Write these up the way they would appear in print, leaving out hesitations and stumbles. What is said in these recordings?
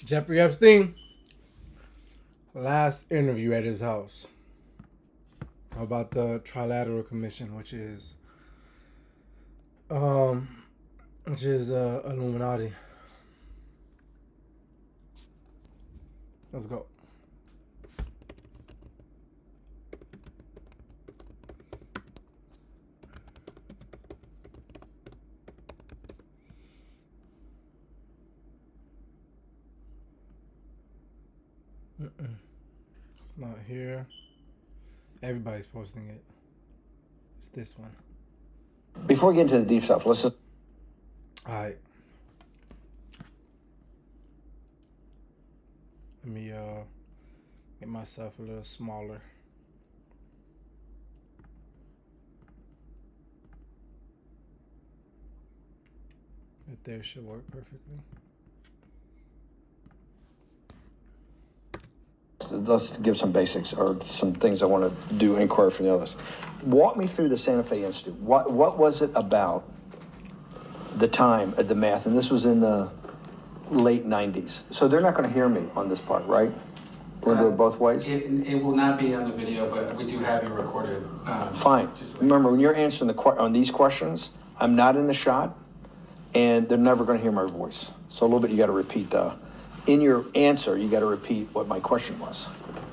Jeffrey Epstein, last interview at his house about the TRILATERAL Commission, which is Illuminati. Let's go. It's not here. Everybody's posting it. It's this one. Before we get into the deep stuff, let's just... All right. Let me get myself a little smaller. Right there should work perfectly. Let's give some basics or some things I want to do inquiry from the others. Walk me through the Santa Fe Institute. What was it about the time at the math? And this was in the late 90s. So they're not going to hear me on this part, right? We're going to do it both ways? It will not be on the video, but we do have you recorded. Fine. Remember, when you're answering on these questions, I'm not in the shot, and they're never going to hear my voice. So a little bit you got to repeat in your answer, you got to repeat what my question was.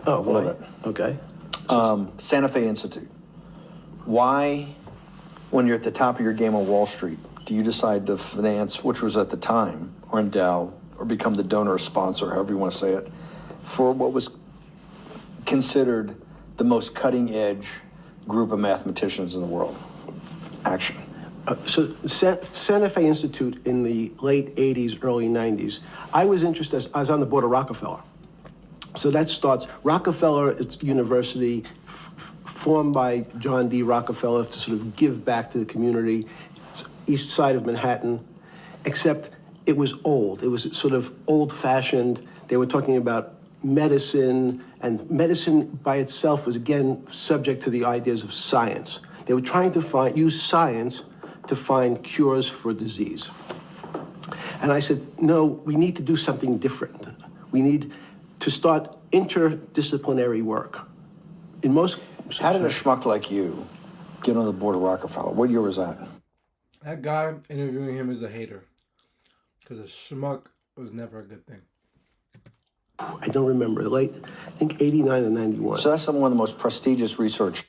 Oh, a little bit. Okay. Santa Fe Institute. Why, when you're at the top of your game on Wall Street, do you decide to finance, which was at the time, or endow, or become the donor or sponsor, however you want to say it, for what was considered the most cutting-edge group of mathematicians in the world? Action. So Santa Fe Institute in the late 80s, early 90s, I was interested, I was on the board of Rockefeller. So that starts, Rockefeller University, formed by John D. Rockefeller to sort of give back to the community. It's east side of Manhattan, except it was old. It was sort of old-fashioned. They were talking about medicine, and medicine by itself was, again, subject to the ideas of science. They were trying to use science to find cures for disease. And I said, no, we need to do something different. We need to start interdisciplinary work. In most... How did a schmuck like you get on the board of Rockefeller? What year was that? That guy, interviewing him is a hater. Because a schmuck was never a good thing. I don't remember. I think 89 and 91. So that's one of the most prestigious research.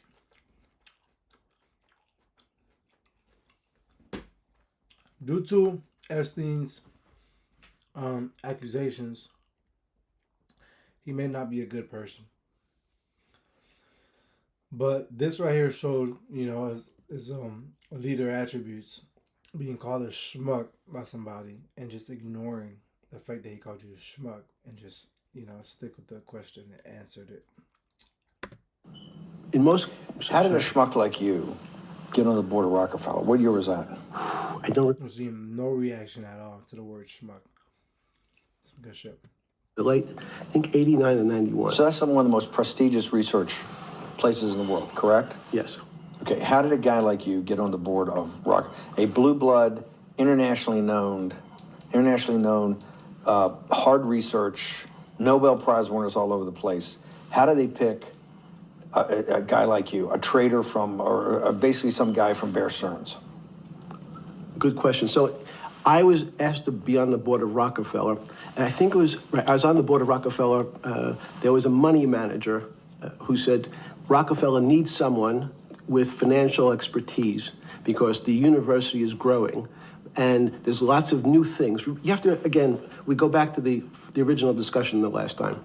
Due to Epstein's accusations, he may not be a good person. But this right here showed, his leader attributes, being called a schmuck by somebody and just ignoring the fact that he called you a schmuck and just, stick with the question and answered it. How did a schmuck like you get on the board of Rockefeller? What year was that? I don't... I've seen no reaction at all to the word schmuck. Some good shit. I think 89 and 91. So that's one of the most prestigious research places in the world, correct? Yes. Okay, how did a guy like you get on the board of a blue blood, internationally known, hard research, Nobel Prize winners all over the place? How do they pick a guy like you, a trader from, or basically some guy from Bear Stearns? Good question. So I was asked to be on the board of Rockefeller, and I think it was, I was on the board of Rockefeller, there was a money manager who said, Rockefeller needs someone with financial expertise because the university is growing and there's lots of new things. You have to, again, we go back to the original discussion the last time.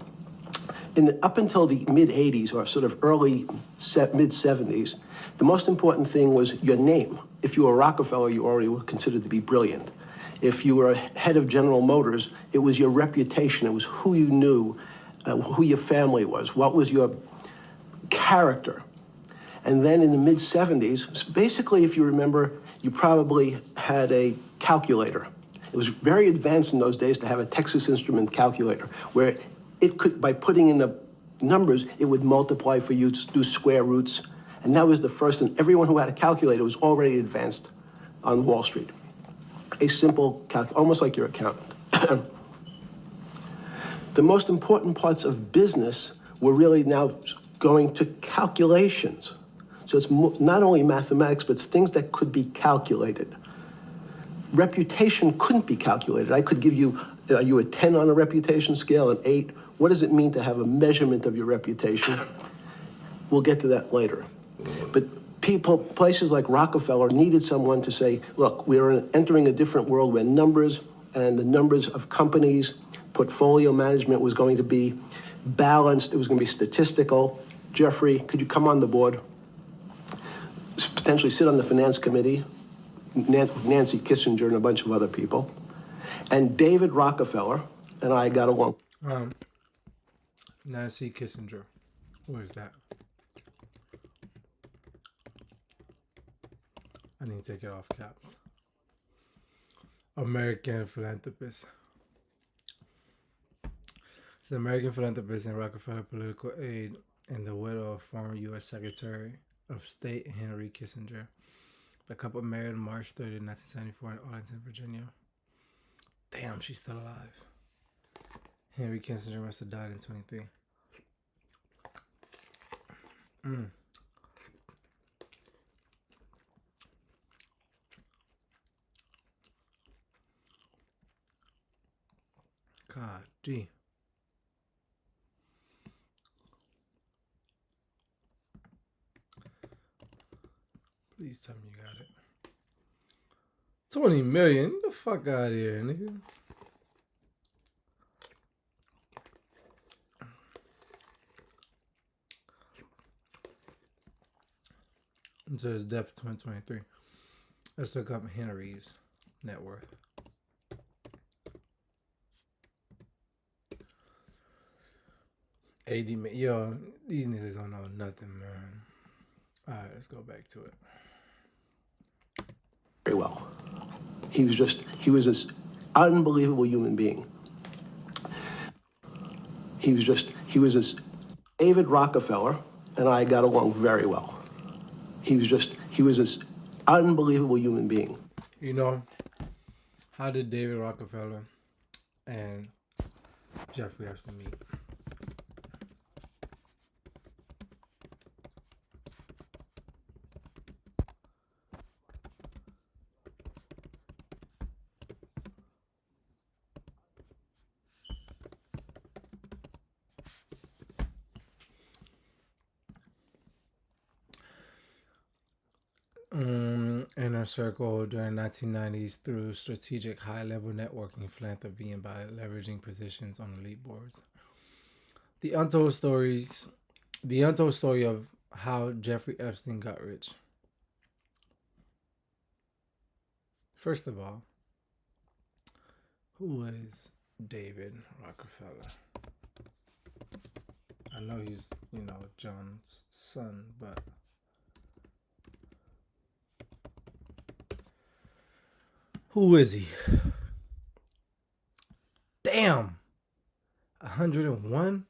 Up until the mid-'80s or sort of early mid-'70s, the most important thing was your name. If you were Rockefeller, you already were considered to be brilliant. If you were head of General Motors, it was your reputation. It was who you knew, who your family was, what was your character. And then in the mid-'70s, basically, if you remember, you probably had a calculator. It was very advanced in those days to have a Texas Instrument calculator, where it could, by putting in the numbers, it would multiply for you to do square roots. And that was the first, and everyone who had a calculator was already advanced on Wall Street. A simple almost like your accountant. The most important parts of business were really now going to calculations. So it's not only mathematics, but it's things that could be calculated. Reputation couldn't be calculated. I could give you, are you a 10 on a reputation scale, an 8? What does it mean to have a measurement of your reputation? We'll get to that later. But places like Rockefeller needed someone to say, look, we're entering a different world where numbers and the numbers of companies, portfolio management was going to be balanced, it was going to be statistical. Jeffrey, could you come on the board? Potentially sit on the finance committee, Nancy Kissinger and a bunch of other people. And David Rockefeller and I got along. Nancy Kissinger. Who is that? I need to take it off caps. American philanthropist. She's an American philanthropist and Rockefeller political aide and the widow of former U.S. Secretary of State Henry Kissinger. The couple married March 30, 1974 in Arlington, Virginia. Damn, she's still alive. Henry Kissinger must have died in 23. God, gee. Please tell me you got it. 20 million? Get the fuck out of here, nigga. Until his death in 2023. Let's look up Henry's net worth. Yo, these niggas don't know nothing, man. Alright, let's go back to it. Very well. He was this unbelievable human being. David Rockefeller and I got along very well. He was this unbelievable human being. You know, how did David Rockefeller and Jeffrey Epstein meet? Inner circle during 1990s through strategic high-level networking, philanthropy, and by leveraging positions on elite boards. The untold story of how Jeffrey Epstein got rich. First of all, who is David Rockefeller? I know he's, John's son, but who is he? Damn. 101?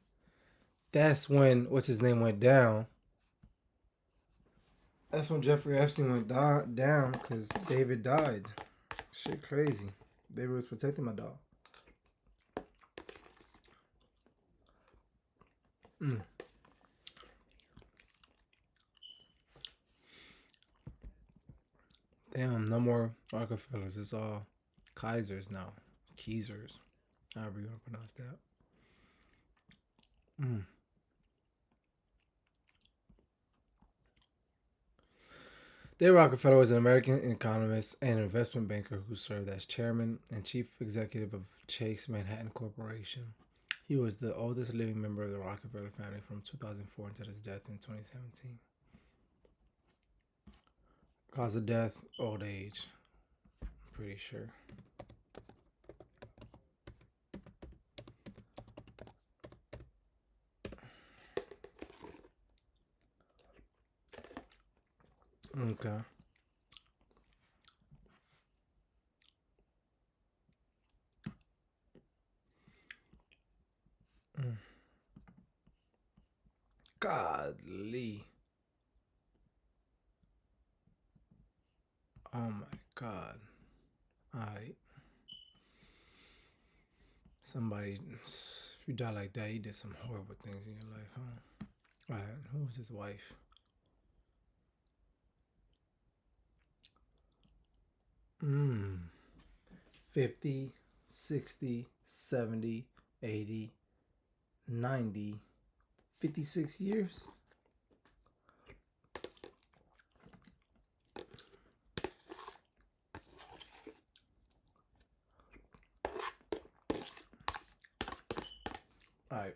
That's when, what's his name, went down. That's when Jeffrey Epstein went down because David died. Shit crazy. David was protecting my dog. Damn, no more Rockefellers. It's all Kaisers now. Keezers. However you want to pronounce that. David Rockefeller was an American economist and investment banker who served as chairman and chief executive of Chase Manhattan Corporation. He was the oldest living member of the Rockefeller family from 2004 until his death in 2017. Cause of death, old age. I'm pretty sure. Okay. Godly. Oh my God. Alright. Somebody If you die like that, you did some horrible things in your life, huh? All right, who was his wife? Mmm. 50, 60, 70, 80, 90, 56 years? All right.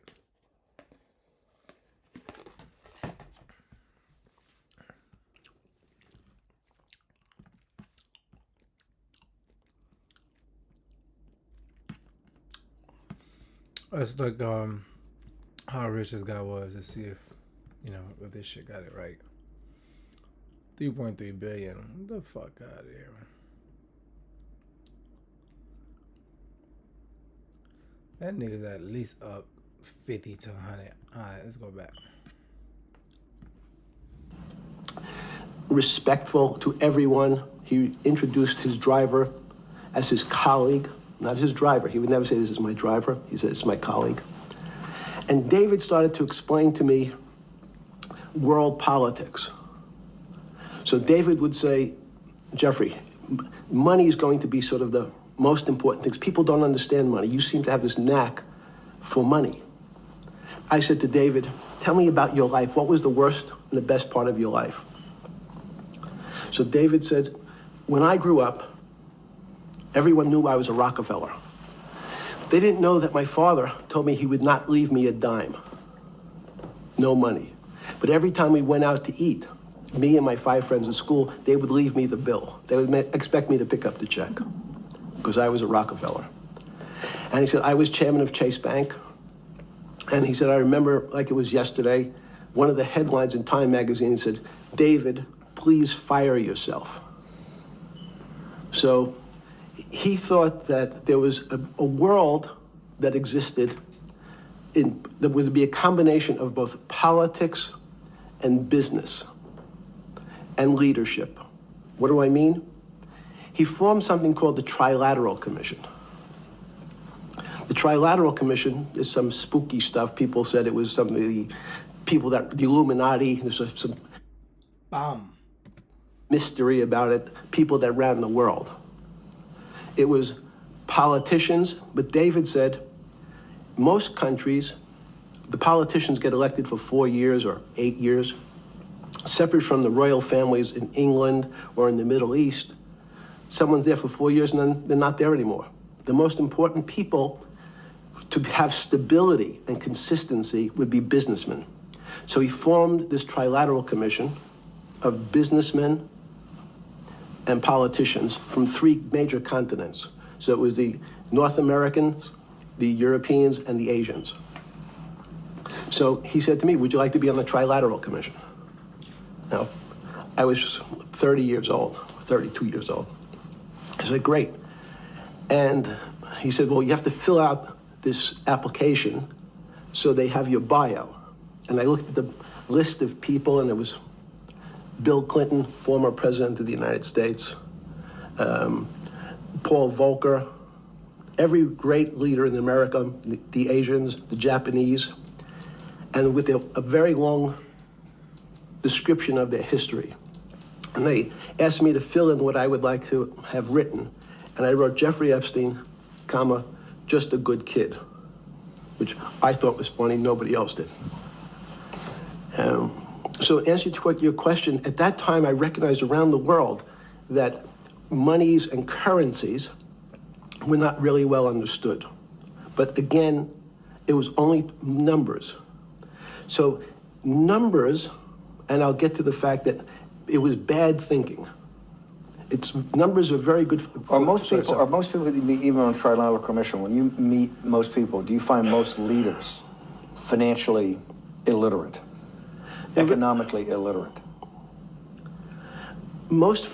Let's look how rich this guy was to see if if this shit got it right. 3.3 billion. Get the fuck out of here. That nigga's at least up 50 to 100. Alright, let's go back. Respectful to everyone. He introduced his driver as his colleague, not his driver. He would never say, this is my driver. He said, it's my colleague. And David started to explain to me world politics. So David would say, Jeffrey, money is going to be sort of the most important things. People don't understand money. You seem to have this knack for money. I said to David, tell me about your life. What was the worst and the best part of your life? So David said, when I grew up, everyone knew I was a Rockefeller. They didn't know that my father told me he would not leave me a dime. No money. But every time we went out to eat, me and my 5 friends at school, they would leave me the bill. They would expect me to pick up the check because I was a Rockefeller. And he said, I was chairman of Chase Bank. And he said, I remember like it was yesterday, one of the headlines in Time magazine said, David, please fire yourself. So he thought that there was a world that existed that would be a combination of both politics and business and leadership. What do I mean? He formed something called the TRILATERAL Commission. The TRILATERAL Commission is some spooky stuff. People said it was something, the Illuminati, there's some mystery about it, people that ran the world. It was politicians, but David said, most countries, the politicians get elected for 4 years or 8 years, separate from the royal families in England or in the Middle East. Someone's there for 4 years and then they're not there anymore. The most important people to have stability and consistency would be businessmen. So he formed this trilateral commission of businessmen and politicians from 3 major continents. So it was the North Americans, the Europeans, and the Asians. So he said to me, would you like to be on the Trilateral Commission? Now, I was 30 years old, 32 years old. I said, great. And he said, well, you have to fill out this application so they have your bio. And I looked at the list of people, and it was Bill Clinton, former president of the United States, Paul Volcker, every great leader in America, the Asians, the Japanese, and with a very long description of their history. And they asked me to fill in what I would like to have written. And I wrote Jeffrey Epstein, comma, just a good kid, which I thought was funny, nobody else did. So in answer to your question, at that time I recognized around the world that monies and currencies were not really well understood. But again, it was only numbers. So numbers, and I'll get to the fact that it was bad thinking. Numbers are very good. Are most people that you meet, even on a Trilateral Commission, when you meet most people, do you find most leaders financially illiterate, economically illiterate? Most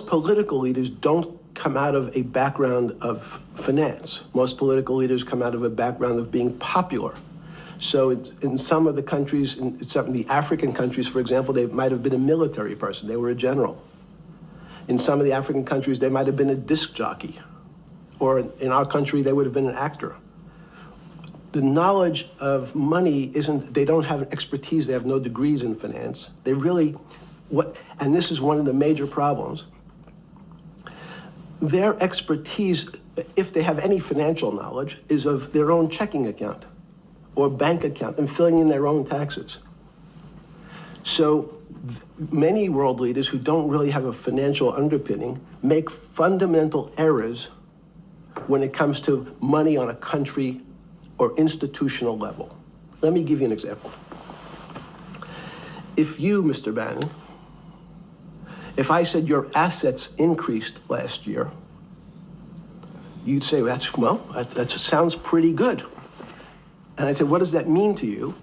political leaders don't come out of a background of finance. Most political leaders come out of a background of being popular. So in some of the countries, in some of the African countries, for example, they might have been a military person. They were a general. In some of the African countries, they might have been a disc jockey. Or in our country, they would have been an actor. the knowledge of money isn't, they don't have an expertise, they have no degrees in finance. They really, and this is one of the major problems, their expertise, if they have any financial knowledge, is of their own checking account or bank account and filling in their own taxes. So many world leaders who don't really have a financial underpinning make fundamental errors when it comes to money on a country or institutional level. Let me give you an example. If you, Mr. Bannon, if I said your assets increased last year, you'd say, that sounds pretty good. And I'd say, what does that mean to you?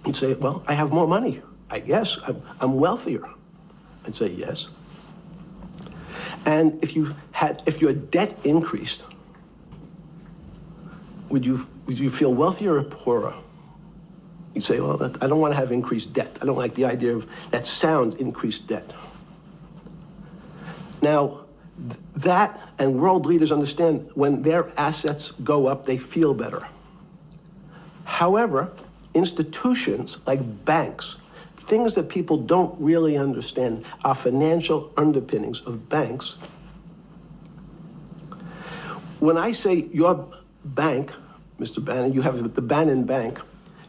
You'd say, well, I have more money. I guess I'm wealthier. I'd say, yes. And if your debt increased, would you feel wealthier or poorer? You'd say, well, I don't want to have increased debt. I don't like the idea of that sound, increased debt. Now, that and world leaders understand when their assets go up, they feel better. However, institutions like banks, things that people don't really understand, are financial underpinnings of banks. When I say your bank, Mr. Bannon, you have the Bannon Bank,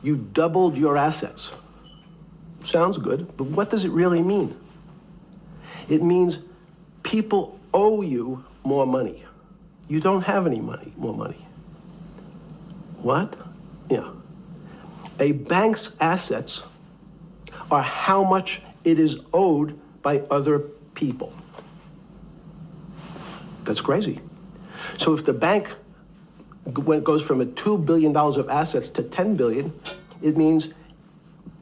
you doubled your assets. Sounds good, but what does it really mean? It means people owe you more money. You don't have any more money. What? Yeah. A bank's assets are how much it is owed by other people. That's crazy. So if the bank goes from $2 billion of assets to $10 billion, it means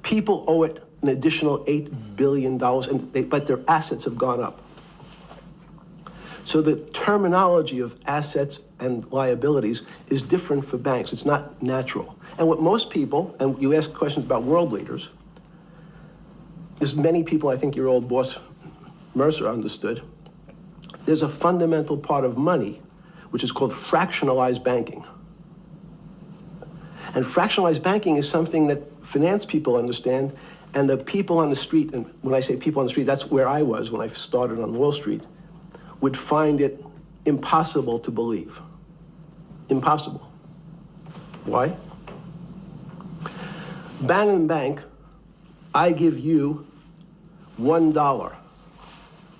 people owe it an additional $8 billion, but their assets have gone up. So the terminology of assets and liabilities is different for banks. It's not natural. And what most people, and you ask questions about world leaders, as many people, I think your old boss Mercer understood, there's a fundamental part of money which is called fractionalized banking. And fractionalized banking is something that finance people understand, and the people on the street, and when I say people on the street, that's where I was when I started on Wall Street, would find it impossible to believe. Impossible. Why? Bannon Bank, I give you $1,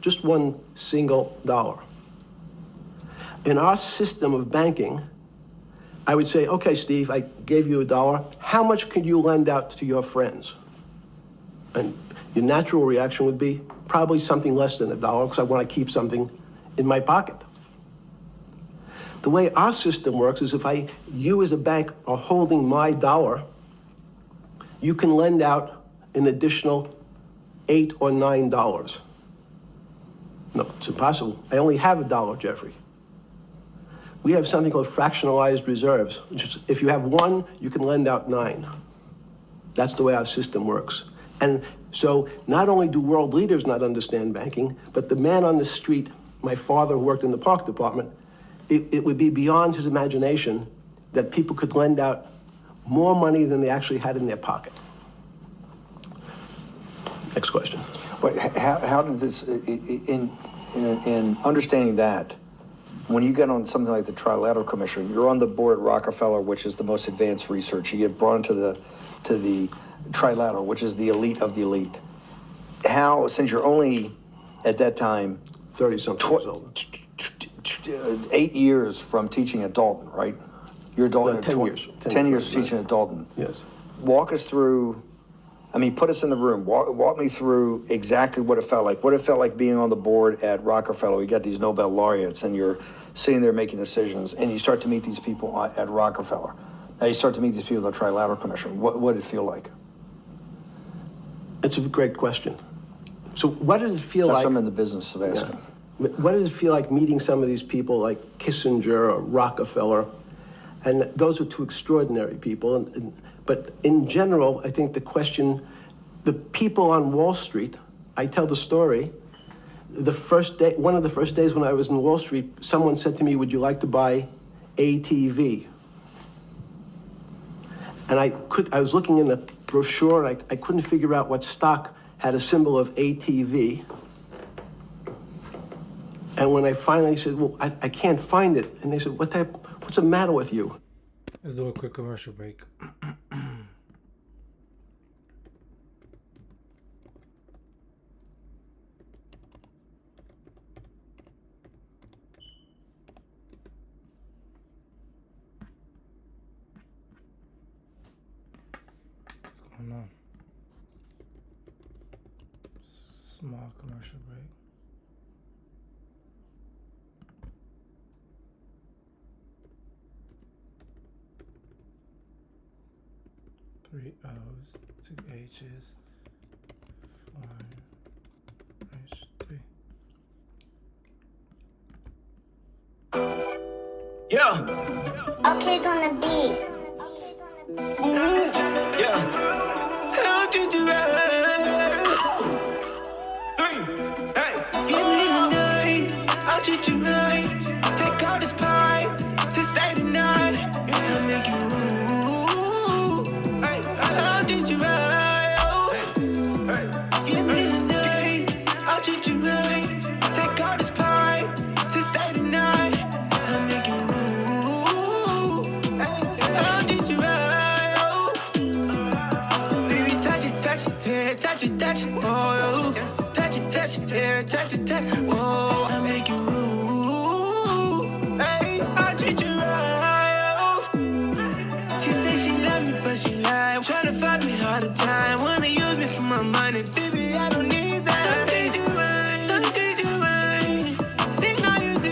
just one single dollar. In our system of banking, I would say, okay, Steve, I gave you $1. How much could you lend out to your friends? And your natural reaction would be probably something less than $1 because I want to keep something in my pocket. The way our system works is if you as a bank are holding my dollar, you can lend out an additional $8 or $9. No, it's impossible. I only have $1, Jeffrey. We have something called fractionalized reserves, which is if you have 1, you can lend out 9. That's the way our system works. And so not only do world leaders not understand banking, but the man on the street, my father who worked in the park department, it would be beyond his imagination that people could lend out more money than they actually had in their pocket. Next question. But how did this, in understanding that, when you get on something like the Trilateral Commission, you're on the board at Rockefeller, which is the most advanced research. You get brought into the Trilateral, which is the elite of the elite. How, since you're only at that time 30-something years old. 8 years from teaching at Dalton, right? You're Dalton. No, 10 years. 10 years teaching at Dalton. Yes. Walk us through. I mean, put us in the room. Walk me through exactly what it felt like. What it felt like being on the board at Rockefeller. We got these Nobel laureates, and you're sitting there making decisions, and you start to meet these people at Rockefeller. Now you start to meet these people at the Trilateral Commission. What did it feel like? It's a great question. So what did it feel That's like? what I'm in the business of asking. Yeah. What did it feel like meeting some of these people like Kissinger or Rockefeller? And those are two extraordinary people. But in general, I think the question, the people on Wall Street, I tell the story, the first day, one of the first days when I was in Wall Street, someone said to me, would you like to buy ATV? And I was looking in the brochure, and I couldn't figure out what stock had a symbol of ATV. And when I finally said, well, I can't find it, and they said, what's the matter with you? Let's do a quick commercial break. What's going on? Small commercial break. Three O's, two H's, one H3. Yeah. Okay, on the beat. Ooh, yeah. How did you give me the night, I'll treat you right. Take all this pride to stay the night. And I'll make you how did you give me the night, I'll treat you right. Take all this pride to stay the night. And I'll make you how did you baby, touch it, yeah, touch it, oh, touch it, yeah, touch it, oh, I make you, hey, I treat you right, oh. She say she love me, but she lie, tryna find me all the time, wanna use me for my money, baby, I don't need that. Don't treat you right, don't treat you right, think how you do,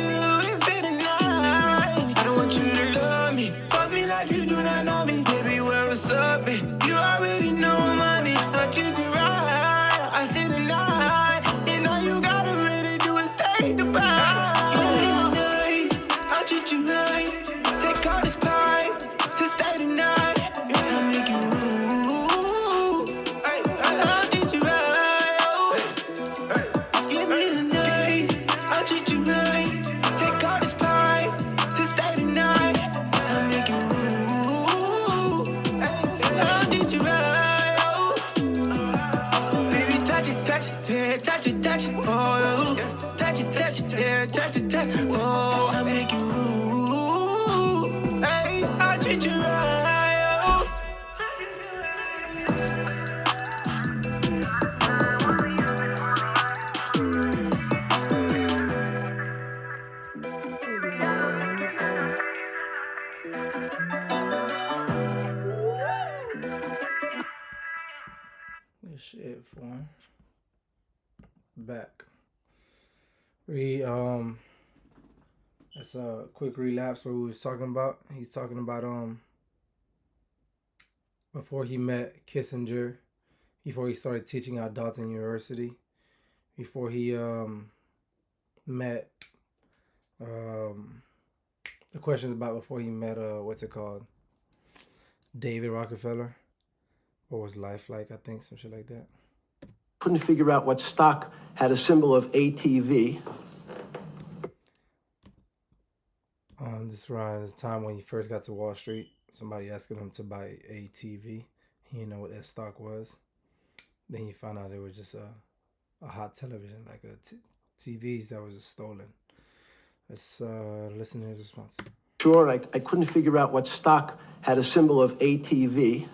is it enough? I don't want you to love me, fuck me like you do not know me, baby, where it's up, babe, you already know money, I treat you right, I say the night, and all you gotta really do is take the bite. Give me the night, I'll treat you right, take all this pride to stay the night, and I'll make you I'll treat you right, give me the night, I'll treat you right, take all this pride to stay the night, and I'll make you I'll treat you right, baby, touch it, yeah, touch it, oh, touch it, yeah, touch it, oh, I make you, hey, I treat you right, oh. This shit form. Back. That's a quick relapse what we was talking about. He's talking about before he met Kissinger, before he started teaching at Dalton University, before he met the questions about before he met David Rockefeller. What was life like? I think some shit like that. Couldn't figure out what stock had a symbol of ATV. This around his time when he first got to Wall Street, somebody asking him to buy ATV. He didn't know what that stock was. Then he found out it was just a hot television, like TVs that was stolen. Let's listen to his response. Sure, I couldn't figure out what stock had a symbol of ATV.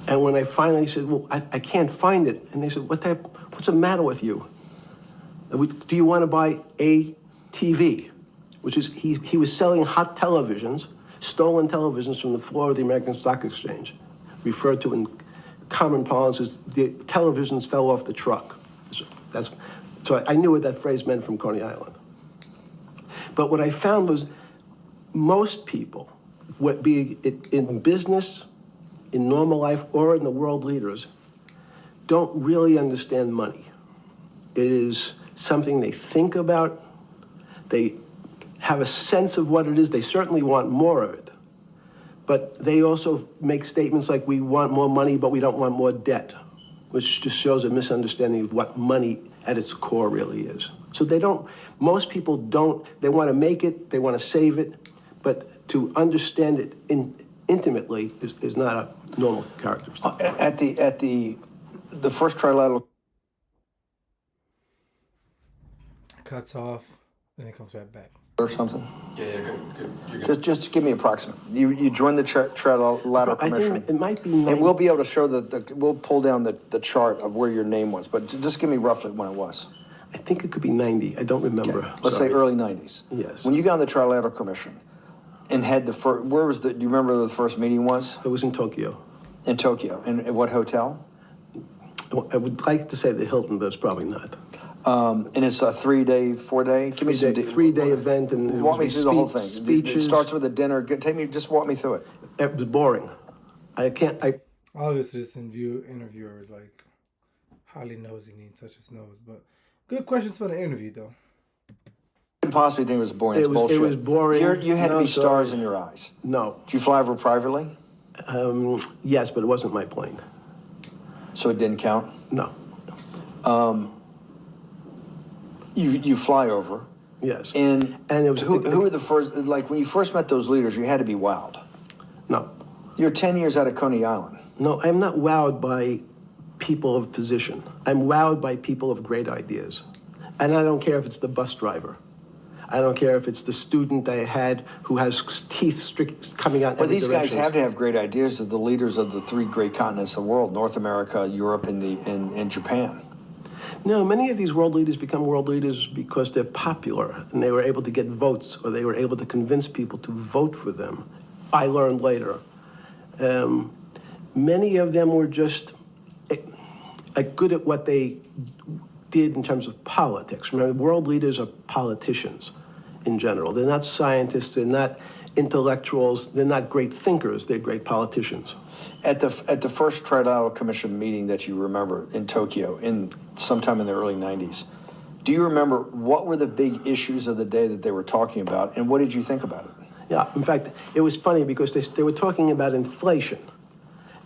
And when I finally said, well, I can't find it, and they said, what's the matter with you? Do you want to buy ATV? Which is, he was selling hot televisions, stolen televisions from the floor of the American Stock Exchange, referred to in common parlance as the televisions fell off the truck. So I knew what that phrase meant from Coney Island. But what I found was most people, be it in business, in normal life, or in the world leaders, don't really understand money. It is something they think about. They have a sense of what it is. They certainly want more of it. But they also make statements like, we want more money, but we don't want more debt, which just shows a misunderstanding of what money at its core really is. So most people don't, they want to make it, they want to save it, but to understand it intimately is not a normal characteristic. At the first trilateral Cuts off, and it comes right back. or something? Yeah, good. You're good. Just give me approximate. You joined the Trilateral I Commission. think it might be. And we'll be able to show we'll pull down the chart of where your name was, but just give me roughly when it was. I think it could be 90. I don't remember. Okay. Let's say Sorry. early 90s. Yes. When you got on the Trilateral Commission and had the first, do you remember where the first meeting was? It was in Tokyo. In Tokyo. And at what hotel? I would like to say the Hilton, but it's probably not. And it's a 3-day, 4-day? Give me some. Three-day event, and it Walk me was through the whole thing. Speeches. It starts with a dinner. Just walk me through it. It was boring. Obviously, this interviewer is like hardly knows he needs such as knows, but good questions for the interview though. Couldn't possibly think it was boring. It's bullshit. It was boring. You had to be sorry. stars in your eyes. No. Did you fly over privately? Yes, but it wasn't my plane. So it didn't count? No. You fly over. Yes. And it was who were the first, like when you first met those leaders, you had to be wowed. No. You're 10 years out of Coney Island. No, I'm not wowed by people of position. I'm wowed by people of great ideas. And I don't care if it's the bus driver. I don't care if it's the student I had who has teeth coming out in Well, every these direction. guys have to have great ideas. They're the leaders of the 3 great continents of the world, North America, Europe, and Japan. No, many of these world leaders become world leaders because they're popular and they were able to get votes or they were able to convince people to vote for them. I learned later. Many of them were just good at what they did in terms of politics. Remember, world leaders are politicians in general. They're not scientists, they're not intellectuals, they're not great thinkers, they're great politicians. At the first Trilateral Commission meeting that you remember in Tokyo, sometime in the early 90s, do you remember what were the big issues of the day that they were talking about, and what did you think about it? Yeah, in fact, it was funny because they were talking about inflation,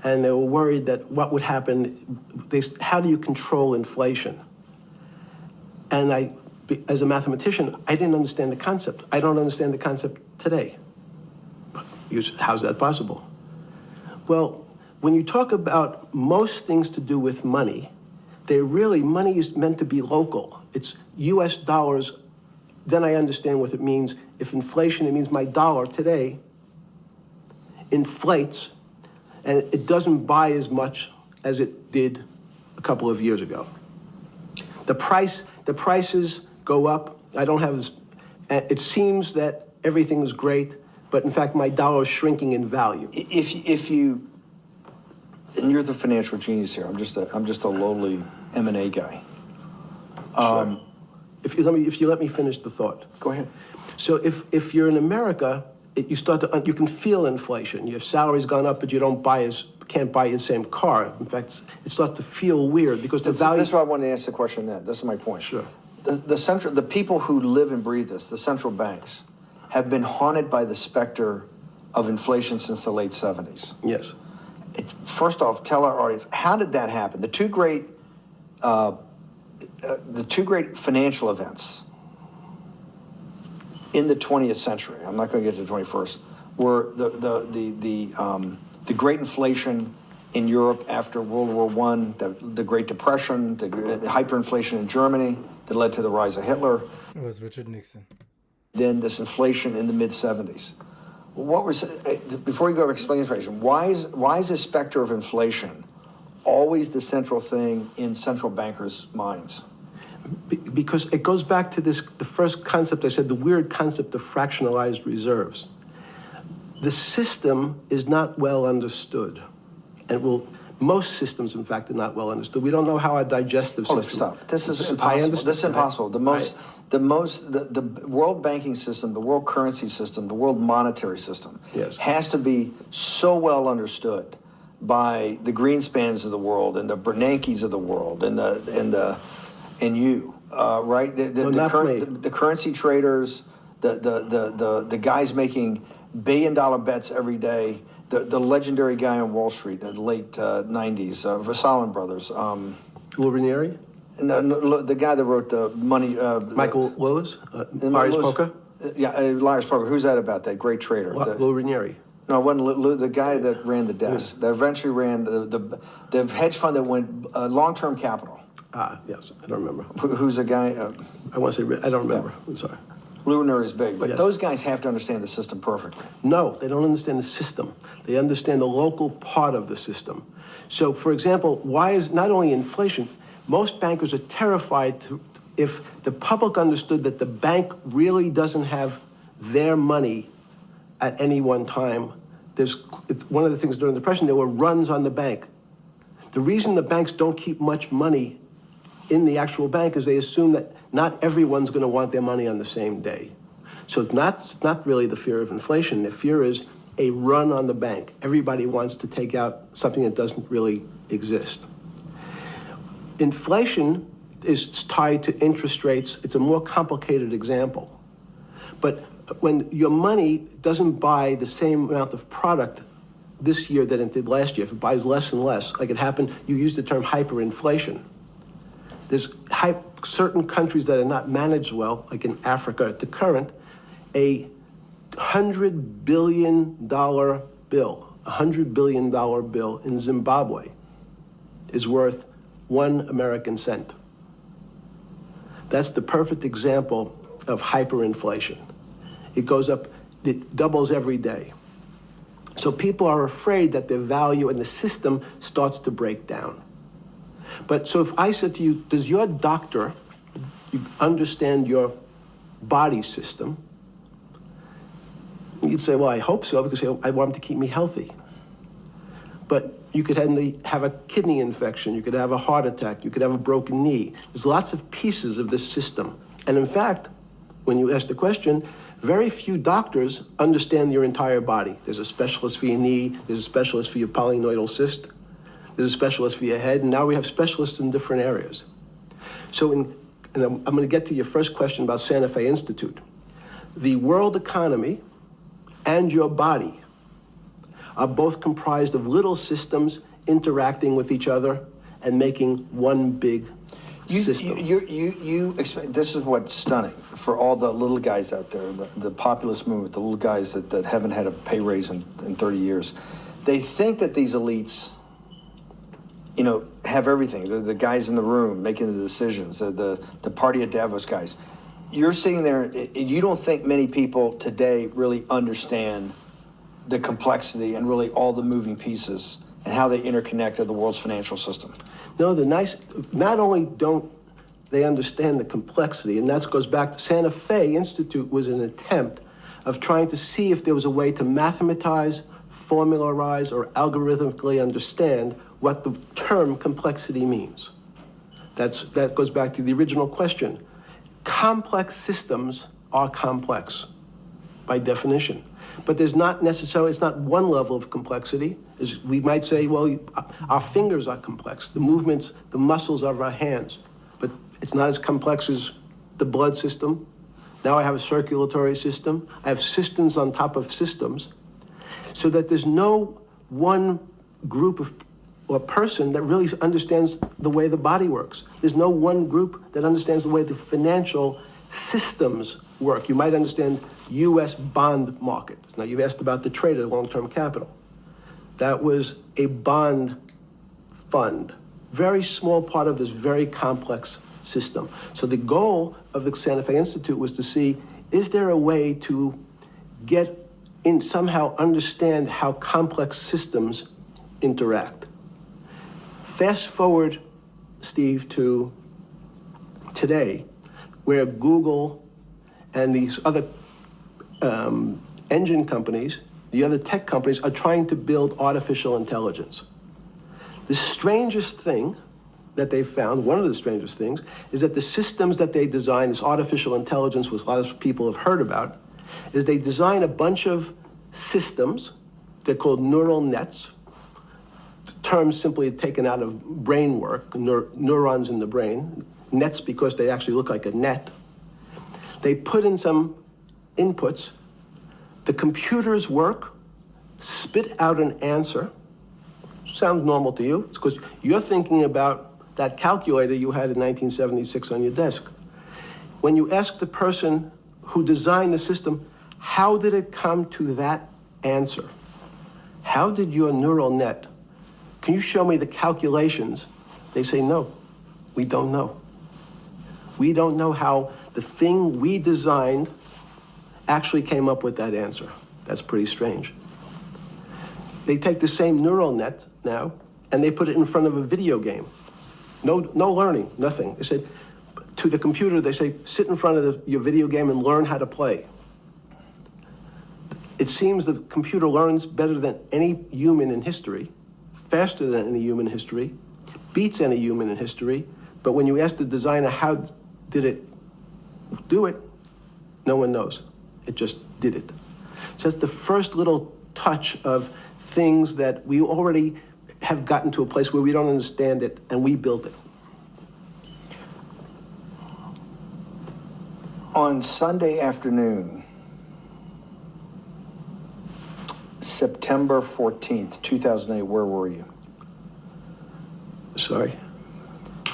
and they were worried that what would happen, how do you control inflation? And as a mathematician, I didn't understand the concept. I don't understand the concept today. How's that possible? Well, when you talk about most things to do with money, money is meant to be local. It's US dollars, then I understand what it means. If inflation, it means my dollar today inflates, and it doesn't buy as much as it did a couple of years ago. The prices go up. It seems that everything is great, but in fact, my dollar is shrinking in value. If you, and you're the financial genius here. I'm just a lowly M&A guy. Sure. If you let me finish the thought. Go ahead. So if you're in America, you can feel inflation. Your salary's gone up, but you can't buy the same car. In fact, it starts to feel weird because the value. This is why I wanted to ask the question then. This is my point. Sure. The people who live and breathe this, the central banks, have been haunted by the specter of inflation since the late 70s. Yes. First off, tell our audience, how did that happen? The two great financial events in the 20th century, I'm not going to get to the 21st, were the great inflation in Europe after World War I, the Great Depression, the hyperinflation in Germany that led to the rise of Hitler. It was Richard Nixon. Then this inflation in the mid-'70s. Before you go explain inflation, why is the specter of inflation always the central thing in central bankers' minds? Because it goes back to the first concept I said, the weird concept of fractionalized reserves. The system is not well understood. And most systems, in fact, are not well understood. We don't know how our digestive system. Stop. This is impossible. This is impossible. The world banking system, the world currency system, the world monetary system has to be so well understood by the Greenspans of the world and the Bernankes of the world and you, right? The currency traders, the guys making billion-dollar bets every day. The legendary guy on Wall Street in the late 90s, Salomon Brothers. Lou Ranieri? No, the guy that wrote the money. Michael Lewis? Liar's Poker? Yeah, Liar's Poker. Who's that about? That great trader. Lou Ranieri. No, it wasn't the guy that ran the desk. That eventually ran the hedge fund that went long-term capital. Yes, I don't remember. Who's the guy? I want to say, I don't remember. I'm sorry. Lunar is big, but Yes. those guys have to understand the system perfectly. No, they don't understand the system. They understand the local part of the system. So, for example, why is not only inflation, most bankers are terrified if the public understood that the bank really doesn't have their money at any one time. It's one of the things during the Depression, there were runs on the bank. The reason the banks don't keep much money in the actual bank is they assume that not everyone's going to want their money on the same day. So it's not really the fear of inflation. The fear is a run on the bank. Everybody wants to take out something that doesn't really exist. Inflation is tied to interest rates. It's a more complicated example. But when your money doesn't buy the same amount of product this year than it did last year, if it buys less and less, like it happened, you used the term hyperinflation. There's certain countries that are not managed well, like in Africa at the current, a $100 billion bill in Zimbabwe is worth 1 American cent. That's the perfect example of hyperinflation. It goes up, it doubles every day. So people are afraid that their value in the system starts to break down. But so if I said to you, does your doctor understand your body system? You'd say, well, I hope so, because I want him to keep me healthy. But you could have a kidney infection, you could have a heart attack, you could have a broken knee. There's lots of pieces of this system. And in fact, when you ask the question, very few doctors understand your entire body. There's a specialist for your knee, there's a specialist for your polynoidal cyst, there's a specialist for your head, and now we have specialists in different areas. So and I'm going to get to your first question about Santa Fe Institute. The world economy and your body are both comprised of little systems interacting with each other and making one big system. This is what's stunning for all the little guys out there, the populist movement, the little guys that haven't had a pay raise in 30 years. They think that these elites, have everything. The guys in the room making the decisions, the party at Davos guys. You're sitting there, and you don't think many people today really understand the complexity and really all the moving pieces and how they interconnect to the world's financial system. No, not only don't they understand the complexity, and that goes back to Santa Fe Institute was an attempt of trying to see if there was a way to mathematize, formularize, or algorithmically understand what the term complexity means. That goes back to the original question. Complex systems are complex by definition. But there's not necessarily, it's not one level of complexity. As we might say, well, our fingers are complex, the movements, the muscles of our hands, but it's not as complex as the blood system. Now I have a circulatory system. I have systems on top of systems, so that there's no one group of or person that really understands the way the body works. There's no one group that understands the way the financial systems work. You might understand U.S. bond market. Now, you've asked about the trade of long-term capital. That was a bond fund, very small part of this very complex system. So the goal of the Santa Fe Institute was to see, is there a way to get in, somehow understand how complex systems interact? Fast forward, Steve, to today, where Google and these other engine companies, the other tech companies, are trying to build artificial intelligence. The strangest thing that they found, one of the strangest things, is that the systems that they design, this artificial intelligence, which a lot of people have heard about, is they design a bunch of systems, they're called neural nets, terms simply taken out of brain work, neurons in the brain, nets because they actually look like a net. They put in some inputs, the computers work, spit out an answer. Sounds normal to you. It's because you're thinking about that calculator you had in 1976 on your desk. When you ask the person who designed the system, how did it come to that answer? how did your neural net, can you show me the calculations? They say, no, we don't know. We don't know how the thing we designed actually came up with that answer. That's pretty strange. They take the same neural net now, and they put it in front of a video game. No learning, nothing. They said, to the computer, they say, sit in front of your video game and learn how to play. It seems the computer learns better than any human in history, faster than any human in history, beats any human in history, but when you ask the designer how did it do it, no one knows. It just did it. So that's the first little touch of things that we already have gotten to a place where we don't understand it, and we built it. On Sunday afternoon, September 14th, 2008, where were you? Sorry?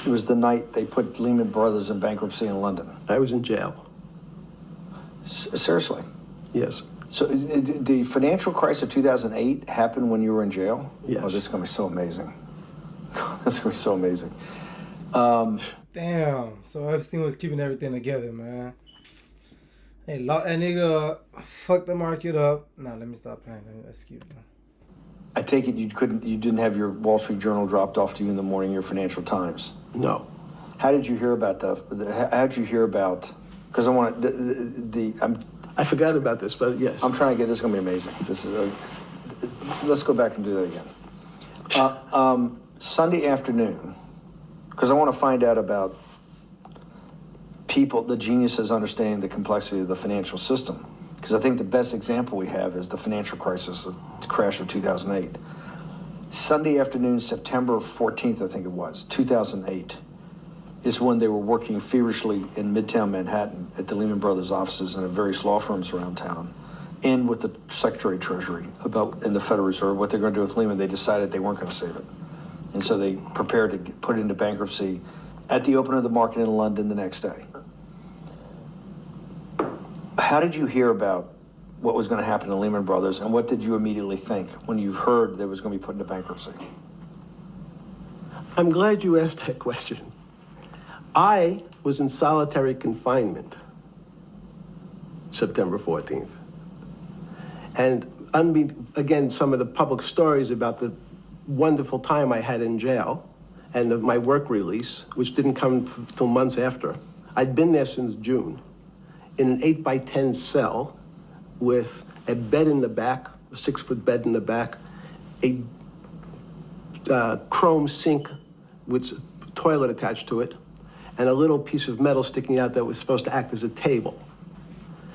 It was the night they put Lehman Brothers in bankruptcy in London. I was in jail. Seriously? Yes. So the financial crisis of 2008 happened when you were in jail? Yes. Oh, this is going to be so amazing. This is going to be so amazing. Damn. So Epstein was keeping everything together, man. Hey, lock that nigga up. Fuck the market up. Nah, let me stop playing. That's cute, man. I take it you didn't have your Wall Street Journal dropped off to you in the morning, your Financial Times? No. How did you hear about how did you hear about, because I want I forgot about this, but yes. I'm trying to get, this is going to be amazing. This is, let's go back and do that again. Sunday afternoon, because I want to find out about people, the geniuses understanding the complexity of the financial system. Because I think the best example we have is the financial crisis, the crash of 2008. Sunday afternoon, September 14th, I think it was, 2008, is when they were working feverishly in Midtown Manhattan at the Lehman Brothers offices and at various law firms around town, and with the Secretary of Treasury and the Federal Reserve, what they're going to do with Lehman. They decided they weren't going to save it. And so they prepared to put it into bankruptcy at the open of the market in London the next day. How did you hear about what was going to happen to Lehman Brothers, and what did you immediately think when you heard that it was going to be put into bankruptcy? I'm glad you asked that question. I was in solitary confinement September 14th. And again, some of the public stories about the wonderful time I had in jail and my work release, which didn't come till months after. I'd been there since June in an 8x10 cell with a bed in the back, a 6-foot bed in the back, a chrome sink with a toilet attached to it, and a little piece of metal sticking out that was supposed to act as a table.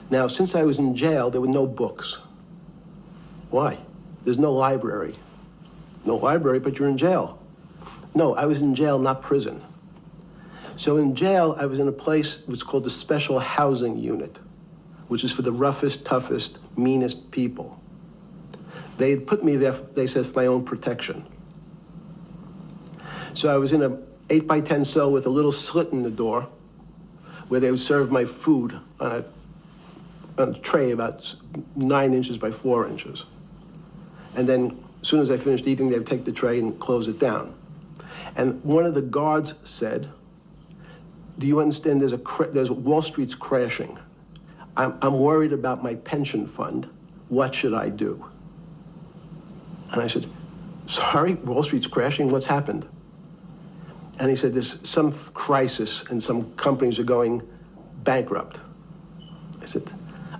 Now, since I was in jail, there were no books. Why? There's no library. No library, but you're in jail. No, I was in jail, not prison. So in jail, I was in a place that was called the Special Housing Unit, which is for the roughest, toughest, meanest people. They had put me there, they said, for my own protection. So I was in a 8x10 cell with a little slit in the door where they would serve my food on a tray about 9 inches by 4 inches. And then as soon as I finished eating, they would take the tray and close it down. And one of the guards said, do you understand there's Wall Street's crashing. I'm worried about my pension fund. What should I do? And I said, sorry, Wall Street's crashing? What's happened? And he said, there's some crisis and some companies are going bankrupt. I said,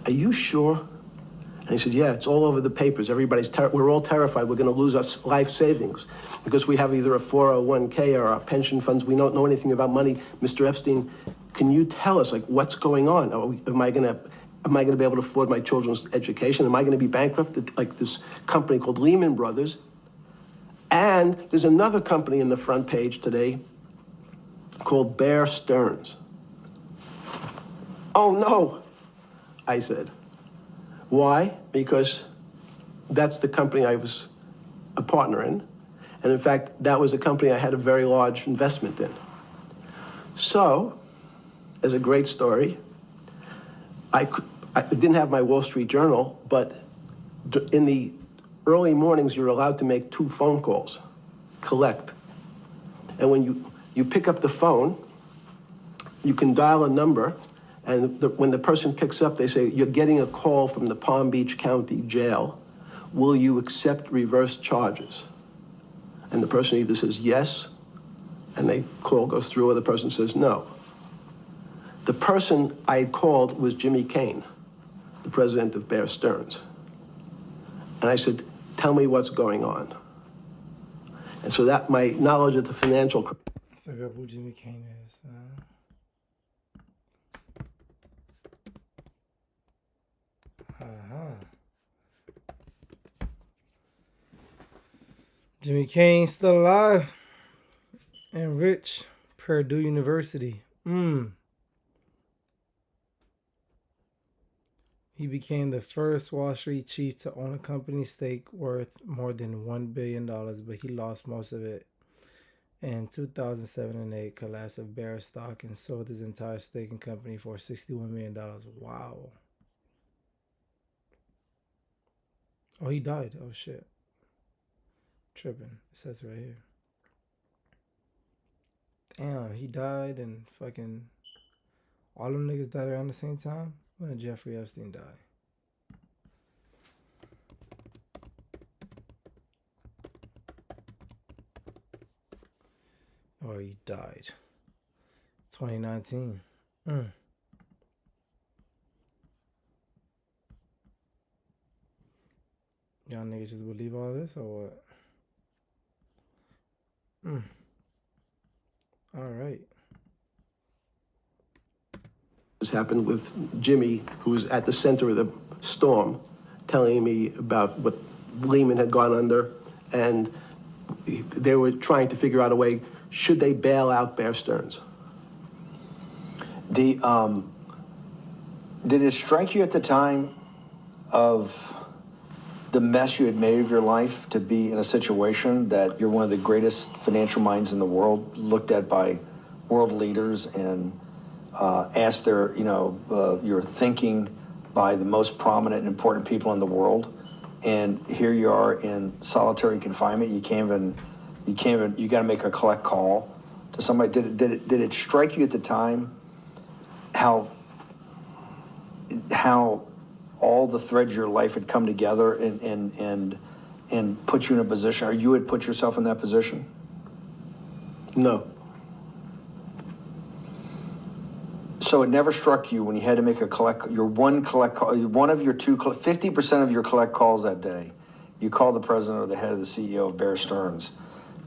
are you sure? And he said, yeah, it's all over the papers. We're all terrified. We're going to lose our life savings because we have either a 401k or our pension funds. We don't know anything about money. Mr. Epstein, can you tell us, like, what's going on? Am I going to be able to afford my children's education? Am I going to be bankrupt like this company called Lehman Brothers? And there's another company in the front page today called Bear Stearns. Oh, no, I said. Why? Because that's the company I was a partner in. And in fact, that was a company I had a very large investment in. So, as a great story, I didn't have my Wall Street Journal, but in the early mornings, you're allowed to make 2 phone calls, collect. And when you pick up the phone, you can dial a number, and when the person picks up, they say, you're getting a call from the Palm Beach County Jail. Will you accept reverse charges? And the person either says yes, and the call goes through, or the person says no. The person I had called was Jimmy Kane, the president of Bear Stearns. And I said, tell me what's going on. And so that my knowledge of the financial... Let's look up who Jimmy Kane is. Jimmy Kane still alive and rich. Purdue University. He became the first Wall Street chief to own a company stake worth more than $1 billion, but he lost most of it. In 2007 and 8, collapse of Bear stock and sold his entire stake in company for $61 million. Wow. Oh, he died. Oh, shit. Tripping. It says right here. Damn, he died and fucking all them niggas died around the same time? When did Jeffrey Epstein die? Or he died. 2019. Y'all niggas just believe all this or what? All right. This happened with Jimmy, who was at the center of the storm, telling me about what Lehman had gone under, and they were trying to figure out a way, should they bail out Bear Stearns? Did it strike you at the time of the mess you had made of your life to be in a situation that you're one of the greatest financial minds in the world, looked at by world leaders and asked your thinking by the most prominent and important people in the world, and here you are in solitary confinement. You got to make a collect call to somebody. Did it strike you at the time how all the threads of your life had come together and put you in a position, or you had put yourself in that position? No. So it never struck you when you had to make one of your 50% of your collect calls that day, you call the president or the head of the CEO of Bear Stearns.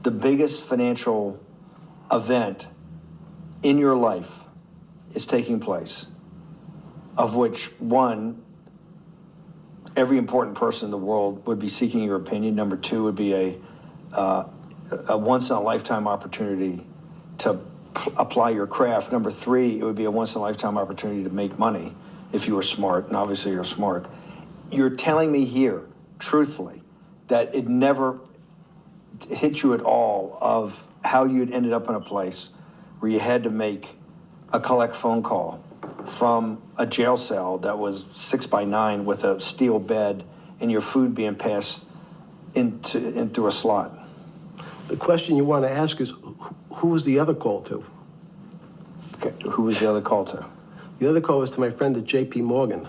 The biggest financial event in your life is taking place, of which one, every important person in the world would be seeking your opinion. Number two would be a once-in-a-lifetime opportunity to apply your craft. Number three, it would be a once-in-a-lifetime opportunity to make money if you were smart, and obviously you're smart. You're telling me here, truthfully, that it never hit you at all of how you'd ended up in a place where you had to make a collect phone call from a jail cell that was 6x9 with a steel bed and your food being passed in through a slot. The question you want to ask is, who was the other call to? Okay, who was the other call to? The other call was to my friend at J.P. Morgan,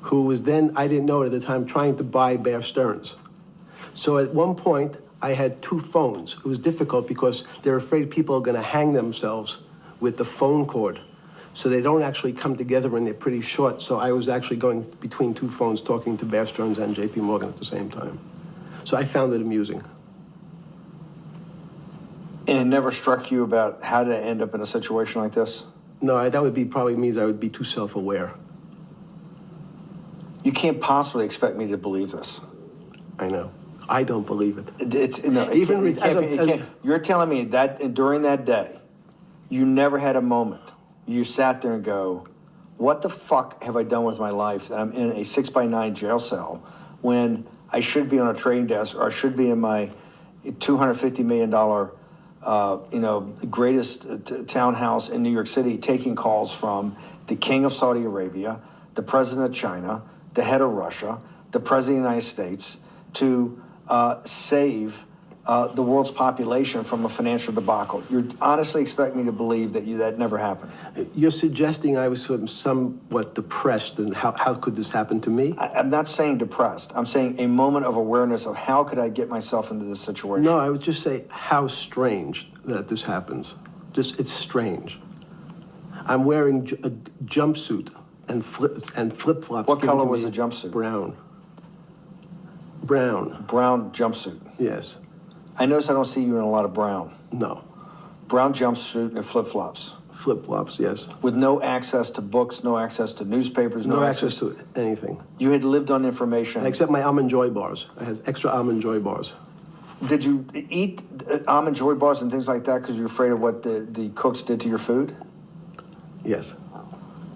who was then, I didn't know it at the time, trying to buy Bear Stearns. So at one point, I had 2 phones. It was difficult because they're afraid people are going to hang themselves with the phone cord. So they don't actually come together and they're pretty short. So I was actually going between 2 phones talking to Bear Stearns and J.P. Morgan at the same time. So I found it amusing. And it never struck you about how to end up in a situation like this? No, that would be probably means I would be too self-aware. You can't possibly expect me to believe this. I know. I don't believe it. You're telling me that during that day, you never had a moment. You sat there and go, what the fuck have I done with my life that I'm in a 6x9 jail cell when I should be on a trading desk, or I should be in my $250 million greatest townhouse in New York City, taking calls from the king of Saudi Arabia, the president of China, the head of Russia, the president of the United States, to save the world's population from a financial debacle. You honestly expect me to believe that that never happened? You're suggesting I was sort of somewhat depressed, and how could this happen to me? I'm not saying depressed. I'm saying a moment of awareness of how could I get myself into this situation? No, I would just say how strange that this happens. It's strange. I'm wearing a jumpsuit and flip-flops. What color was the jumpsuit? Brown. Brown. Brown jumpsuit. Yes. I notice I don't see you in a lot of brown. No. Brown jumpsuit and flip-flops. Flip-flops, yes. With no access to books, no access to newspapers, No access to anything. You had lived on information. Except my Almond Joy bars. I had extra Almond Joy bars. Did you eat Almond Joy bars and things like that because you're afraid of what the cooks did to your food? Yes.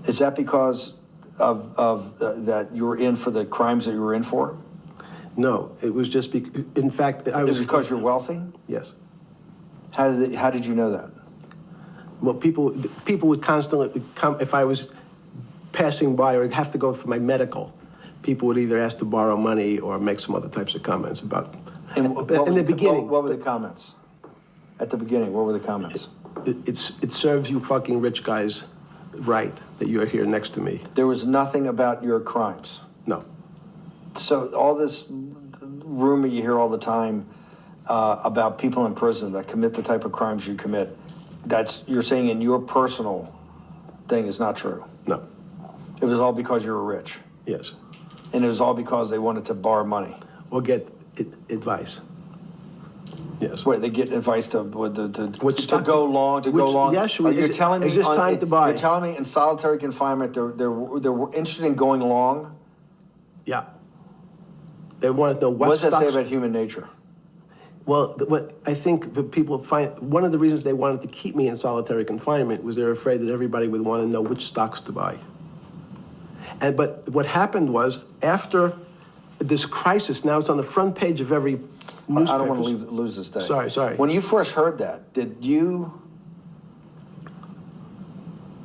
Is that because of that you were in for the crimes that you were in for? No, it was just in fact, I was... Is it because you're wealthy? Yes. How did you know that? Well, people would constantly come, if I was passing by or have to go for my medical, people would either ask to borrow money or make some other types of comments about... In the beginning... What were the comments? At the beginning, what were the comments? It serves you fucking rich guys right that you're here next to me. There was nothing about your crimes? No. So all this rumor you hear all the time about people in prison that commit the type of crimes you commit, you're saying in your personal thing is not true? No. It was all because you were rich? Yes. And it was all because they wanted to borrow money? Or get advice. Yes. Wait, they get advice to go long, Yes, you're telling me is this time to buy? You're telling me in solitary confinement they're interested in going long? Yeah. They want to know What does that say about human nature? Well, what I think the people find, one of the reasons they wanted to keep me in solitary confinement was they're afraid that everybody would want to know which stocks to buy. But what happened was, after this crisis, now it's on the front page of every newspaper. I don't want to lose this day. Sorry. When you first heard that,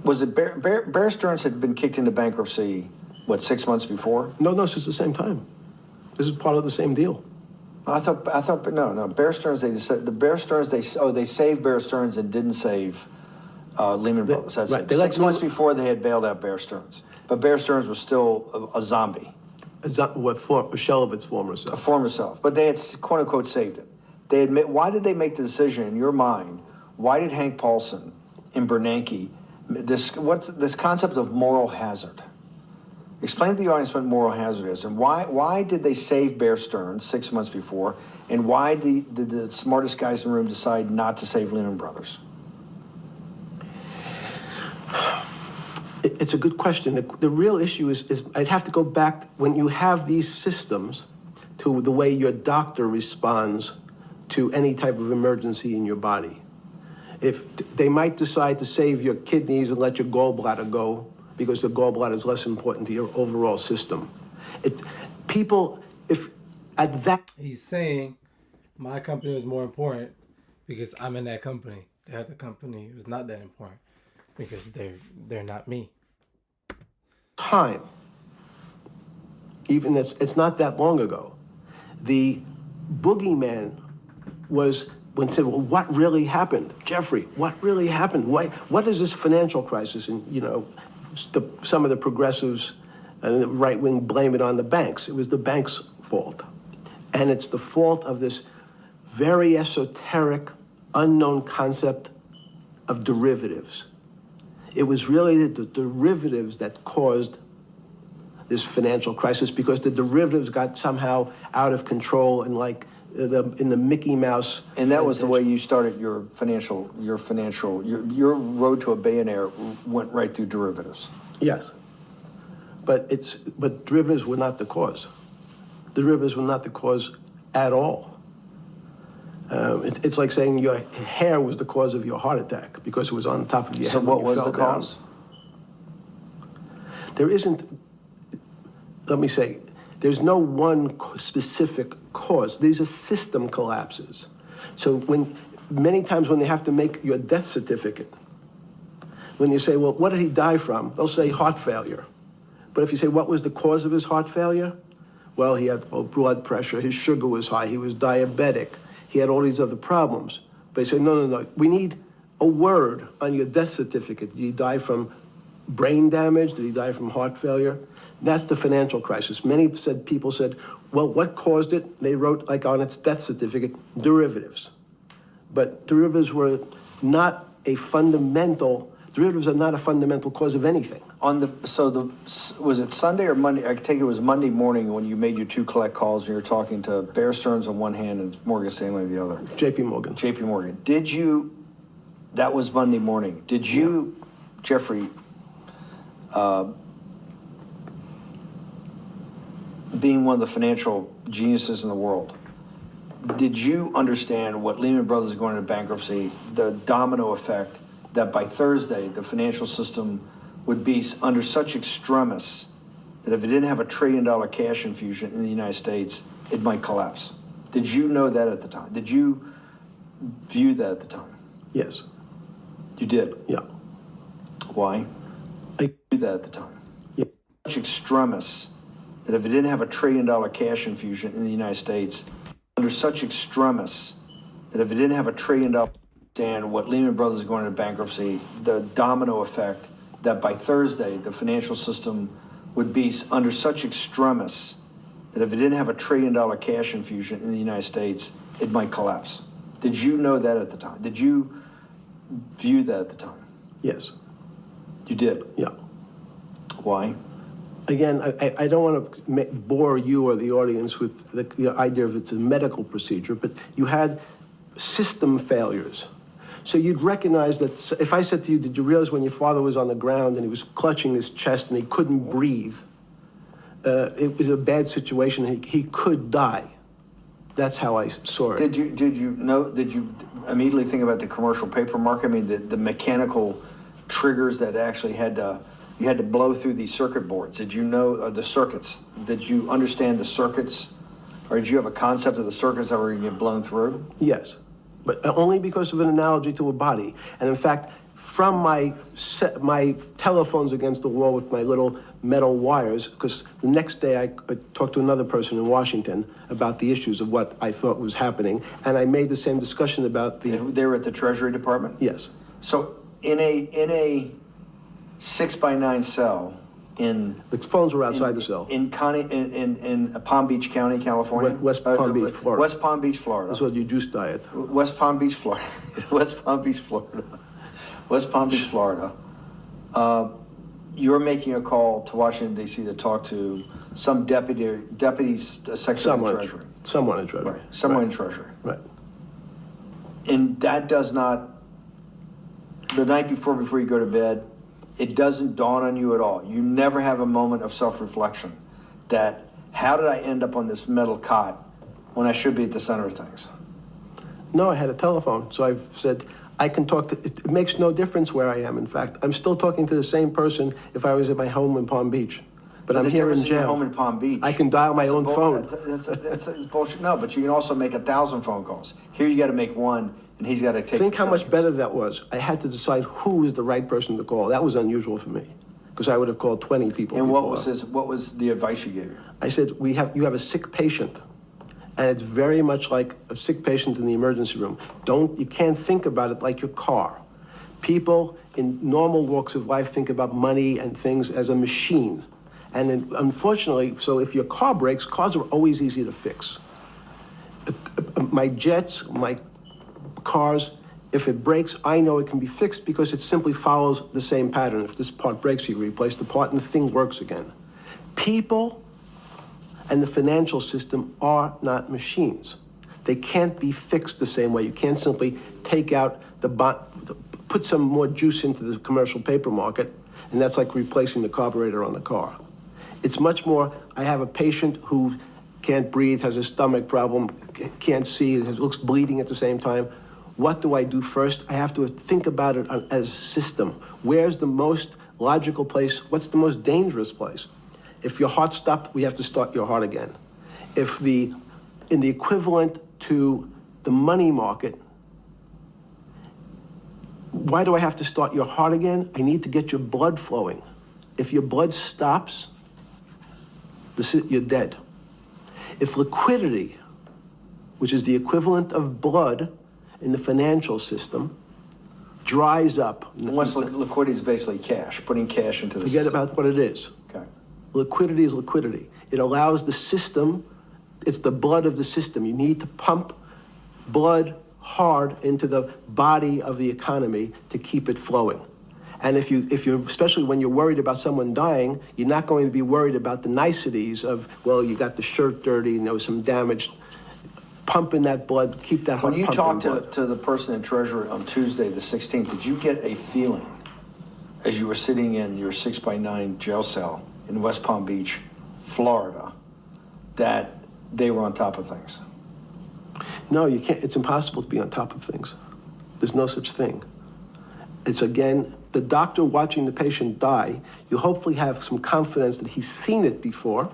was it Bear Stearns had been kicked into bankruptcy, 6 months before? No, this is the same time. This is part of the same deal. I thought, no. Bear Stearns, they saved Bear Stearns and didn't save Lehman Brothers. That's right. it. 6 months before they had bailed out Bear Stearns. But Bear Stearns was still a zombie. A shell of its former self. A former self. But they had, quote unquote, saved it. Why did they make the decision in your mind? Why did Hank Paulson and Bernanke, what's this concept of moral hazard? Explain to the audience what moral hazard is, and why did they save Bear Stearns 6 months before, and why did the smartest guys in the room decide not to save Lehman Brothers? It's a good question. The real issue is I'd have to go back, when you have these systems, to the way your doctor responds to any type of emergency in your body. If they might decide to save your kidneys and let your gallbladder go, because the gallbladder is less important to your overall system. He's saying my company was more important because I'm in that company. The other company was not that important because they're not me. Time. Even it's not that long ago. The boogeyman was when said, well, what really happened? Jeffrey, what really happened? What is this financial crisis? And, some of the progressives and the right wing blame it on the banks. It was the banks' fault. And it's the fault of this very esoteric, unknown concept of derivatives. It was really the derivatives that caused this financial crisis, because the derivatives got somehow out of control and in the Mickey Mouse. And that was the way you started your road to a billionaire went right through derivatives. Yes. But derivatives were not the cause. Derivatives were not the cause at all. It's like saying your hair was the cause of your heart attack because it was on top of your head. So what when you was the fell down. cause? There isn't, let me say, there's no one specific cause. These are system collapses. So many times when they have to make your death certificate, when you say, well, what did he die from? They'll say heart failure. But if you say, what was the cause of his heart failure? Well, he had low blood pressure, his sugar was high, he was diabetic, he had all these other problems. But they said, no, we need a word on your death certificate. Did he die from brain damage? Did he die from heart failure? That's the financial crisis. Many people said, well, what caused it? They wrote, like on its death certificate, derivatives. But derivatives were not a fundamental, derivatives are not a fundamental cause of anything. Was it Sunday or Monday? I take it was Monday morning when you made your 2 collect calls and you were talking to Bear Stearns on one hand and Morgan Stanley on the other. JP Morgan. JP Morgan. That was Monday morning. Did you, Jeffrey, being one of the financial geniuses in the world, did you understand what Lehman Brothers going into bankruptcy, the domino effect, that by Thursday the financial system would be under such extremis that if it didn't have $1 trillion cash infusion in the United States, it might collapse? Did you know that at the time? Did you view that at the time? Yes. You did? Yeah. Why? I view that at the time. Yeah. Such extremis that if it didn't have $1 trillion cash infusion in the United States, under such extremis that if it didn't have $1 trillion, understand what Lehman Brothers going into bankruptcy, the domino effect, that by Thursday the financial system would be under such extremis that if it didn't have $1 trillion cash infusion in the United States, it might collapse. Did you know that at the time? Did you view that at the time? Yes. You did? Yeah. Why? Again, I don't want to bore you or the audience with the idea of it's a medical procedure, but you had system failures. So you'd recognize that if I said to you, did you realize when your father was on the ground and he was clutching his chest and he couldn't breathe, it was a bad situation and he could die. That's how I saw it. Did you immediately think about the commercial paper market? I mean, the mechanical triggers that actually you had to blow through these circuit boards. Did you know the circuits? Did you understand the circuits? Or did you have a concept of the circuits that were going to get blown through? Yes, but only because of an analogy to a body. And in fact, from my telephones against the wall with my little metal wires, because the next day I talked to another person in Washington about the issues of what I thought was happening, and I made the same discussion about the... They were at the Treasury Department? Yes. So in a 6x9 cell in... The phones were outside the cell. In Palm Beach County, California? West Palm Beach, Florida. West Palm Beach, Florida. That's what your juice diet. West Palm Beach, Florida. West Palm Beach, Florida. West Palm Beach, Florida. You're making a call to Washington, D.C. to talk to some deputy secretary of Treasury. Someone in Treasury. Right. Someone in Treasury. Right. And that does not, the night before you go to bed, it doesn't dawn on you at all. You never have a moment of self-reflection that, how did I end up on this metal cot when I should be at the center of things? No, I had a telephone, so I've said, I can talk to, it makes no difference where I am. In fact, I'm still talking to the same person if I was at my home in Palm Beach. But I'm here in jail. Home in Palm Beach. I can dial my own phone. That's bullshit. No, but you can also make 1,000 phone calls. Here you got to make one, and he's got to take. Think how much better that was. I had to decide who was the right person to call. That was unusual for me, because I would have called 20 people. And before. what was the advice you gave? I said, you have a sick patient, and it's very much like a sick patient in the emergency room. You can't think about it like your car. People in normal walks of life think about money and things as a machine. And then, unfortunately, so if your car breaks, cars are always easy to fix. My jets, my cars, if it breaks, I know it can be fixed because it simply follows the same pattern. If this part breaks, you replace the part and the thing works again. People and the financial system are not machines. They can't be fixed the same way. You can't simply take out put some more juice into the commercial paper market, and that's like replacing the carburetor on the car. It's much more, I have a patient who can't breathe, has a stomach problem, can't see, looks bleeding at the same time. What do I do first? I have to think about it as a system. Where's the most logical place? What's the most dangerous place? If your heart stopped, we have to start your heart again. In the equivalent to the money market, why do I have to start your heart again? I need to get your blood flowing. If your blood stops, you're dead. If liquidity, which is the equivalent of blood in the financial system, dries up. Once liquidity is basically cash, putting cash into the Forget system. about what it is. Okay. Liquidity is liquidity. It allows the system, it's the blood of the system. You need to pump blood hard into the body of the economy to keep it flowing. And if you're, especially when you're worried about someone dying, you're not going to be worried about the niceties of, well, you got the shirt dirty and there was some damage. Pumping that blood, keep that heart When you pumping talked to the person in Treasury on Tuesday, the 16th, did you get a feeling as you were sitting in your 6x9 jail cell in West Palm Beach, Florida, that they were on top of things? No, you can't. It's impossible to be on top of things. There's no such thing. It's, again, the doctor watching the patient die, you hopefully have some confidence that he's seen it before.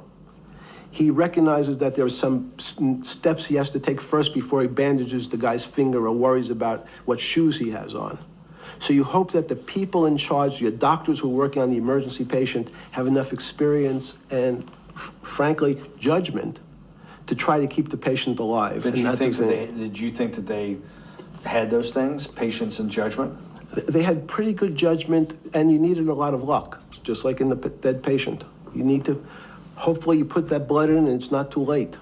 He recognizes that there are some steps he has to take first before he bandages the guy's finger or worries about what shoes he has on. So you hope that the people in charge, your doctors who are working on the emergency patient, have enough experience and, frankly, judgment to try to keep the patient alive. Did you think that they had those things, patience and judgment? They had pretty good judgment, and you needed a lot of luck, just like in the dead patient. You need to, hopefully you put that blood in and it's not too late.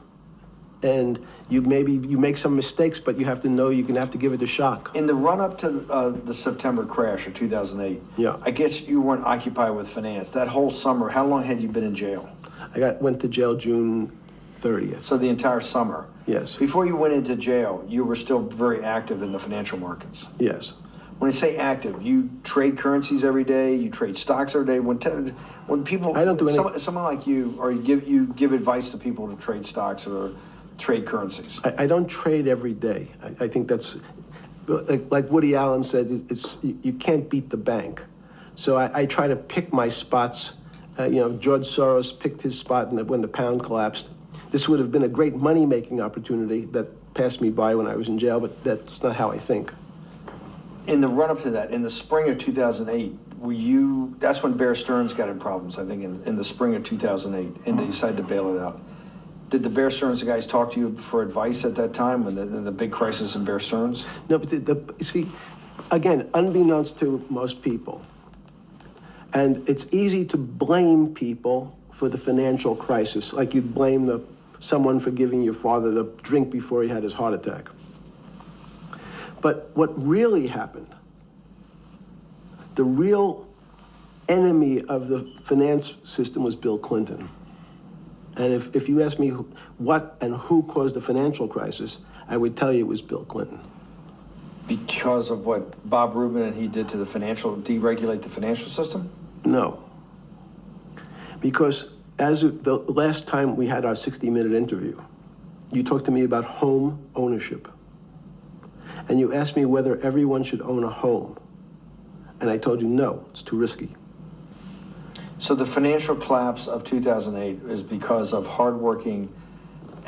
And you make some mistakes, but you have to know you're gonna have to give it a shock. In the run-up to the September crash of 2008, Yeah. I guess you weren't occupied with finance. That whole summer, how long had you been in jail? Went to jail June 30th. So the entire summer? Yes. Before you went into jail, you were still very active in the financial markets. Yes. When you say active, you trade currencies every day, you trade stocks every day. When people, I don't do any. someone like you, or you give advice to people to trade stocks or trade currencies. I don't trade every day. I think that's, like Woody Allen said, you can't beat the bank. So I try to pick my spots. George Soros picked his spot when the pound collapsed. This would have been a great money-making opportunity that passed me by when I was in jail, but that's not how I think. In the run-up to that, in the spring of 2008, that's when Bear Stearns got in problems, I think, in the spring of 2008, and they decided to bail it out. Did the Bear Stearns guys talk to you for advice at that time, when the big crisis in Bear Stearns? No, but see, again, unbeknownst to most people, and it's easy to blame people for the financial crisis, like you'd blame someone for giving your father the drink before he had his heart attack. But what really happened, the real enemy of the finance system was Bill Clinton. And if you ask me what and who caused the financial crisis, I would tell you it was Bill Clinton. Because of what Bob Rubin and he did to deregulate the financial system? No. Because as of the last time we had our 60-minute interview, you talked to me about home ownership. And you asked me whether everyone should own a home. And I told you, no, it's too risky. So the financial collapse of 2008 is because of hardworking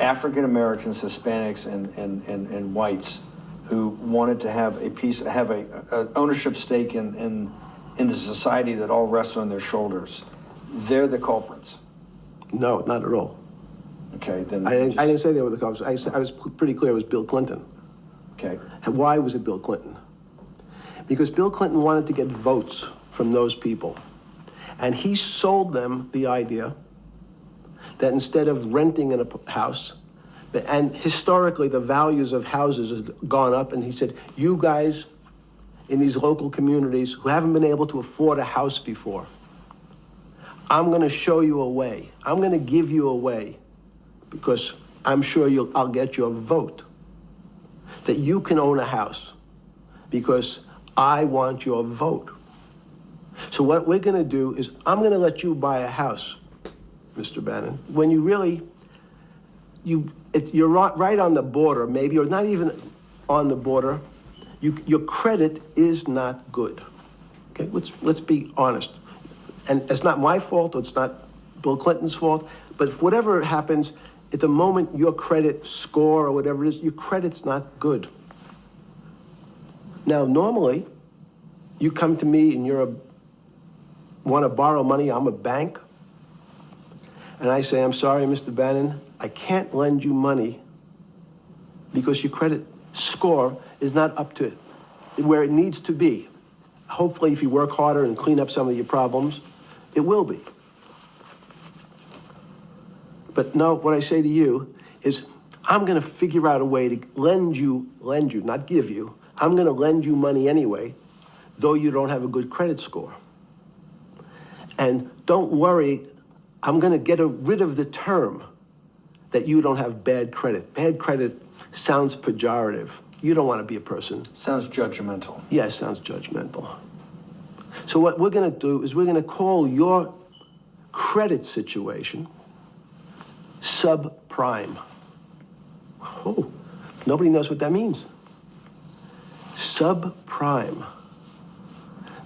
African Americans, Hispanics, and whites who wanted to have a ownership stake in the society that all rests on their shoulders. They're the culprits. No, not at all. Okay, then I didn't say they were the culprits. I was pretty clear it was Bill Clinton. Okay. Why was it Bill Clinton? Because Bill Clinton wanted to get votes from those people. And he sold them the idea that instead of renting in a house, and historically the values of houses have gone up, and he said, you guys in these local communities who haven't been able to afford a house before, I'm gonna show you a way. I'm gonna give you a way, because I'm sure I'll get your vote, that you can own a house, because I want your vote. So what we're gonna do is, I'm gonna let you buy a house, Mr. Bannon, when you really, you're right on the border, maybe, or not even on the border. Your credit is not good. Okay, let's be honest. And it's not my fault, or it's not Bill Clinton's fault, but if whatever happens, at the moment your credit score or whatever it is, your credit's not good. Now, normally, you come to me and want to borrow money, I'm a bank, and I say, I'm sorry, Mr. Bannon, I can't lend you money because your credit score is not up to where it needs to be. Hopefully, if you work harder and clean up some of your problems, it will be. But no, what I say to you is, I'm going to figure out a way to lend you, not give you. I'm going to lend you money anyway, though you don't have a good credit score. And don't worry, I'm going to get rid of the term that you don't have bad credit. Bad credit sounds pejorative. You don't want to be a person. Sounds judgmental. Yeah, it sounds judgmental. So what we're going to do is we're going to call your credit situation subprime. Oh, nobody knows what that means. Subprime.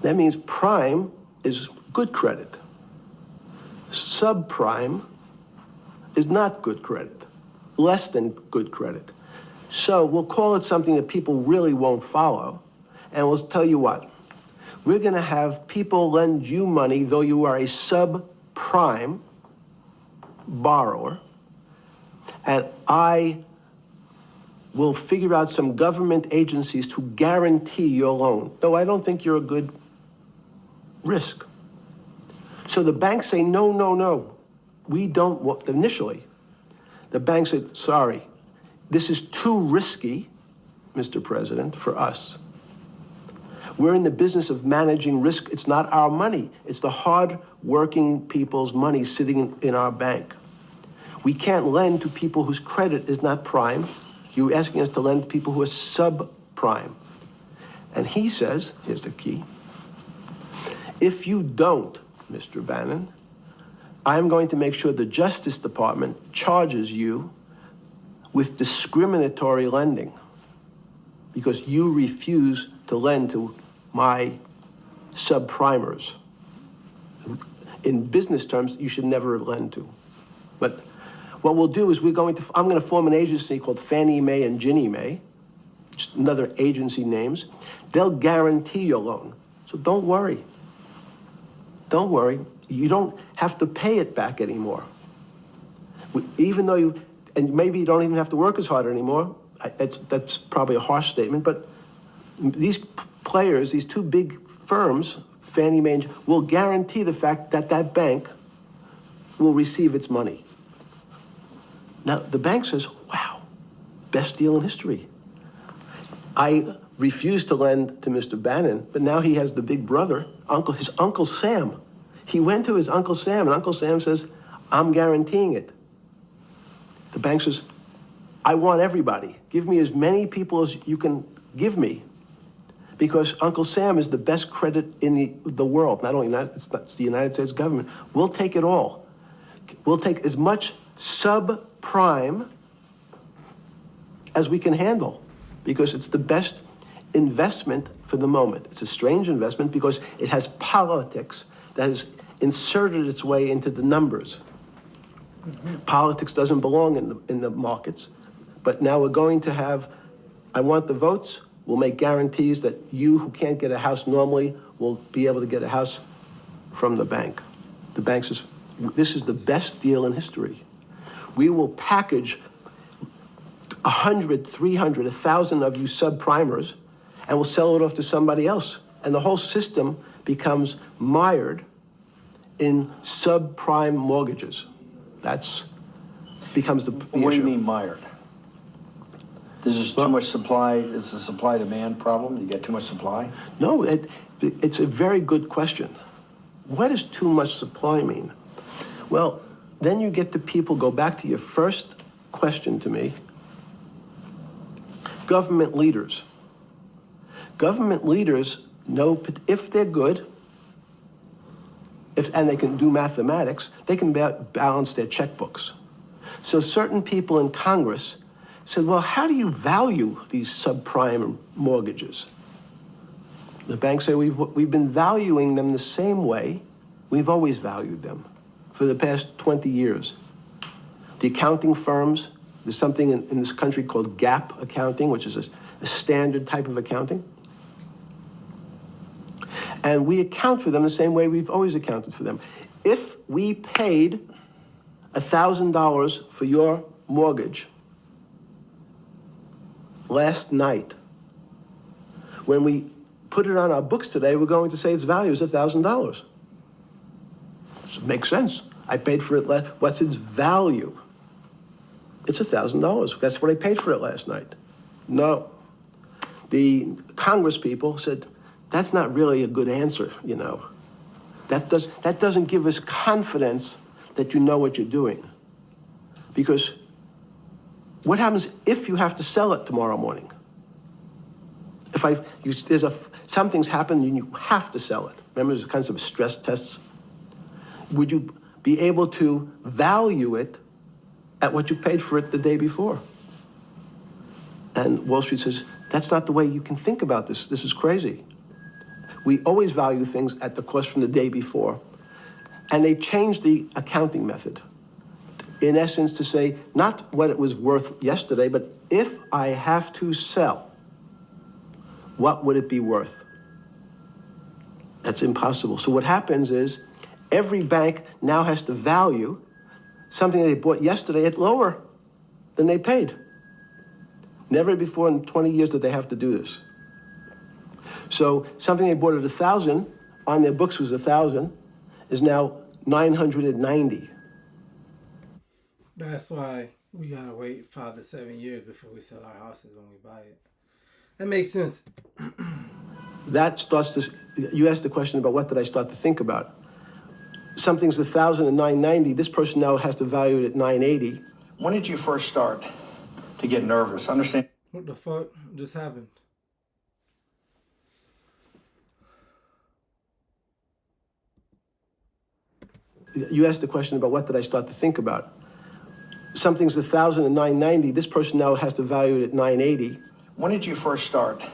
That means prime is good credit. Subprime is not good credit, less than good credit. So we'll call it something that people really won't follow, and we'll tell you what. We're going to have people lend you money, though you are a subprime borrower, and I will figure out some government agencies to guarantee your loan, though I don't think you're a good risk. So the banks say, no, no, no, we don't want, initially, the bank said, sorry, this is too risky, Mr. President, for us. We're in the business of managing risk. It's not our money. It's the hard-working people's money sitting in our bank. We can't lend to people whose credit is not prime. You're asking us to lend to people who are subprime. And he says, here's the key, if you don't, Mr. Bannon, I'm going to make sure the Justice Department charges you with discriminatory lending because you refuse to lend to my subprimers. In business terms, you should never lend to. But what we'll do is I'm going to form an agency called Fannie Mae and Ginnie Mae, just another agency names. They'll guarantee your loan. So don't worry. Don't worry. You don't have to pay it back anymore. Even though and maybe you don't even have to work as hard anymore. That's probably a harsh statement, but these players, these two big firms, Fannie Mae, will guarantee the fact that that bank will receive its money. Now, the bank says, wow, best deal in history. I refused to lend to Mr. Bannon, but now he has the big brother, his Uncle Sam. He went to his Uncle Sam, and Uncle Sam says, I'm guaranteeing it. The bank says, I want everybody. Give me as many people as you can give me, because Uncle Sam is the best credit in the world. Not only it's the United States government. We'll take it all. We'll take as much subprime as we can handle, because it's the best investment for the moment. It's a strange investment because it has politics that has inserted its way into the numbers. Politics doesn't belong in the markets, but now we're going to have, I want the votes, we'll make guarantees that you who can't get a house normally will be able to get a house from the bank. The bank says, this is the best deal in history. We will package 100, 300, 1,000 of you subprimers, and we'll sell it off to somebody else. And the whole system becomes mired in subprime mortgages. That's becomes the issue. What do you mean mired? There's just too much supply. It's a supply-demand problem. You get too much supply? No, it's a very good question. What does too much supply mean? Well, then you get to people, go back to your first question to me, government leaders. Government leaders know if they're good, and they can do mathematics, they can balance their checkbooks. So certain people in Congress said, well, how do you value these subprime mortgages? The banks say, we've been valuing them the same way we've always valued them for the past 20 years. The accounting firms, there's something in this country called GAAP accounting, which is a standard type of accounting. And we account for them the same way we've always accounted for them. If we paid $1,000 for your mortgage last night. When we put it on our books today, we're going to say its value is $1,000. It makes sense. I paid for it what's its value? It's $1,000. That's what I paid for it last night. No. The Congress people said, that's not really a good answer, you know. That doesn't give us confidence that you know what you're doing. Because what happens if you have to sell it tomorrow morning? Something's happened and you have to sell it. Remember, there's kinds of stress tests. Would you be able to value it at what you paid for it the day before? And Wall Street says, that's not the way you can think about this. This is crazy. We always value things at the cost from the day before. And they changed the accounting method. In essence, to say, not what it was worth yesterday, but if I have to sell, what would it be worth? That's impossible. So what happens is, every bank now has to value something they bought yesterday at lower than they paid. Never before in 20 years did they have to do this. So something they bought at 1,000, on their books was 1,000, is now 990. That's why we gotta wait 5 to 7 years before we sell our houses when we buy it. That makes sense. That starts to, you asked the question about what did I start to think about. Something's 1,000 and 990, this person now has to value it at 980. When did you first start to get nervous? Understand? What the fuck just happened? You asked the question about what did I start to think about. Something's 1,000 and 990, this person now has to value it at 980. When did you first start?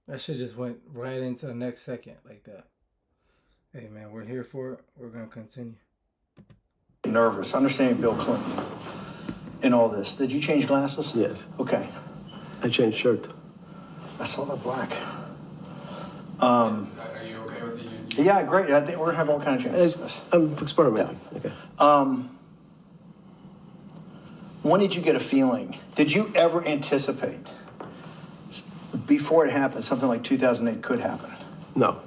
That shit just went right into the next second like that. Hey man, we're here for it. We're gonna continue. Nervous. Understanding Bill Clinton in all this. Did you change glasses? Yes. Okay. I changed shirt. I saw that black. Are you okay with the? Yeah, great. I think we're gonna have all kinds of changes. I'm experimenting. Okay. When did you get a feeling? Did you ever anticipate before it happened something like 2008 could happen? No.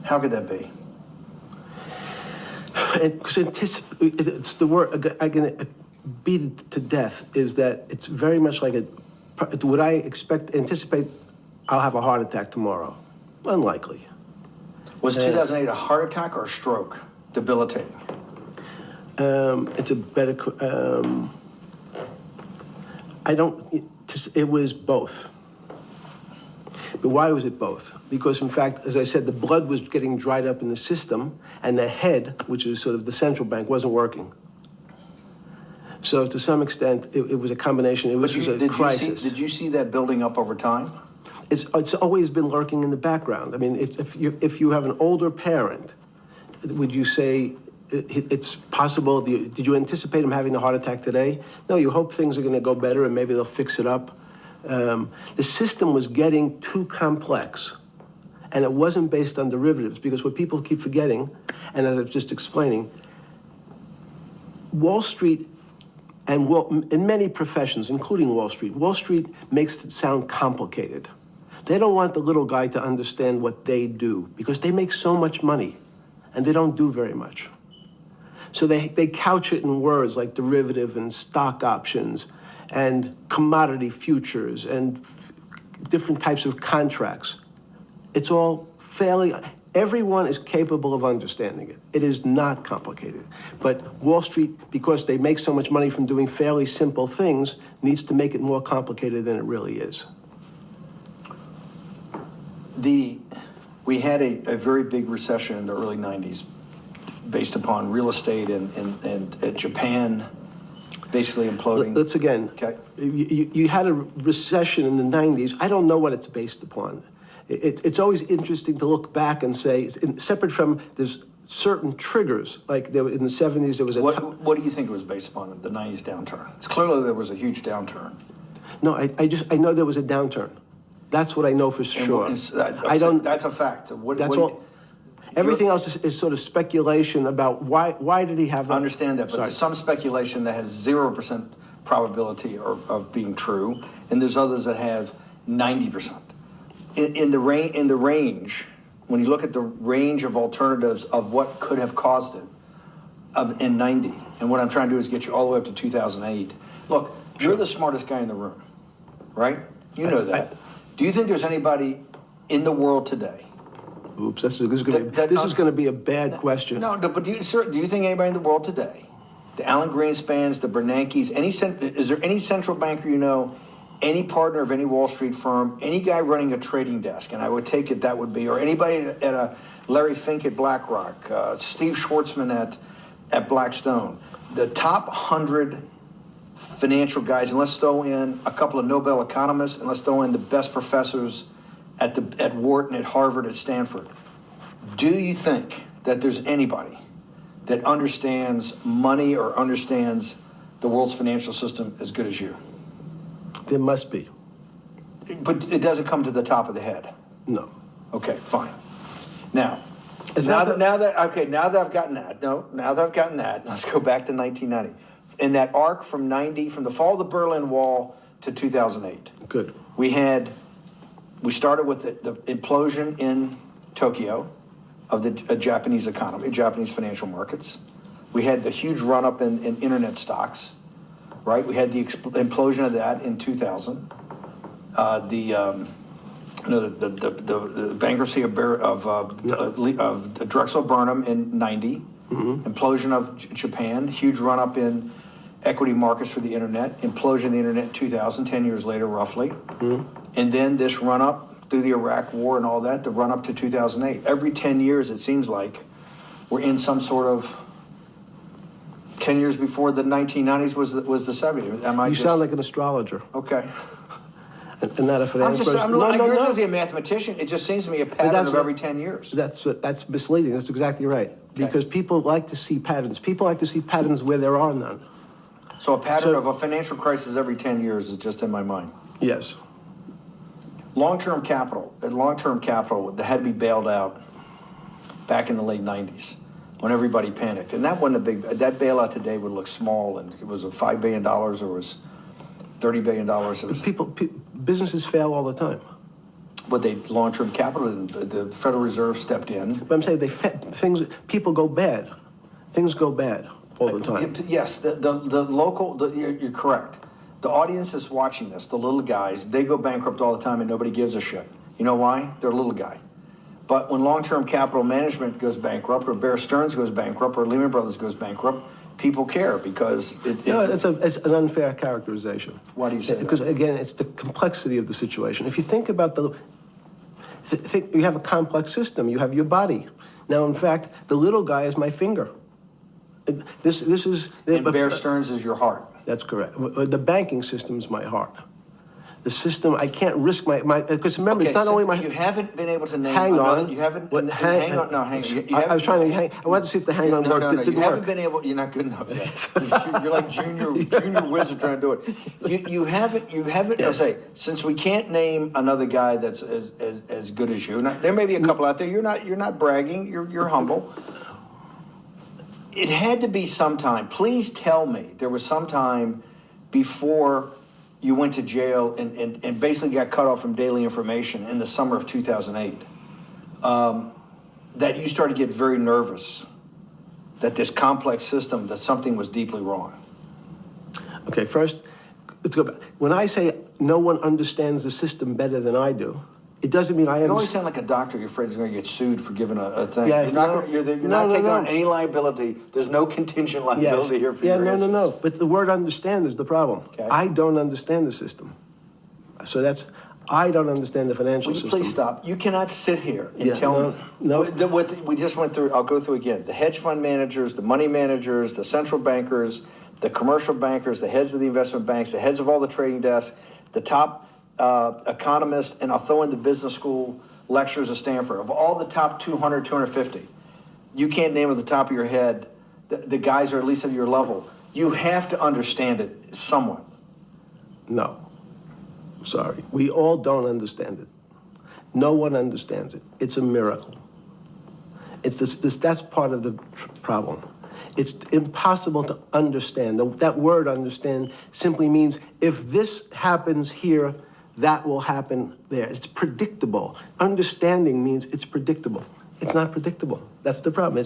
How could that be? Because it's the word, I can beat it to death, is that it's very much like would I anticipate I'll have a heart attack tomorrow? Unlikely. Was 2008 a heart attack or a stroke? Debilitating. It's a better, it was both. But why was it both? Because in fact, as I said, the blood was getting dried up in the system, and the head, which is sort of the central bank, wasn't working. So to some extent, it was a combination. It was a crisis. Did you see that building up over time? It's always been lurking in the background. I mean, if you have an older parent, would you say it's possible? Did you anticipate him having a heart attack today? No, you hope things are going to go better and maybe they'll fix it up. The system was getting too complex, and it wasn't based on derivatives, because what people keep forgetting, and as I was just explaining, Wall Street and in many professions, including Wall Street makes it sound complicated. They don't want the little guy to understand what they do, because they make so much money and they don't do very much. So they couch it in words like derivative and stock options and commodity futures and different types of contracts. It's all everyone is capable of understanding it. It is not complicated. But Wall Street, because they make so much money from doing fairly simple things, needs to make it more complicated than it really is. We had a very big recession in the early 90s based upon real estate and Japan basically imploding. Let's again, okay. You had a recession in the 90s. I don't know what it's based upon. It's always interesting to look back and say, separate from, there's certain triggers, like in the 70s there was a... What do you think it was based upon, the 90s downturn? It's clearly there was a huge downturn. No, I know there was a downturn. That's what I know for sure. That's a fact. Everything else is sort of speculation about why did he have that? I understand that, but Sorry. there's some speculation that has 0% probability of being true, and there's others that have 90%. In the range, when you look at the range of alternatives of what could have caused it in 90, and what I'm trying to do is get you all the way up to 2008. Look, you're the smartest guy in the room, right? You know that. Do you think there's anybody in the world today? Oops, this is going to be a bad question. No, but do you think anybody in the world today, the Alan Greenspans, the Bernankes, is there any central banker you know, any partner of any Wall Street firm, any guy running a trading desk, and I would take it that would be, or anybody at a Larry Fink at BlackRock, Steve Schwartzman at Blackstone, the top 100 financial guys, and let's throw in a couple of Nobel economists, and let's throw in the best professors at Wharton, at Harvard, at Stanford. Do you think that there's anybody that understands money or understands the world's financial system as good as you? There must be. But it doesn't come to the top of the head. No. Okay, fine. Now Now that I've gotten that, let's go back to 1990. In that arc from the fall of the Berlin Wall to 2008. Good. We started with the implosion in Tokyo of the Japanese economy, Japanese financial markets. We had the huge run-up in internet stocks, right? We had the implosion of that in 2000. The bankruptcy of Drexel Burnham in 90. Mm-hmm. Implosion of Japan, huge run-up in equity markets for the internet, implosion of the internet in 2000, 10 years later roughly. Mm-hmm. And then this run-up through the Iraq War and all that, the run-up to 2008. Every 10 years, it seems like, we're in some sort of 10 years before the 1990s was the 70s. You sound like an astrologer. Okay. And not a finance person. You're supposed to be a mathematician. It just seems to me a pattern of every 10 years. That's misleading. That's exactly right. Okay. Because people like to see patterns. People like to see patterns where there are none. So a pattern of a financial crisis every 10 years is just in my mind. Yes. Long-term capital that had to be bailed out back in the late 90s when everybody panicked. And that wasn't that bailout today would look small, and it was $5 billion or was $30 billion. Businesses fail all the time. But long-term capital, and the Federal Reserve stepped in. But I'm saying people go bad. Things go bad all the time. Yes, you're correct. The audience is watching this, the little guys, they go bankrupt all the time and nobody gives a shit. You know why? They're a little guy. But when long-term capital management goes bankrupt, or Bear Stearns goes bankrupt, or Lehman Brothers goes bankrupt, people care because it's an unfair characterization. Why do you say that? Because again, it's the complexity of the situation. If you think about you have a complex system. You have your body. Now, in fact, the little guy is my finger. This is. And Bear Stearns is your heart. That's correct. The banking system is my heart. The system, I can't risk my because remember, it's not only my. You haven't been able to name. Hang on. You haven't. Hang on. No, hang on. I was trying to hang. I wanted to see if the hang on worked. No. You haven't been able. You're not good enough yet. You're like junior wizard trying to do it. You haven't. Yes. I'll say, since we can't name another guy that's as good as you. There may be a couple out there. You're not bragging. You're humble. It had to be sometime. Please tell me there was some time before you went to jail and basically got cut off from daily information in the summer of 2008, that you started to get very nervous that this complex system, that something was deeply wrong. Okay, first, let's go back. When I say no one understands the system better than I do, it doesn't mean I understand. You always sound like a doctor. You're afraid he's going to get sued for giving a thing. Yes, you're not taking on any liability. There's no contingent liability here for your answers. No. But the word understand is the problem. Okay. I don't understand the system. So I don't understand the financial system. Please stop. You cannot sit here and tell me. No. What we just went through, I'll go through again. The hedge fund managers, the money managers, the central bankers, the commercial bankers, the heads of the investment banks, the heads of all the trading desks, the top economists, and I'll throw in the business school lecturers at Stanford. Of all the top 200, 250, you can't name at the top of your head the guys are at least at your level. You have to understand it somewhat. No. Sorry. We all don't understand it. No one understands it. It's a miracle. That's part of the problem. It's impossible to understand. That word understand simply means if this happens here, that will happen there. It's predictable. Understanding means it's predictable. It's not predictable. That's the problem.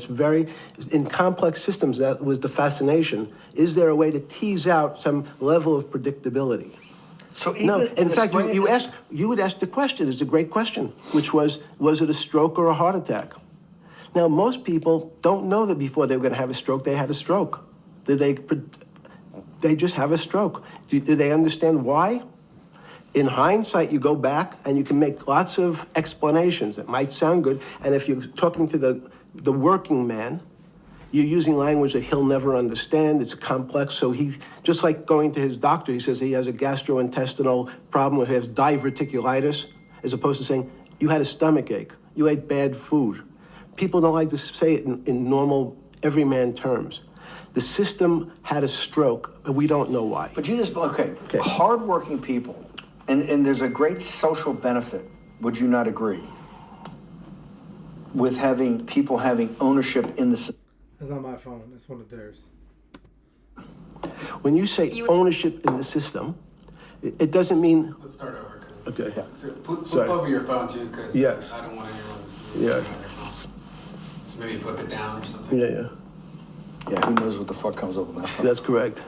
In complex systems, that was the fascination. Is there a way to tease out some level of predictability? So even No, in fact, you would ask the question, it's a great question, which was it a stroke or a heart attack? Now, most people don't know that before they were going to have a stroke, they had a stroke. They just have a stroke. Do they understand why? In hindsight, you go back and you can make lots of explanations that might sound good. And if you're talking to the working man, you're using language that he'll never understand. It's complex. So he, just like going to his doctor, he says he has a gastrointestinal problem, or he has diverticulitis, as opposed to saying, you had a stomach ache, you ate bad food. People don't like to say it in normal, everyman terms. The system had a stroke, and we don't know why. But you just, okay. Hardworking people, and there's a great social benefit, would you not agree, with having people having ownership in the system? It's not my phone. It's one of theirs. When you say ownership in the system, it doesn't mean... Let's start over. Okay. So flip Sorry. over your phone too, because Yes. I don't want anyone to see Yeah. your phone. So maybe flip it down or something. Yeah. Yeah, who knows what the fuck comes up with that phone? That's correct.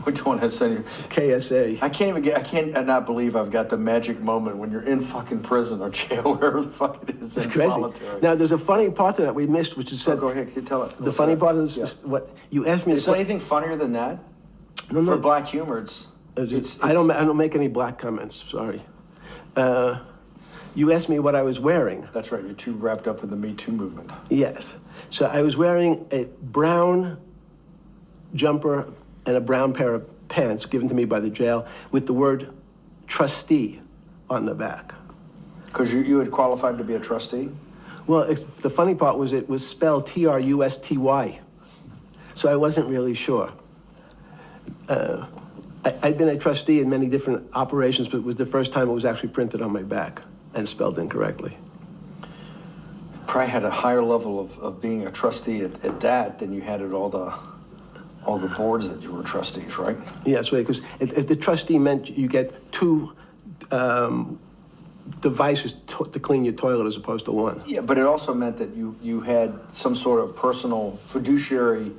Which one has sent you? KSA. I can't not believe I've got the magic moment when you're in fucking prison or jail, wherever the fuck it is, It's in crazy. solitary. Now, there's a funny part to that we missed, which is So said... go ahead, tell it. The funny part is what you asked me... Is there anything funnier than that? No, For black humor, it's I don't make any black comments, sorry. You asked me what I was wearing. That's right, you're too wrapped up in the Me Too movement. Yes. So I was wearing a brown jumper and a brown pair of pants given to me by the jail with the word trustee on the back. Because you had qualified to be a trustee? Well, the funny part was it was spelled Trusty. So I wasn't really sure. I'd been a trustee in many different operations, but it was the first time it was actually printed on my back and spelled incorrectly. Probably had a higher level of being a trustee at that than you had at all the boards that you were trustees, right? Yes, right, because as the trustee meant you get two devices to clean your toilet as opposed to one. Yeah, but it also meant that you had some sort of personal fiduciary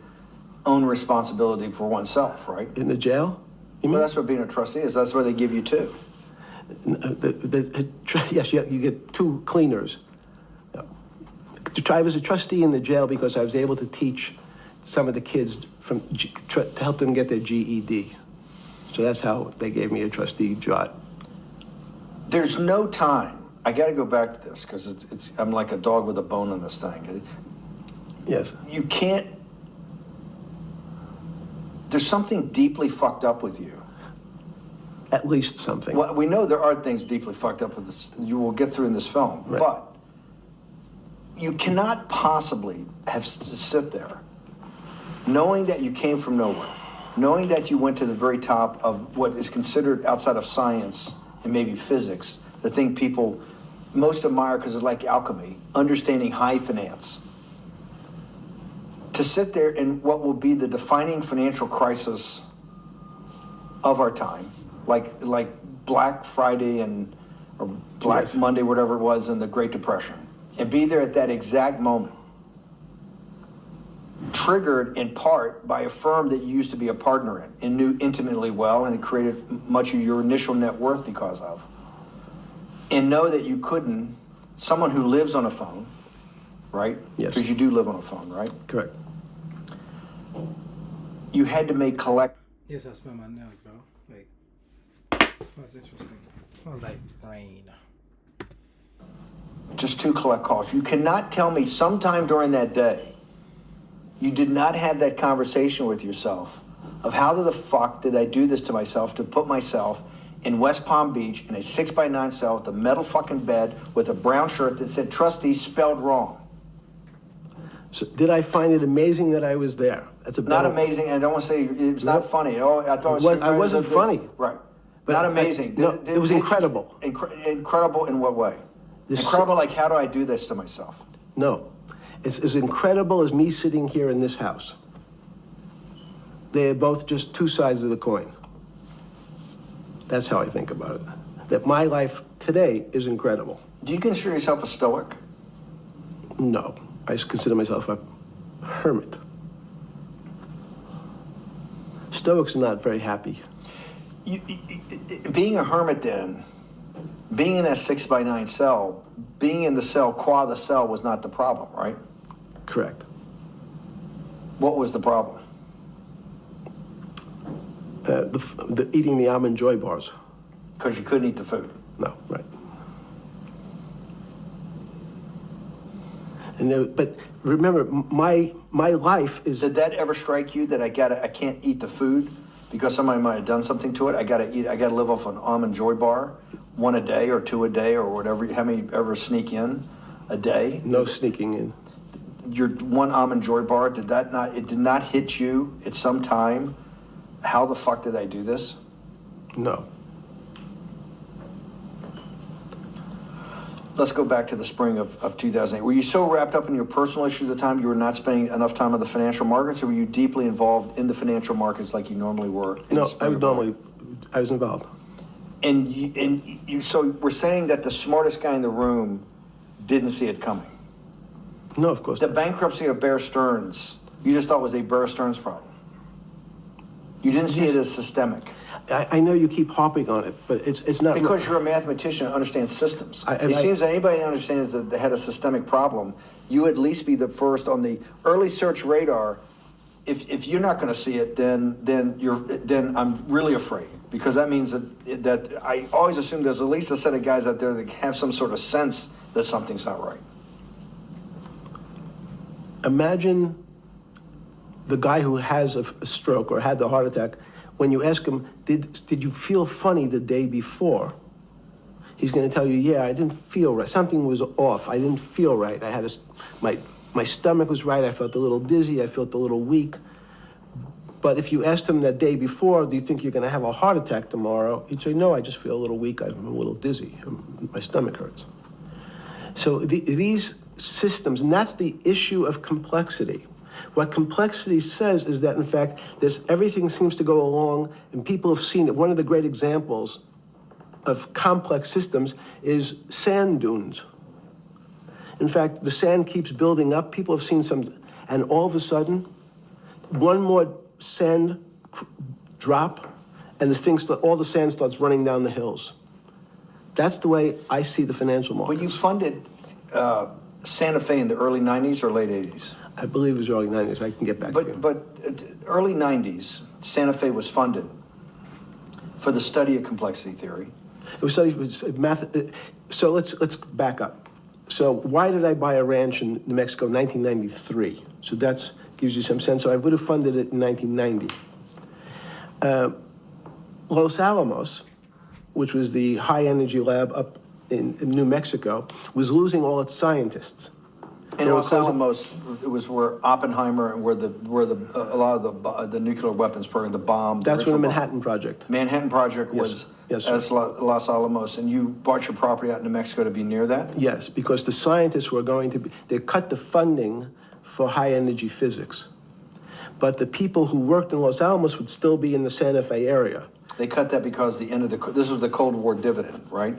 own responsibility for oneself, right? In the jail? You Well, mean? that's what being a trustee is. That's where they give you two. Yes, you get two cleaners. I was a trustee in the jail because I was able to teach some of the kids to help them get their GED. So that's how they gave me a trustee job. There's no time. I got to go back to this because I'm like a dog with a bone on this thing. Yes. You can't. There's something deeply fucked up with you. At least something. Well, we know there are things deeply fucked up with this. You will get through in this film, Right. but you cannot possibly have to sit there, knowing that you came from nowhere, knowing that you went to the very top of what is considered outside of science and maybe physics, the thing people most admire because it's like alchemy, understanding high finance. To sit there in what will be the defining financial crisis of our time, like Black Friday or Black Yes. Monday, whatever it was, in the Great Depression, and be there at that exact moment, triggered in part by a firm that you used to be a partner in and knew intimately well, and it created much of your initial net worth because of, and know that you couldn't, someone who lives on a phone, right? Yes. Because you do live on a phone, right? Correct. You had to make collect. Yes, I smell my nails, bro. Wait. It smells interesting. It smells like rain. Just to collect calls. You cannot tell me sometime during that day you did not have that conversation with yourself of how the fuck did I do this to myself to put myself in West Palm Beach in a 6x9 cell with a metal fucking bed with a brown shirt that said trustee spelled wrong. So did I find it amazing that I was there? That's a Not better- amazing, and I don't want to say it was not funny. Oh, I thought it was. I wasn't funny. Right. But Not amazing. it was incredible. Incredible in what way? This- Incredible, like how do I do this to myself? No. It's as incredible as me sitting here in this house. They are both just two sides of the coin. That's how I think about it. That my life today is incredible. Do you consider yourself a stoic? No, I consider myself a hermit. Stoics are not very happy. Being a hermit then, being in that 6x9 cell, being in the cell, qua the cell was not the problem, right? Correct. What was the problem? The eating the almond joy bars. Because you couldn't eat the food. No, right. And but remember, my life is. Did that ever strike you that I can't eat the food because somebody might have done something to it? I gotta live off an almond joy bar, one a day or two a day or whatever. How many ever sneak in a day? No sneaking in. Your one almond joy bar, it did not hit you at some time? How the fuck did I do this? No. Let's go back to the spring of 2008. Were you so wrapped up in your personal issues at the time you were not spending enough time on the financial markets, or were you deeply involved in the financial markets like you normally were? No, I was involved. And you so we're saying that the smartest guy in the room didn't see it coming. No, of course The not. bankruptcy of Bear Stearns, you just thought was a Bear Stearns problem. You didn't see it as systemic. I know you keep harping on it, but it's not. Because you're a mathematician and understands systems. It seems that anybody that understands that they had a systemic problem, you at least be the first on the early search radar. If you're not going to see it, then I'm really afraid, because that means that I always assume there's at least a set of guys out there that have some sort of sense that something's not right. Imagine the guy who has a stroke or had the heart attack. When you ask him, did you feel funny the day before? He's going to tell you, yeah, I didn't feel right. Something was off. I didn't feel right. I had my stomach was right. I felt a little dizzy. I felt a little weak. But if you asked him that day before, do you think you're going to have a heart attack tomorrow? He'd say, no, I just feel a little weak. I'm a little dizzy. My stomach hurts. So these systems, and that's the issue of complexity. What complexity says is that, in fact, everything seems to go along, and people have seen it. One of the great examples of complex systems is sand dunes. In fact, the sand keeps building up. People have seen some, and all of a sudden, one more sand drop, and all the sand starts running down the hills. That's the way I see the financial markets. But you funded Santa Fe in the early 90s or late 80s? I believe it was early 90s. I can get back to you. But early 90s, Santa Fe was funded for the study of complexity theory. It was studied with math. So let's back up. So why did I buy a ranch in New Mexico in 1993? So that gives you some sense. So I would have funded it in 1990. Los Alamos, which was the high energy lab up in New Mexico, was losing all its scientists. And Los Alamos, it was where Oppenheimer and where a lot of the nuclear weapons program, the bomb. That's where the Manhattan Project. Manhattan Project was as Los Alamos, and you bought your property out in New Mexico to be near that? Yes, because the scientists were going to be, they cut the funding for high energy physics. But the people who worked in Los Alamos would still be in the Santa Fe area. They cut that because this was the Cold War dividend, right?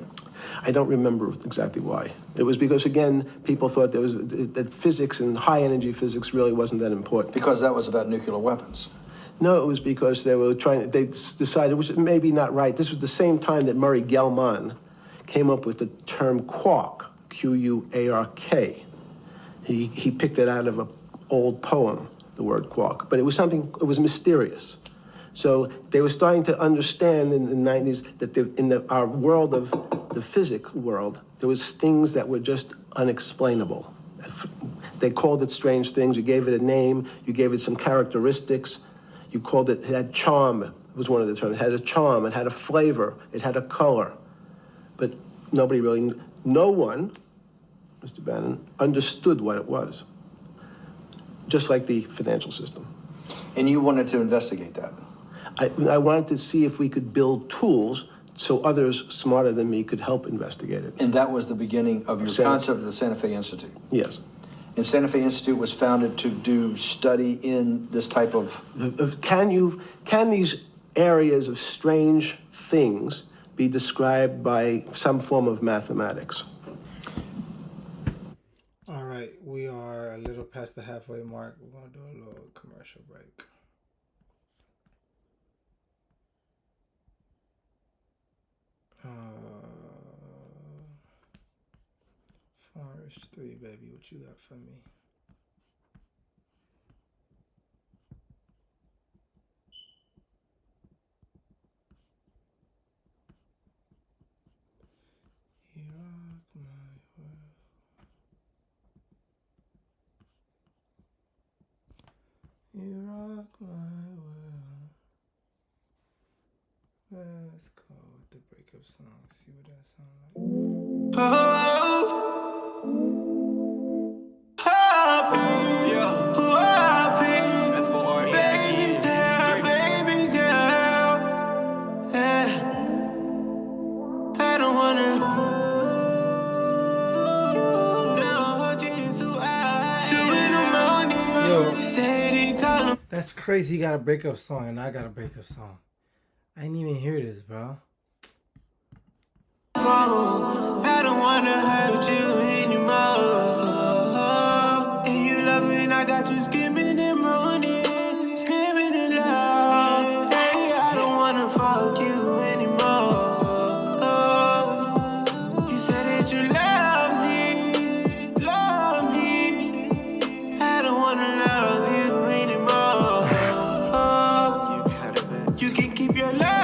I don't remember exactly why. It was because, again, people thought that physics and high energy physics really wasn't that important. Because that was about nuclear weapons. No, it was because they decided, which may be not right. This was the same time that Murray Gell-Mann came up with the term quark, Q-U-A-R-K. He picked it out of an old poem, the word quark. But it was mysterious. So they were starting to understand in the 90s that in our world of the physics world, there was things that were just unexplainable. They called it strange things. You gave it a name. You gave it some characteristics. You called it had charm, was one of the terms. It had a charm. It had a flavor. It had a color. But no one, Mr. Bannon, understood what it was. Just like the financial system. And you wanted to investigate that? I wanted to see if we could build tools so others smarter than me could help investigate it. And that was the beginning of your concept of the Santa Fe Institute? Yes. And Santa Fe Institute was founded to do study in this type of... Can these areas of strange things be described by some form of mathematics? All right, we are a little past the halfway mark. We're going to do a little commercial break. Forest 3, baby, what you got for me? You rock my world. You rock my world. Let's go with the breakup song. See what that sounds like. That's crazy. He got a breakup song and I got a breakup song. I didn't even hear this, bro. I don't wanna hurt you anymore. And you love me and I got you screaming and moaning, screaming it loud. Hey, I don't wanna fuck you anymore. You said that you love me. I don't wanna love you anymore. You can keep your love.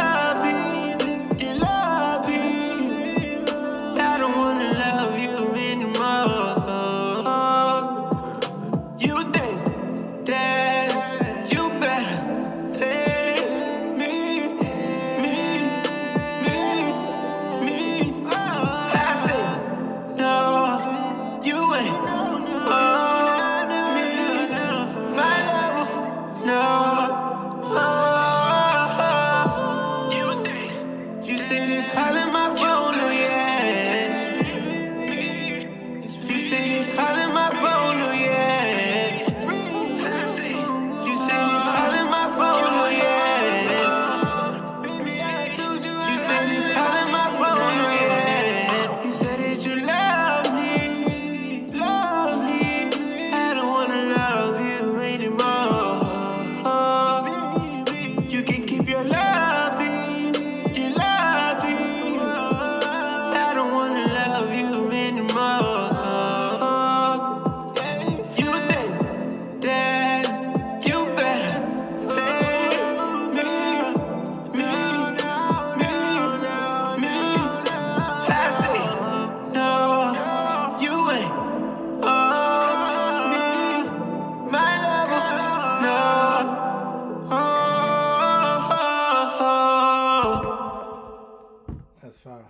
That's fine.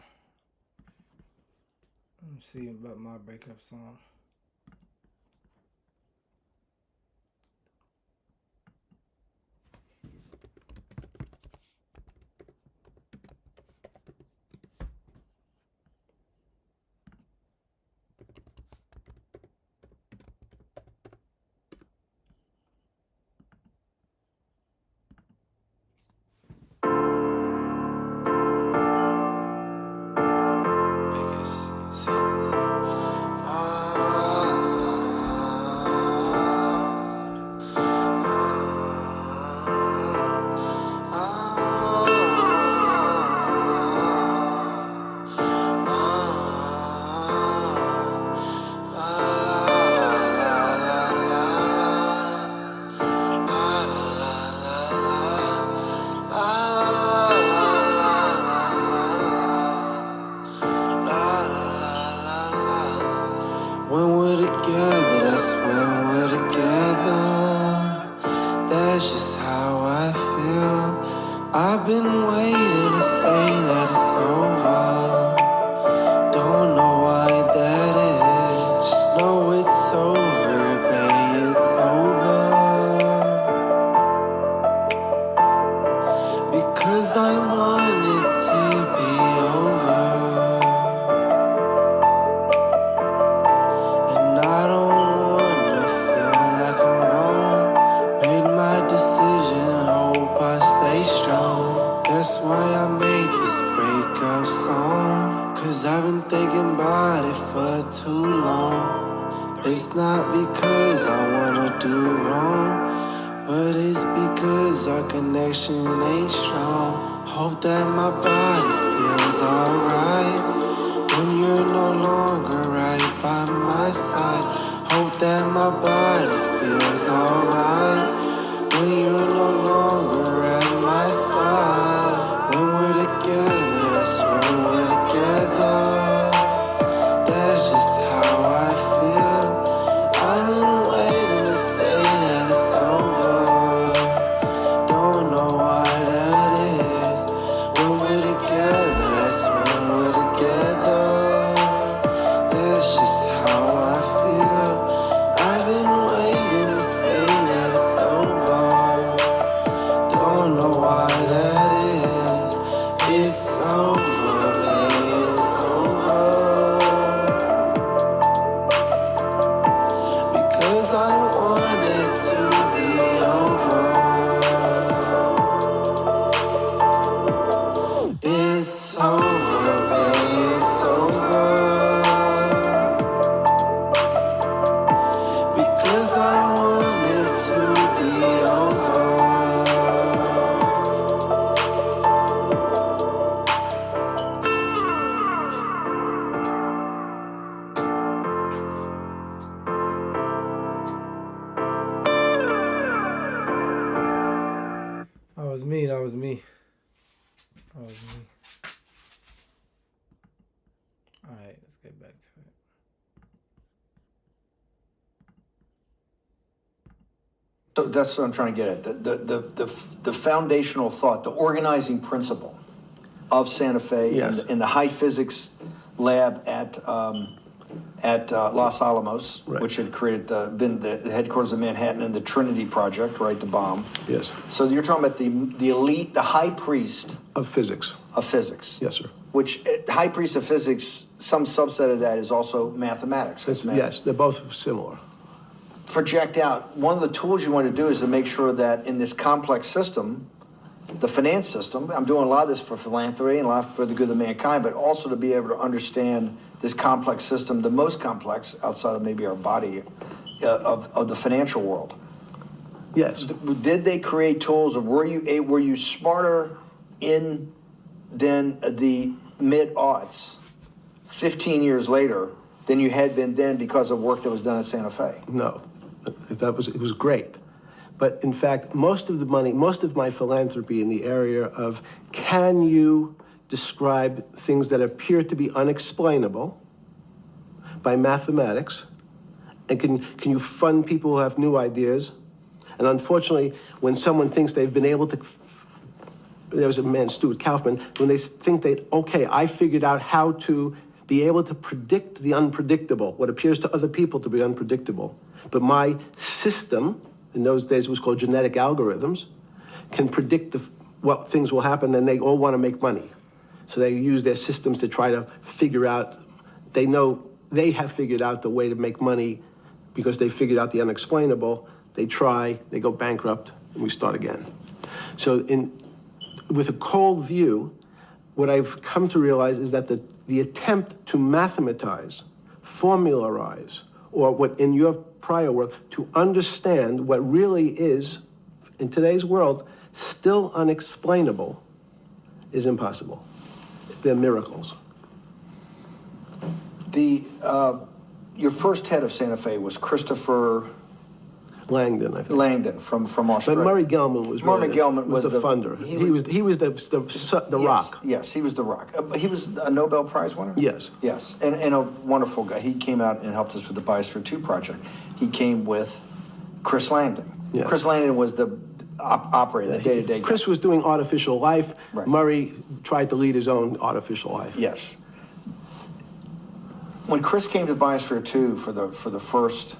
Let me see about my breakup song. When we're together, that's when we're together. That's just how I feel. I've been waiting to say that it's over. Don't know why that is. Just know it's over, babe, it's over. Because I want it to be over. I don't want 'Cause I've been thinking about it for too long. It's not because I wanna do wrong, but it's because our connection ain't strong. Hope that my body feels alright when you're no longer right by my side. Hope that my body feels alright when you're no longer at my side. When we're together, that's when we're together. That's just how I feel. I've been waiting to say that it's over. Don't know why that is. When we're together, that's when we're together. That's just how I feel. I've been waiting to say that it's over. Don't know why that is. It's over, babe, it's over. Because I want it to be over. It's over, babe, it's over. Because I want it to be over. That was me. That was me. That was me. All right, let's get back to it. So that's what I'm trying to get at. The foundational thought, the organizing principle of Santa Fe Yes. in the high physics lab at Los Alamos, Right. which had been the headquarters of Manhattan, and the Trinity Project, right, the bomb. Yes. So you're talking about the elite, the high priest Of physics. of physics. Yes, sir. Which, high priest of physics, some subset of that is also mathematics. It's math. Yes, they're both similar. Project out. One of the tools you want to do is to make sure that in this complex system, the finance system, I'm doing a lot of this for philanthropy and a lot for the good of mankind, but also to be able to understand this complex system, the most complex outside of maybe our body, of the financial world. Yes. Did they create tools, or were you smarter in then the mid-aughts, 15 years later, than you had been then because of work that was done at Santa Fe? No, it was great. But in fact, most of the money, most of my philanthropy in the area of can you describe things that appear to be unexplainable by mathematics, and can you fund people who have new ideas? And unfortunately, when someone thinks they've been able to, there was a man, Stuart Kaufman, when they think that, okay, I figured out how to be able to predict the unpredictable, what appears to other people to be unpredictable. But my system, in those days it was called genetic algorithms, can predict what things will happen, then they all want to make money. So they use their systems to try to figure out, they know they have figured out the way to make money because they figured out the unexplainable. They try, they go bankrupt, and we start again. So with a cold view, what I've come to realize is that the attempt to mathematize, formularize, or what in your prior work, to understand what really is, in today's world, still unexplainable, is impossible. They're miracles. Your first head of Santa Fe was Christopher Langdon, I think. Langdon from Australia. But Murray Gell-Mann was Murray really Gell-Mann was the funder. He was the rock. Yes, he was the rock. He was a Nobel Prize winner? Yes. Yes, and a wonderful guy. He came out and helped us with the Biosphere 2 project. He came with Chris Langdon. Yes. Chris Langdon was the operator, the day-to-day guy. Chris was doing artificial life. Right. Murray tried to lead his own artificial life. Yes. When Chris came to Biosphere 2 for the first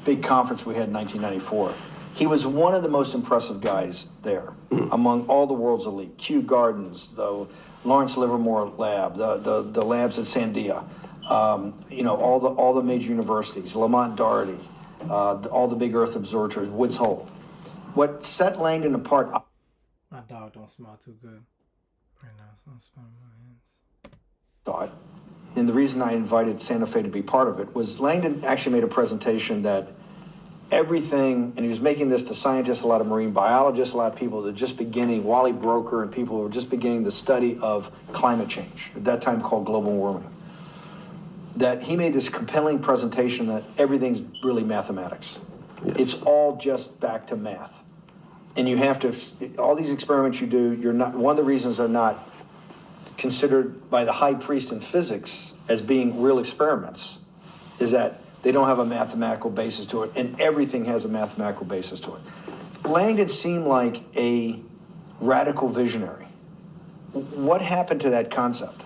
big conference we had in 1994, he was one of the most impressive guys there among all the world's elite. Kew Gardens, the Lawrence Livermore lab, the labs at Sandia, all the major universities, Lamont Doherty, all the big Earth observatories, Woods Hole. What set Langdon apart. My dog don't smell too good right now, so I'm smelling my hands. thought, and the reason I invited Santa Fe to be part of it, was Langdon actually made a presentation that everything, and he was making this to scientists, a lot of marine biologists, a lot of people that are just beginning, Wally Broker and people who were just beginning the study of climate change, at that time called global warming. That he made this compelling presentation that everything's really mathematics. Yes. It's all just back to math. And you have to, all these experiments you do, you're not, one of the reasons they're not considered by the high priest in physics as being real experiments is that they don't have a mathematical basis to it, and everything has a mathematical basis to it. Langdon seemed like a radical visionary. What happened to that concept?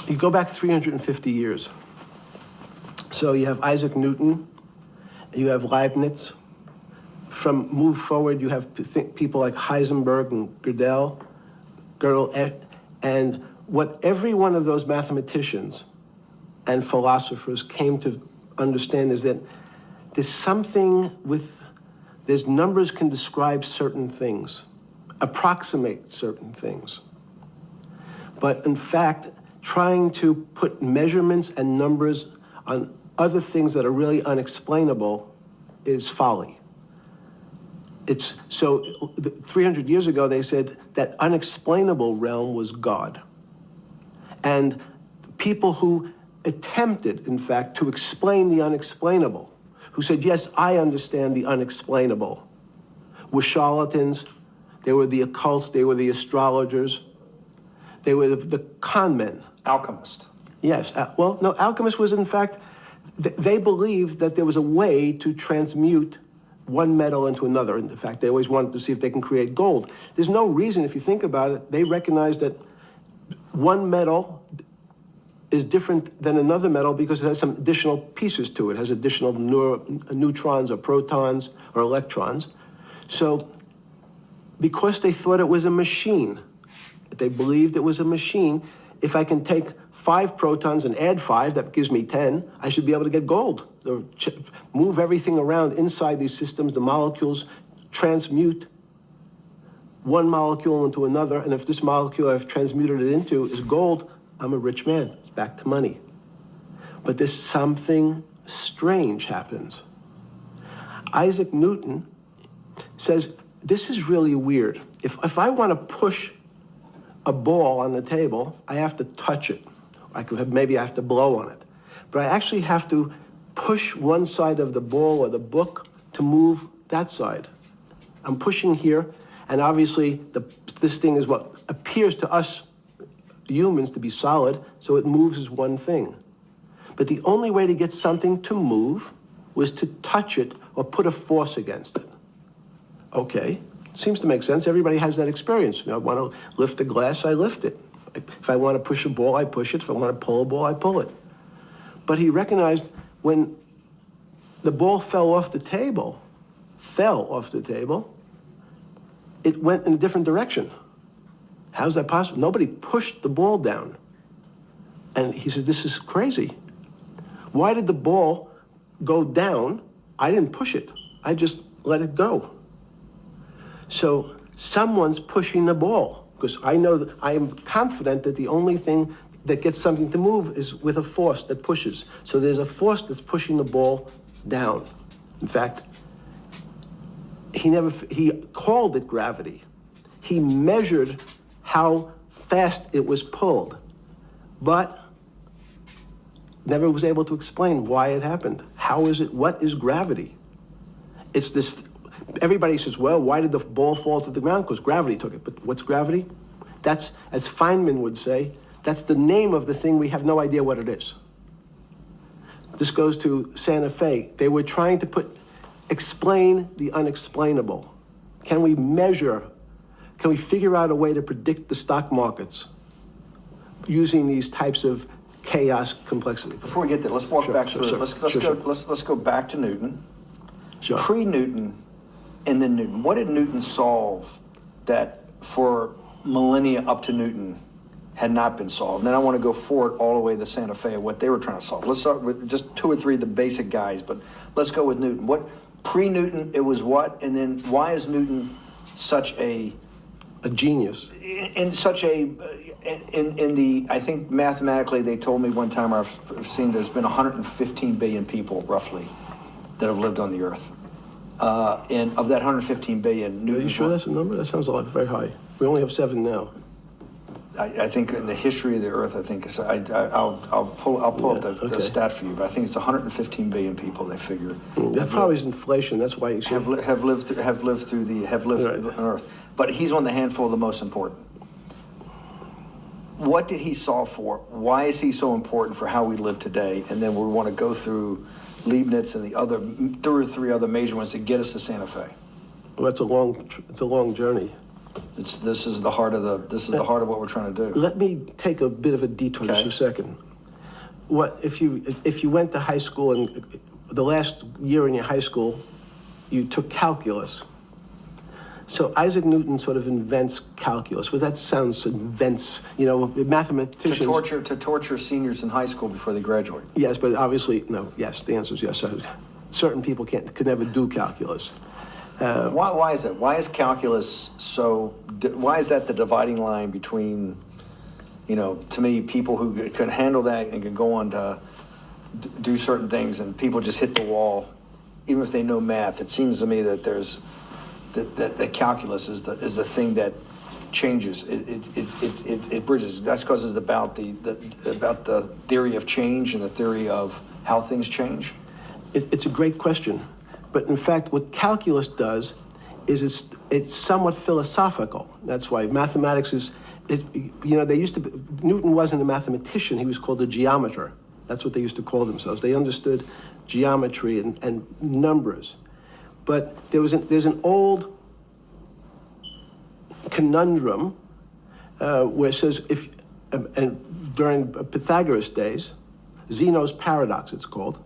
You go back 350 years. So you have Isaac Newton, you have Leibniz. From move forward, you have people like Heisenberg and Gödel, and what every one of those mathematicians and philosophers came to understand is that there's something there's numbers can describe certain things, approximate certain things. But in fact, trying to put measurements and numbers on other things that are really unexplainable is folly. So 300 years ago, they said that unexplainable realm was God. And people who attempted, in fact, to explain the unexplainable, who said, yes, I understand the unexplainable, were charlatans, they were the occults, they were the astrologers, they were the con men. Alchemist. Yes, well, no, alchemist was, in fact, they believed that there was a way to transmute one metal into another. In fact, they always wanted to see if they can create gold. There's no reason, if you think about it, they recognize that one metal is different than another metal because it has some additional pieces to it. It has additional neutrons or protons or electrons. So because they thought it was a machine, they believed it was a machine, if I can take 5 protons and add 5, that gives me 10, I should be able to get gold. So move everything around inside these systems, the molecules transmute one molecule into another, and if this molecule I've transmuted it into is gold, I'm a rich man. It's back to money. But there's something strange happens. Isaac Newton says, this is really weird. If I want to push a ball on the table, I have to touch it. Maybe I have to blow on it. But I actually have to push one side of the ball or the book to move that side. I'm pushing here, and obviously this thing is what appears to us humans to be solid, so it moves as one thing. But the only way to get something to move was to touch it or put a force against it. Okay, seems to make sense. Everybody has that experience. I want to lift a glass, I lift it. If I want to push a ball, I push it. If I want to pull a ball, I pull it. But he recognized when the ball fell off the table, it went in a different direction. How's that possible? Nobody pushed the ball down. And he said, this is crazy. Why did the ball go down? I didn't push it. I just let it go. So someone's pushing the ball, because I know that I am confident that the only thing that gets something to move is with a force that pushes. So there's a force that's pushing the ball down. In fact, he called it gravity. He measured how fast it was pulled, but never was able to explain why it happened. How is it? What is gravity? It's this. Everybody says, well, why did the ball fall to the ground? Because gravity took it. But what's gravity? That's, as Feynman would say, that's the name of the thing. We have no idea what it is. This goes to Santa Fe. They were trying to explain the unexplainable. Can we measure? Can we figure out a way to predict the stock markets using these types of chaos complexity? Before we get there, let's walk back through it. Let's go back to Newton. Sure. Pre-Newton and then Newton. What did Newton solve that for millennia up to Newton had not been solved? And then I want to go forward all the way to Santa Fe of what they were trying to solve. Let's start with just 2 or 3 of the basic guys, but let's go with Newton. What pre-Newton, it was what? And then why is Newton such a a genius. In such a, in the, I think mathematically, they told me one time, I've seen there's been 115 billion people roughly that have lived on the earth. And of that 115 billion, Are you sure that's a number? That sounds very high. We only have 7 now. I think in the history of the earth, I think it's, I'll pull up the stat for you, but I think it's 115 billion people, they figure. That probably is inflation, that's why you see. Have lived on earth. But he's one of the handful of the most important. What did he solve for? Why is he so important for how we live today? And then we want to go through Leibniz and the other 2 or 3 other major ones to get us to Santa Fe. Well, it's a long journey. This is the heart of what we're trying to do. Let me take a bit of a detour just a second. What if you went to high school and the last year in your high school, you took calculus. So Isaac Newton sort of invents calculus. Well, that sounds invents, mathematicians. To torture seniors in high school before they graduate. Yes, but obviously, no, yes, the answer is yes. Certain people could never do calculus. Why is that? Why is calculus why is that the dividing line between, to me, people who can handle that and can go on to do certain things, and people just hit the wall, even if they know math? It seems to me that that calculus is the thing that changes. It bridges. That's because it's about the theory of change and the theory of how things change. It's a great question. But in fact, what calculus does is it's somewhat philosophical. That's why mathematics is Newton wasn't a mathematician, he was called a geometer. That's what they used to call themselves. They understood geometry and numbers. But there's an old conundrum where it says, and during Pythagoras' days, Zeno's paradox it's called,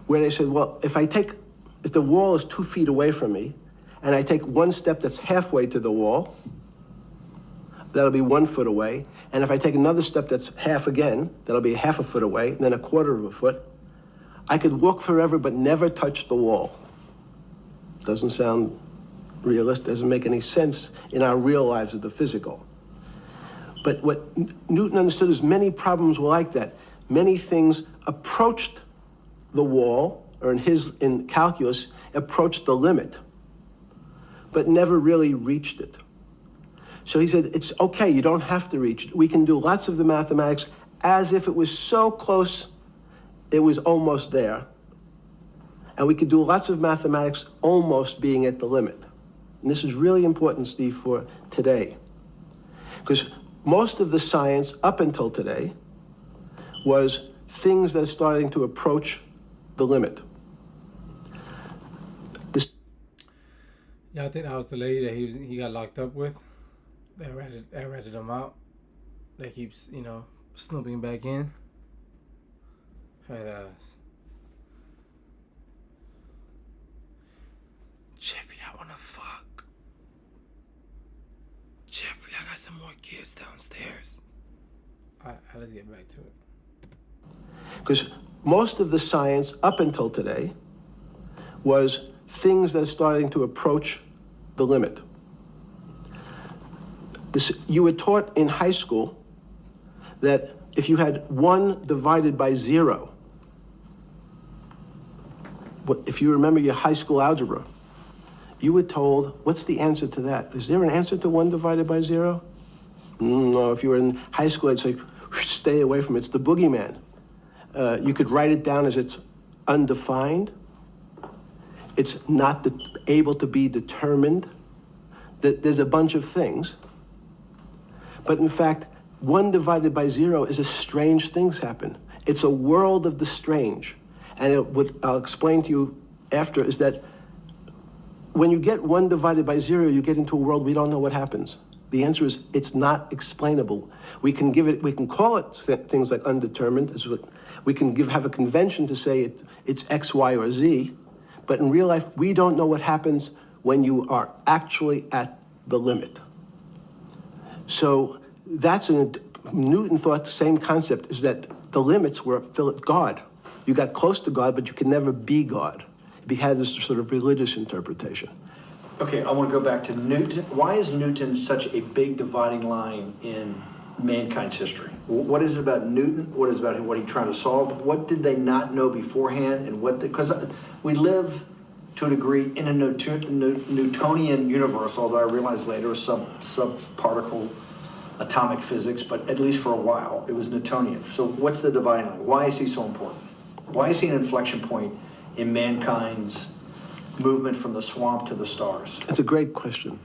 where they said, well, if the wall is 2 feet away from me, and I take 1 step that's halfway to the wall, that'll be 1 foot away. And if I take another step that's half again, that'll be half a foot away, and then 1/4 of a foot. I could walk forever but never touch the wall. Doesn't sound realistic, doesn't make any sense in our real lives of the physical. But what Newton understood is many problems were like that. Many things approached the wall, or in calculus, approached the limit, but never really reached it. So he said, it's okay, you don't have to reach it. We can do lots of the mathematics as if it was so close, it was almost there. And we could do lots of mathematics almost being at the limit. And this is really important, Steve, for today. Because most of the science up until today was things that are starting to approach the limit. Yeah, I think that was the lady that he got locked up with. That ratted him out. That keeps, snooping back in. Her ass. Jeffrey, I wanna fuck. Jeffrey, I got some more kids downstairs. Alright, let's get back to it. Because most of the science up until today was things that are starting to approach the limit. You were taught in high school that if you had 1 divided by 0, if you remember your high school algebra, you were told, what's the answer to that? Is there an answer to 1 divided by 0? No, if you were in high school, I'd say, stay away from it. It's the boogeyman. You could write it down as it's undefined. It's not able to be determined. There's a bunch of things. But in fact, 1 divided by 0 is a strange things happen. It's a world of the strange. And what I'll explain to you after is that when you get 1 divided by 0, you get into a world we don't know what happens. The answer is it's not explainable. We can call it things like undetermined. We can have a convention to say it's X, Y, or Z. But in real life, we don't know what happens when you are actually at the limit. So Newton thought the same concept is that the limits were God. You got close to God, but you could never be God. He had this sort of religious interpretation. Okay, I want to go back to Newton. Why is Newton such a big dividing line in mankind's history? What is it about Newton? What is it about what he's trying to solve? What did they not know beforehand? And what? Because we live to a degree in a Newtonian universe, although I realized later it was subparticle atomic physics, but at least for a while it was Newtonian. So what's the dividing line? Why is he so important? Why is he an inflection point in mankind's movement from the swamp to the stars? It's a great question.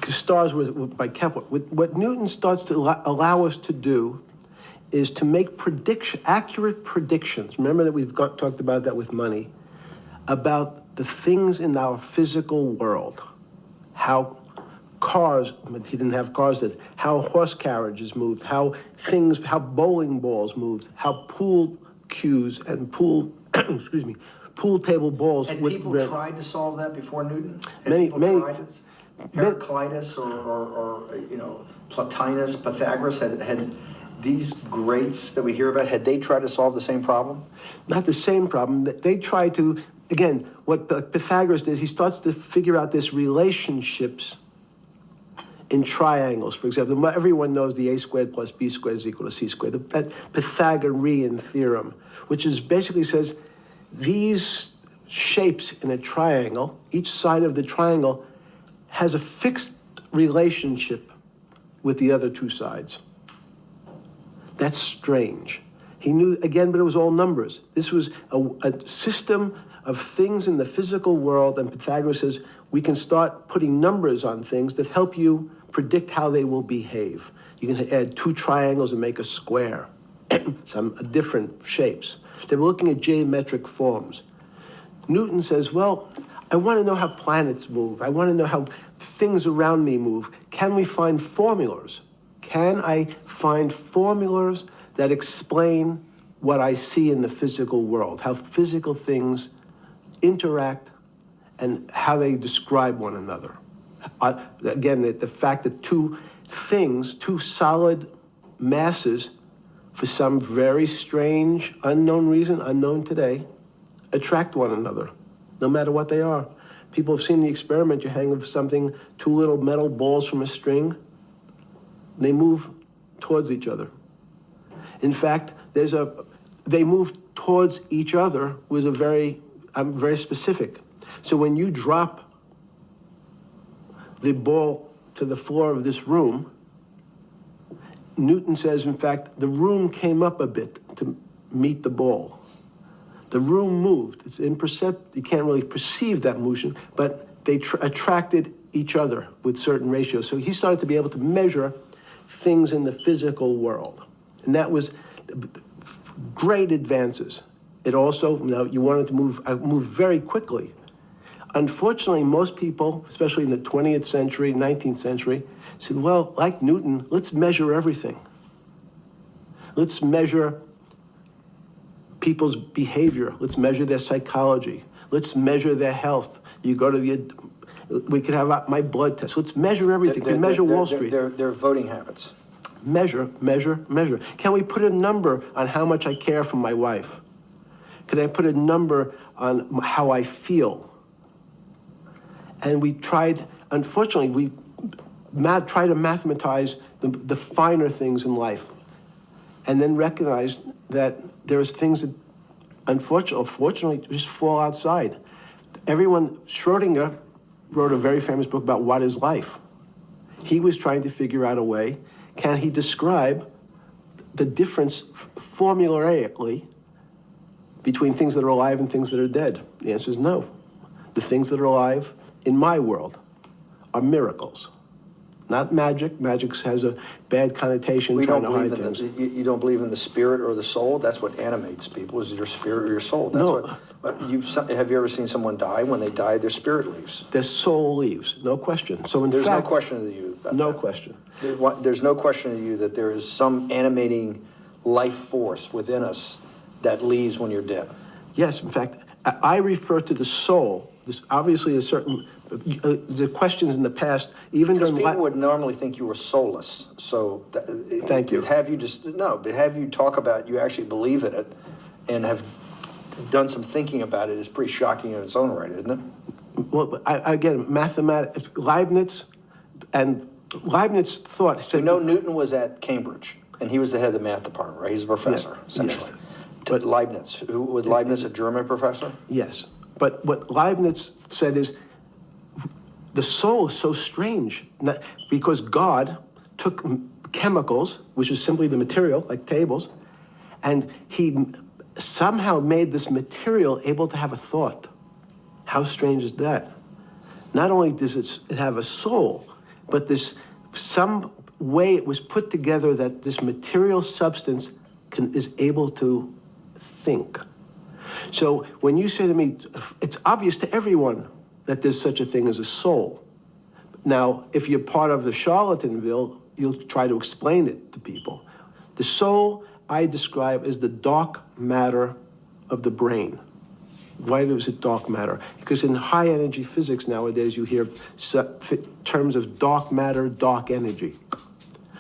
Stars was by Kepler. What Newton starts to allow us to do is to make accurate predictions. Remember that we've talked about that with money, about the things in our physical world, how cars, he didn't have cars then, how horse carriages moved, how bowling balls moved, how pool cues and pool table balls. Had people tried to solve that before Newton? Had Many, people many. tried it? Heraclitus or Plotinus, Pythagoras, had these greats that we hear about, had they tried to solve the same problem? Not the same problem. They try to, again, what Pythagoras does, he starts to figure out this relationships in triangles. For example, everyone knows the a squared plus b squared is equal to c squared, that Pythagorean theorem, which is basically says these shapes in a triangle, each side of the triangle has a fixed relationship with the other two sides. That's strange. He knew, again, but it was all numbers. This was a system of things in the physical world, and Pythagoras says we can start putting numbers on things that help you predict how they will behave. You can add two triangles and make a square, some different shapes. They were looking at geometric forms. Newton says, well, I want to know how planets move. I want to know how things around me move. Can we find formulas? Can I find formulas that explain what I see in the physical world, how physical things interact and how they describe one another? Again, the fact that two solid masses, for some very strange, unknown reason, unknown today, attract one another, no matter what they are. People have seen the experiment. You hang something, two little metal balls from a string, they move towards each other. In fact, they move towards each other was very specific. So when you drop the ball to the floor of this room, Newton says, in fact, the room came up a bit to meet the ball. The room moved. It's imperceptible. You can't really perceive that motion, but they attracted each other with certain ratios. So he started to be able to measure things in the physical world. And that was great advances. It also, you wanted to move very quickly. Unfortunately, most people, especially in the 20th century, 19th century, said, well, like Newton, let's measure everything. Let's measure people's behavior. Let's measure their psychology. Let's measure their health. You go to we could have my blood test. Let's measure everything. We can measure Wall Street. Their voting habits. Measure, measure, measure. Can we put a number on how much I care for my wife? Can I put a number on how I feel? And we tried, unfortunately, we try to mathematize the finer things in life, and then recognize that there's things that, unfortunately, just fall outside. Schrodinger wrote a very famous book about what is life. He was trying to figure out a way, can he describe the difference formulaically between things that are alive and things that are dead? The answer is no. The things that are alive in my world are miracles, not magic. Magic has a bad connotation. We trying don't to hide believe in things. you don't believe in the spirit or the soul. That's what animates people, is your spirit or your soul. That's No. have you ever seen someone die? When they die, their spirit leaves. Their soul leaves, no question. So in There's fact, no question to you about no that. question. There's no question to you that there is some animating life force within us that leaves when you're dead. Yes, in fact, I refer to the soul. This obviously is certain. The questions in the past, even Because during people would normally think you were soulless. So Thank you. But have you talk about you actually believe in it and have done some thinking about it is pretty shocking in its own right, isn't it? Well, again, mathematics, Leibniz thought. We know Newton was at Cambridge, and he was the head of the math department, right? He's a professor, Yes, essentially. yes. But Leibniz, was Leibniz a German professor? Yes, but what Leibniz said is the soul is so strange because God took chemicals, which is simply the material, like tables, and he somehow made this material able to have a thought. How strange is that? Not only does it have a soul, but some way it was put together that this material substance is able to think. So when you say to me, it's obvious to everyone that there's such a thing as a soul. Now, if you're part of the Charlatanville, you'll try to explain it to people. The soul I describe as the dark matter of the brain. Why is it dark matter? Because in high energy physics nowadays, you hear terms of dark matter, dark energy.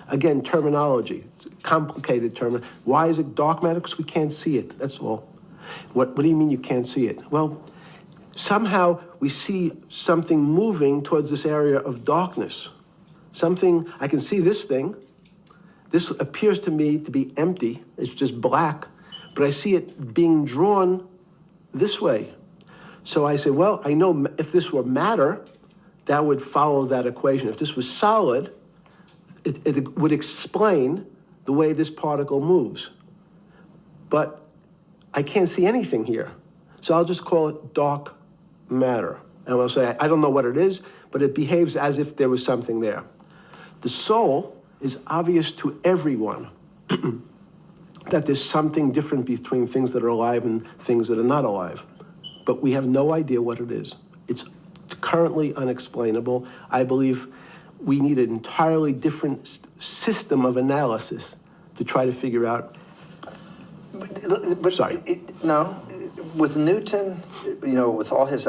Again, terminology, it's a complicated term. Why is it dark matter? Because we can't see it, that's all. What do you mean you can't see it? Well, somehow we see something moving towards this area of darkness. Something, I can see this thing. This appears to me to be empty, it's just black, but I see it being drawn this way. So I say, well, I know if this were matter, that would follow that equation. If this was solid, it would explain the way this particle moves. But I can't see anything here. So I'll just call it dark matter. And I'll say, I don't know what it is, but it behaves as if there was something there. The soul is obvious to everyone that there's something different between things that are alive and things that are not alive. But we have no idea what it is. It's currently unexplainable. I believe we need an entirely different system of analysis to try to figure out. But Sorry. No, with Newton, with all his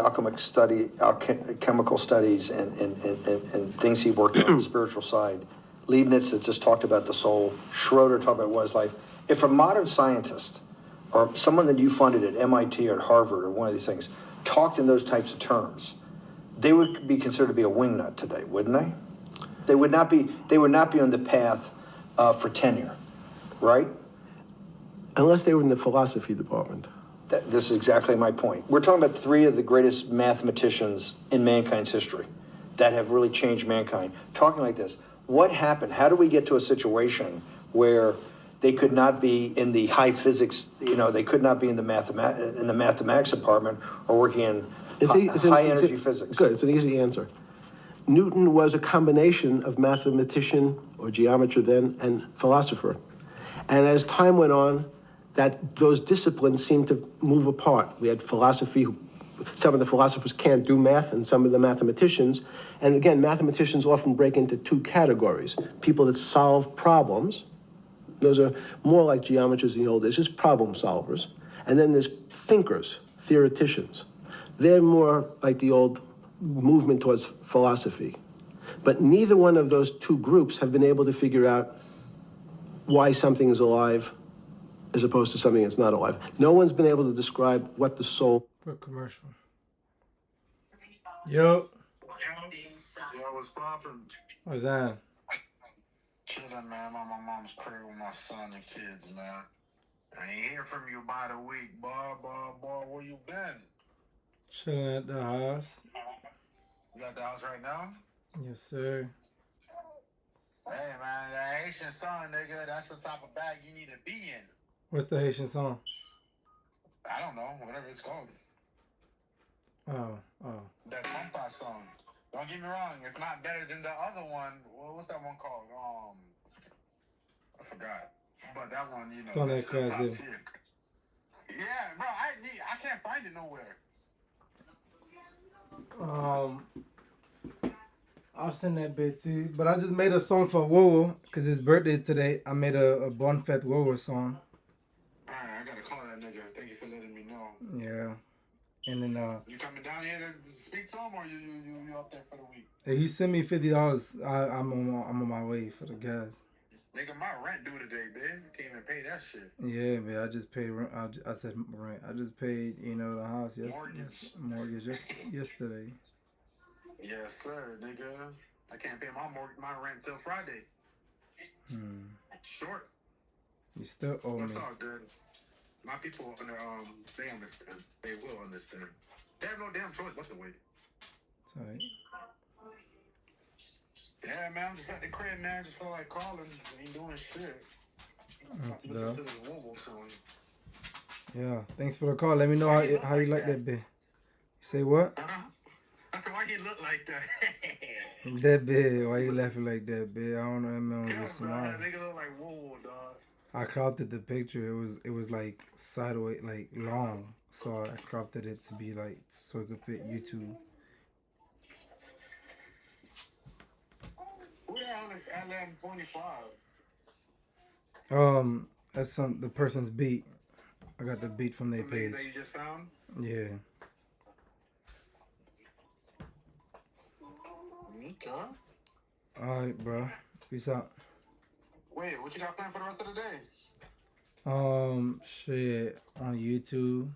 chemical studies and things he worked on the spiritual side, Leibniz that just talked about the soul, Schroeder talked about what is life. If a modern scientist or someone that you funded at MIT or at Harvard or one of these things talked in those types of terms, they would be considered to be a wingnut today, wouldn't they? They would not be on the path for tenure, right? Unless they were in the philosophy department. This is exactly my point. We're talking about three of the greatest mathematicians in mankind's history that have really changed mankind. Talking like this, what happened? How do we get to a situation where they could not be in the high physics, they could not be in the mathematics department or working in high energy physics? Good, it's an easy answer. Newton was a combination of mathematician or geometer then and philosopher. And as time went on, those disciplines seemed to move apart. We had philosophy, some of the philosophers can't do math, and some of the mathematicians. And again, mathematicians often break into two categories. People that solve problems, those are more like geometers in the old days, just problem solvers. And then there's thinkers, theoreticians. They're more like the old movement towards philosophy. But neither one of those two groups have been able to figure out why something is alive as opposed to something that's not alive. No one's been able to describe what the soul... Quick commercial. Yo. Yo, what's poppin'? What's that? Chillin', man. I'm at my mom's crib with my son and kids, man. I ain't hear from you about a week, boy. Where you been? Chilling at the house. You at the house right now? Yes, sir. Hey, man, that Haitian song, nigga, that's the type of bag you need to be in. What's the Haitian song? I don't know, whatever it's called. Oh. That compa song. Don't get me wrong, it's not better than the other one. What's that one called? I forgot. But that one, Don't that's that the top crazy. tier. Yeah, bro, I can't find it nowhere. I'll send that bit to you. But I just made a song for Wowo because his birthday today. I made a Bon Fête Wowo song. Alright, I gotta call that nigga. Thank you for letting me know. Yeah. And then You coming down here to speak to him, or you up there for the week? if you send me $50, I'm on my way for the gas. Nigga, my rent due today, bitch. Can't even pay that shit. Yeah, man. I just paid rent. I said rent. I just paid, you know, the house mortgage yesterday. Yes, sir, nigga. I can't pay my rent till Friday. Short. You still owe me. That's all good. My people, they understand. They will understand. They have no damn choice but to wait. It's alright. Yeah, man, I'm just at the crib, man. Just feel like calling. Ain't doing shit. Listen to this Woo song. Yeah. Thanks for the call. Let me know how you like that bit. Say what? I said, why he look like that? That bit. Why you laughing like that bit? I don't know. That man was just Bro, smiling. that nigga look like Woo, dog. I cropped it the picture. It was like sideways, like long. So I cropped it to be like so it could fit YouTube. Who the hell is LM25? That's the person's beat. I got the beat from their Some nigga page. that you just found? Yeah. Okay. Alright, bro. Peace out. Wait, what you got planned for the rest of the day? Shit on YouTube.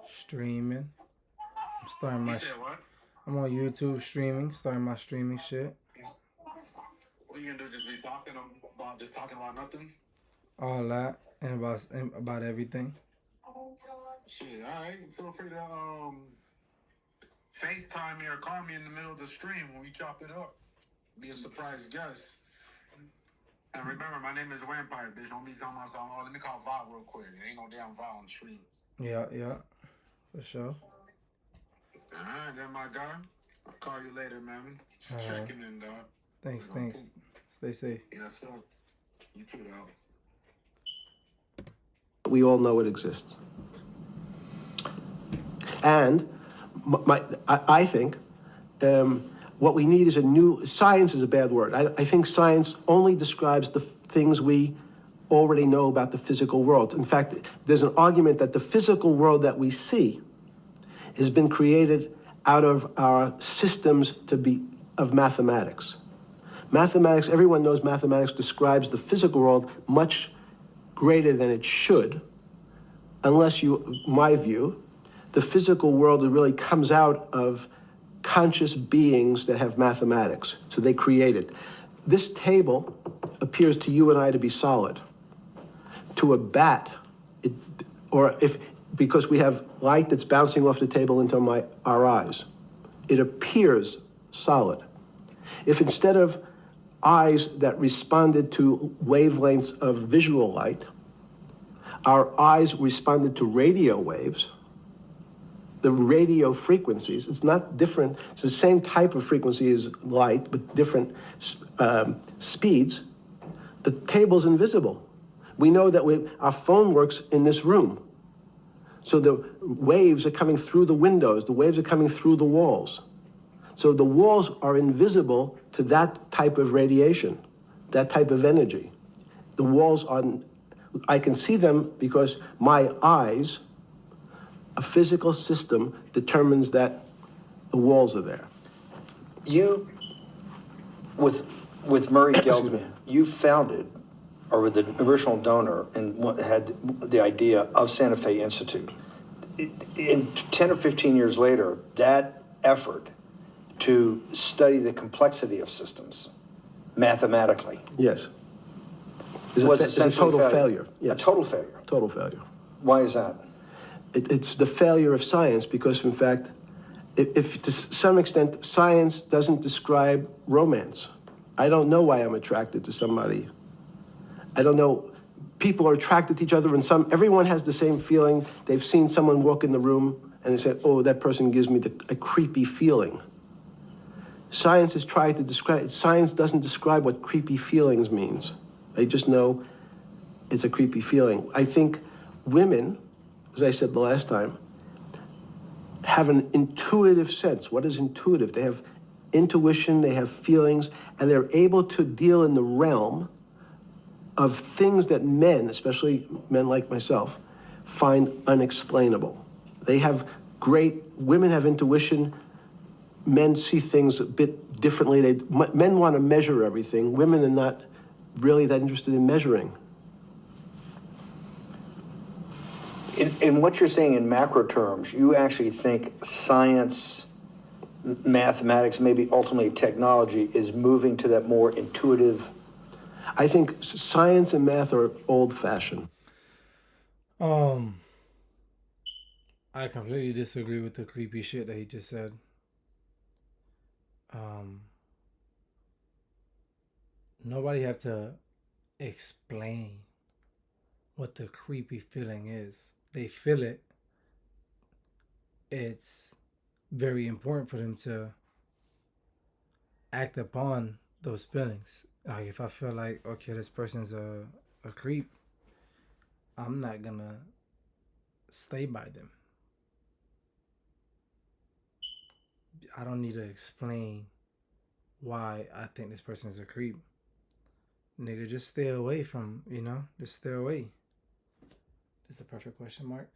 Streaming. I'm starting my. You said what? I'm on YouTube streaming. Starting my streaming shit. What you gonna do? Just be talking about nothing? All that and about everything. Shit, alright. Feel free to FaceTime me or call me in the middle of the stream when we chop it up. Be a surprise guest. And remember, my name is Vampire, bitch. Don't be telling myself, oh, let me call Vought real quick. There ain't no damn Vought on the stream. Yeah, for sure. Alright, then my guy. I'll call you later, man. Just All right. checking in, dog. Thanks. Stay safe. Yes, sir. You too, dog. We all know it exists. And I think what we need is science is a bad word. I think science only describes the things we already know about the physical world. In fact, there's an argument that the physical world that we see has been created out of our systems of mathematics. Mathematics, everyone knows mathematics describes the physical world much greater than it should, unless my view, the physical world really comes out of conscious beings that have mathematics. So they create it. This table appears to you and I to be solid. To a bat, because we have light that's bouncing off the table into our eyes, it appears solid. If instead of eyes that responded to wavelengths of visual light, our eyes responded to radio waves, the radio frequencies, it's not different, it's the same type of frequency as light, but different speeds, the table's invisible. We know that our phone works in this room. So the waves are coming through the windows, the waves are coming through the walls. So the walls are invisible to that type of radiation, that type of energy. The walls I can see them because my eyes, a physical system determines that the walls are there. You, with Murray Geldman, you founded, or with the original donor, and had the idea of Santa Fe Institute. In 10 or 15 years later, that effort to study the complexity of systems mathematically. Yes. Was It's a essentially total failure. Yes. A total failure. Total failure. Why is that? It's the failure of science because, in fact, if to some extent, science doesn't describe romance. I don't know why I'm attracted to somebody. I don't know. People are attracted to each other, and everyone has the same feeling. They've seen someone walk in the room, and they say, oh, that person gives me a creepy feeling. Science has tried to describe, science doesn't describe what creepy feelings means. They just know it's a creepy feeling. I think women, as I said the last time, have an intuitive sense. What is intuitive? They have intuition, they have feelings, and they're able to deal in the realm of things that men, especially men like myself, find unexplainable. Women have intuition men see things a bit differently. Men want to measure everything. Women are not really that interested in measuring. In what you're saying in macro terms, you actually think science, mathematics, maybe ultimately technology is moving to that more intuitive? I think science and math are old-fashioned. I completely disagree with the creepy shit that he just said. Nobody have to explain what the creepy feeling is. They feel it. It's very important for them to act upon those feelings. Like if I feel like, okay, this person's a creep, I'm not gonna stay by them. I don't need to explain why I think this person is a creep. Nigga, just stay away from, just stay away. Is the perfect question mark?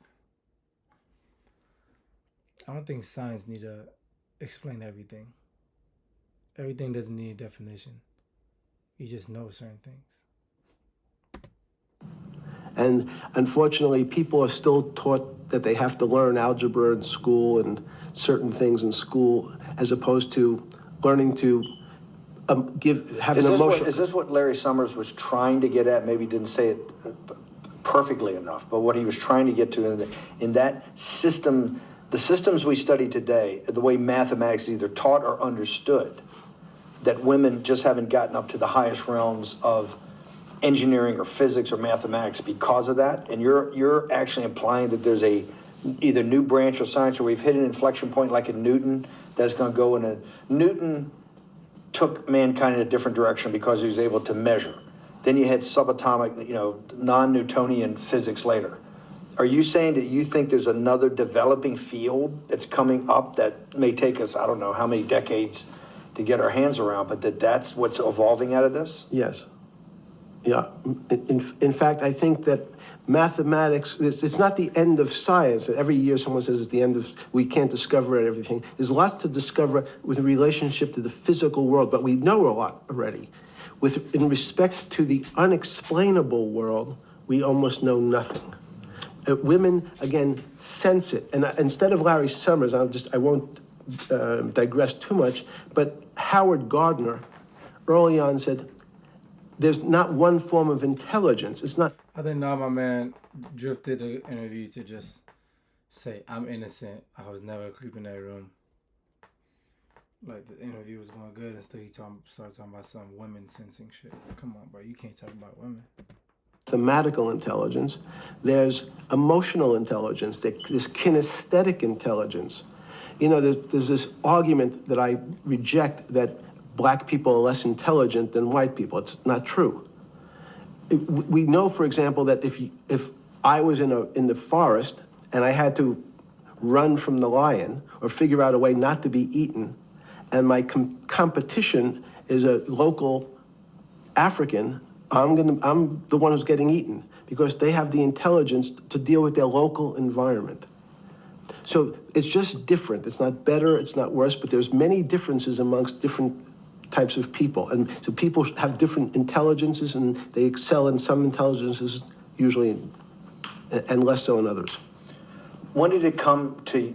I don't think science need to explain everything. Everything doesn't need a definition. You just know certain things. And unfortunately, people are still taught that they have to learn algebra in school and certain things in school, as opposed to learning to have an emotion. Is this what Larry Summers was trying to get at? Maybe he didn't say it perfectly enough, but what he was trying to get to in that system, the systems we study today, the way mathematics is either taught or understood, that women just haven't gotten up to the highest realms of engineering or physics or mathematics because of that. And you're actually implying that there's a either new branch of science, or we've hit an inflection point like in Newton that's going to go in a... Newton took mankind in a different direction because he was able to measure. Then you had subatomic, non-Newtonian physics later. Are you saying that you think there's another developing field that's coming up that may take us, I don't know how many decades to get our hands around, but that's what's evolving out of this? Yes. Yeah. In fact, I think that mathematics, it's not the end of science. Every year someone says it's the end of, we can't discover everything. There's lots to discover with relationship to the physical world, but we know a lot already. In respect to the unexplainable world, we almost know nothing. Women, again, sense it. And instead of Larry Summers, I won't digress too much, but Howard Gardner early on said, there's not one form of intelligence. It's not. I think now my man drifted the interview to just say, I'm innocent. I was never a creep in that room. Like, the interview was going good until he started talking about some women sensing shit. Come on, bro. You can't talk about women. Mathematical intelligence. There's emotional intelligence. There's kinesthetic intelligence. There's this argument that I reject that black people are less intelligent than white people. It's not true. We know, for example, that if I was in the forest and I had to run from the lion or figure out a way not to be eaten, and my competition is a local African, I'm the one who's getting eaten because they have the intelligence to deal with their local environment. So it's just different. It's not better, it's not worse, but there's many differences amongst different types of people. And so people have different intelligences, and they excel in some intelligences usually, and less so in others. When did it come to,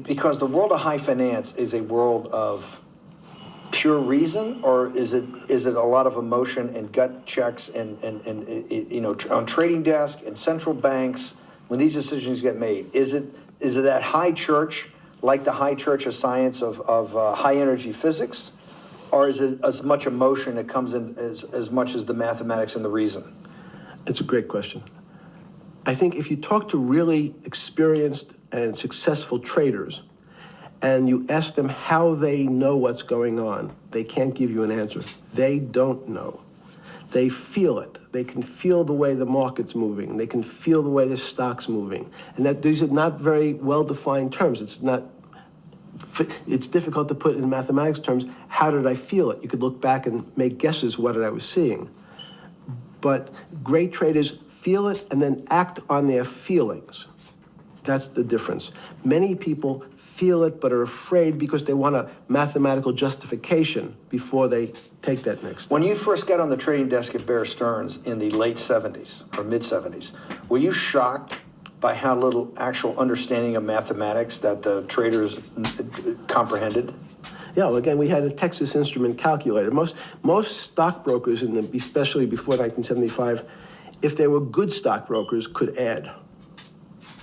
because the world of high finance is a world of pure reason, or is it a lot of emotion and gut checks and on trading desk and central banks when these decisions get made? Is it that high church, like the high church of science of high energy physics, or is it as much emotion that comes in as much as the mathematics and the reason? It's a great question. I think if you talk to really experienced and successful traders and you ask them how they know what's going on, they can't give you an answer. They don't know. They feel it. They can feel the way the market's moving. They can feel the way the stock's moving. And that these are not very well-defined terms. It's difficult to put in mathematics terms, how did I feel it? You could look back and make guesses what I was seeing. But great traders feel it and then act on their feelings. That's the difference. Many people feel it but are afraid because they want a mathematical justification before they take that next step. When you first got on the trading desk at Bear Stearns in the late 70s or mid 70s, were you shocked by how little actual understanding of mathematics that the traders comprehended? Yeah, well, again, we had a Texas Instrument calculator. Most stockbrokers, especially before 1975, if they were good stockbrokers, could add.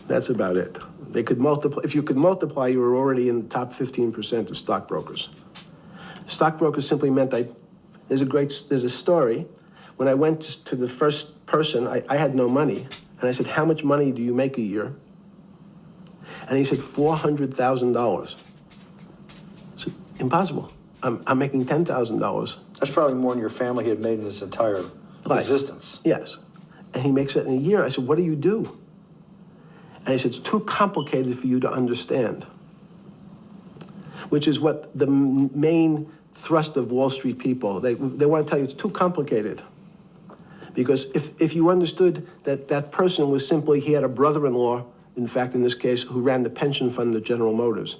That's about it. They could multiply. If you could multiply, you were already in the top 15% of stockbrokers. Stockbrokers simply meant there's a story. When I went to the first person, I had no money. And I said, how much money do you make a year? And he said, $400,000. I said, impossible. I'm making $10,000. That's probably more than your family had made in its entire existence. Yes. And he makes it in a year. I said, what do you do? And he said, it's too complicated for you to understand. Which is what the main thrust of Wall Street people, they want to tell you it's too complicated. Because if you understood that that person was simply, he had a brother-in-law, in fact, in this case, who ran the pension fund at General Motors.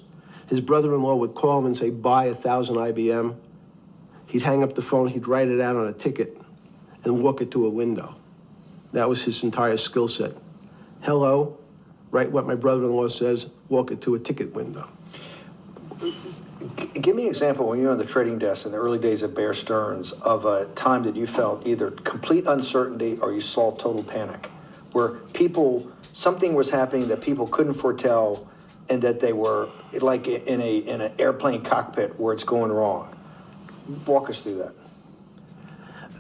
His brother-in-law would call him and say, buy 1,000 IBM. He'd hang up the phone, he'd write it out on a ticket and walk it to a window. That was his entire skill set. Hello, write what my brother-in-law says, walk it to a ticket window. Give me an example when you were on the trading desk in the early days of Bear Stearns of a time that you felt either complete uncertainty or you saw total panic, where something was happening that people couldn't foretell and that they were like in an airplane cockpit where it's going wrong. Walk us through that.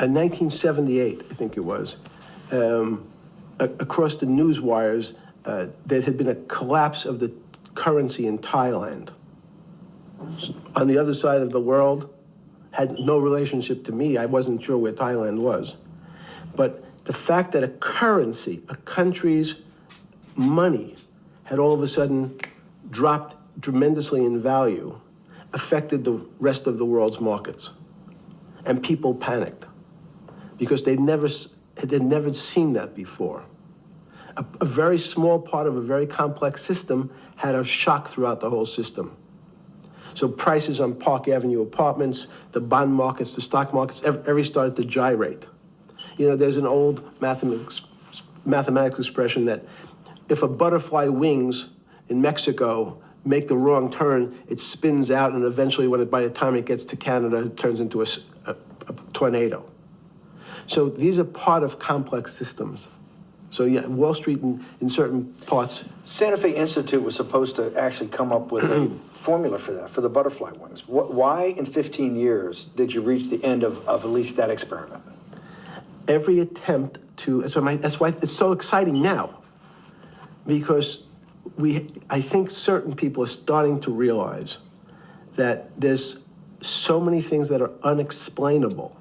In 1978, I think it was, across the news wires, there had been a collapse of the currency in Thailand. On the other side of the world, had no relationship to me. I wasn't sure where Thailand was. But the fact that a currency, a country's money, had all of a sudden dropped tremendously in value, affected the rest of the world's markets. And people panicked because they'd never seen that before. A very small part of a very complex system had a shock throughout the whole system. So prices on Park Avenue apartments, the bond markets, the stock markets, every started to gyrate. You know, there's an old mathematics expression that if a butterfly wings in Mexico make the wrong turn, it spins out, and eventually, by the time it gets to Canada, it turns into a tornado. So these are part of complex systems. So yeah, Wall Street in certain parts. Santa Fe Institute was supposed to actually come up with a formula for that, for the butterfly wings. Why in 15 years did you reach the end of at least that experiment? Every attempt to, that's why it's so exciting now, because I think certain people are starting to realize that there's so many things that are unexplainable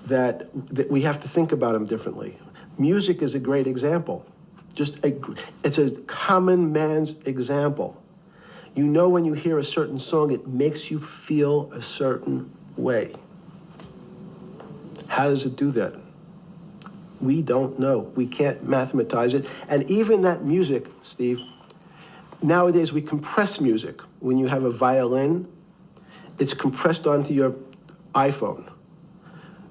that we have to think about them differently. Music is a great example. It's a common man's example. You know, when you hear a certain song, it makes you feel a certain way. How does it do that? We don't know. We can't mathematize it. And even that music, Steve, nowadays we compress music. When you have a violin, it's compressed onto your iPhone.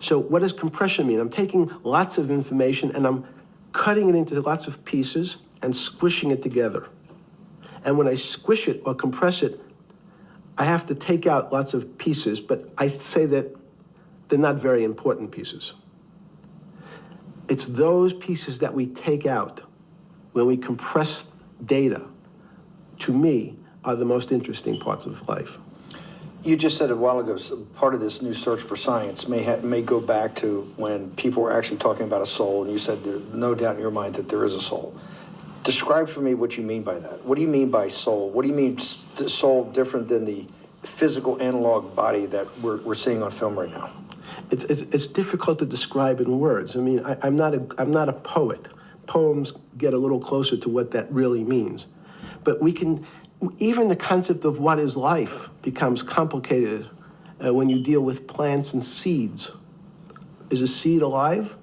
So what does compression mean? I'm taking lots of information and I'm cutting it into lots of pieces and squishing it together. And when I squish it or compress it, I have to take out lots of pieces, but I say that they're not very important pieces. It's those pieces that we take out when we compress data, to me, are the most interesting parts of life. You just said a while ago, part of this new search for science may go back to when people were actually talking about a soul, and you said there's no doubt in your mind that there is a soul. Describe for me what you mean by that. What do you mean by soul? What do you mean soul different than the physical analog body that we're seeing on film right now? It's difficult to describe in words. I mean, I'm not a poet. Poems get a little closer to what that really means. But even the concept of what is life becomes complicated when you deal with plants and seeds. Is a seed alive?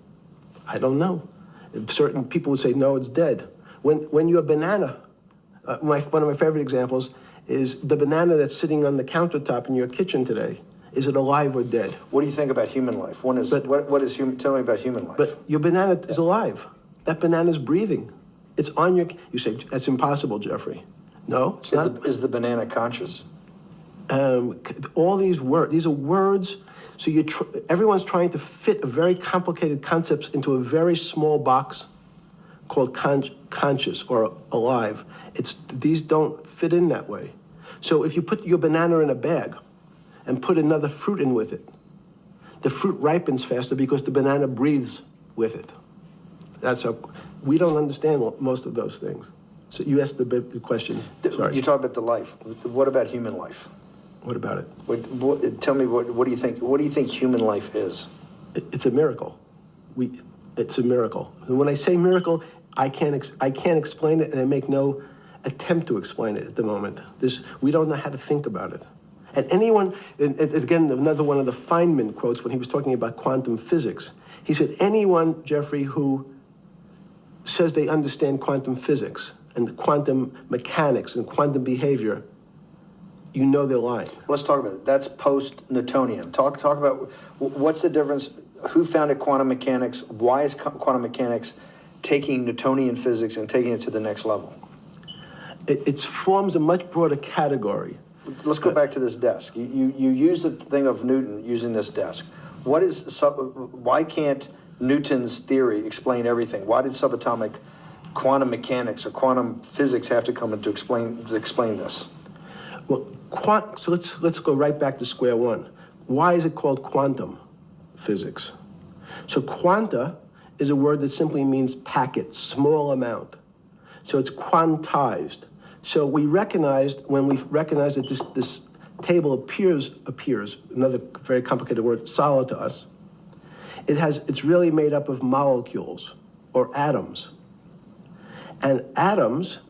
I don't know. Certain people would say, no, it's dead. When your banana One of my favorite examples is the banana that's sitting on the countertop in your kitchen today. Is it alive or dead? What do you think about human life? What is human? Tell me about human life. But your banana is alive. That banana is breathing. It's on your. You say that's impossible, Jeffrey. No, it's not. Is the banana conscious? All these words. These are words. So everyone's trying to fit a very complicated concepts into a very small box called conscious or alive. These don't fit in that way. So if you put your banana in a bag and put another fruit in with it, the fruit ripens faster because the banana breathes with it. We don't understand most of those things. So you asked the big question. Sorry. You talk about the life. What about human life? What about it? Tell me what do you think? What do you think human life is? It's a miracle. It's a miracle. And when I say miracle, I can't explain it, and I make no attempt to explain it at the moment. We don't know how to think about it. And again, another one of the Feynman quotes when he was talking about quantum physics. He said, anyone, Jeffrey, who says they understand quantum physics and quantum mechanics and quantum behavior, you know they're lying. Let's talk about it. That's post-Newtonian. Talk about what's the difference? Who founded quantum mechanics? Why is quantum mechanics taking Newtonian physics and taking it to the next level? It forms a much broader category. Let's go back to this desk. You use the thing of Newton using this desk. Why can't Newton's theory explain everything? Why did subatomic quantum mechanics or quantum physics have to come in to explain this? Well, so let's go right back to square one. Why is it called quantum physics? So quanta is a word that simply means packet, small amount. So it's quantized. So when we recognized that this table appears, another very complicated word, solid to us, it's really made up of molecules or atoms. And atoms,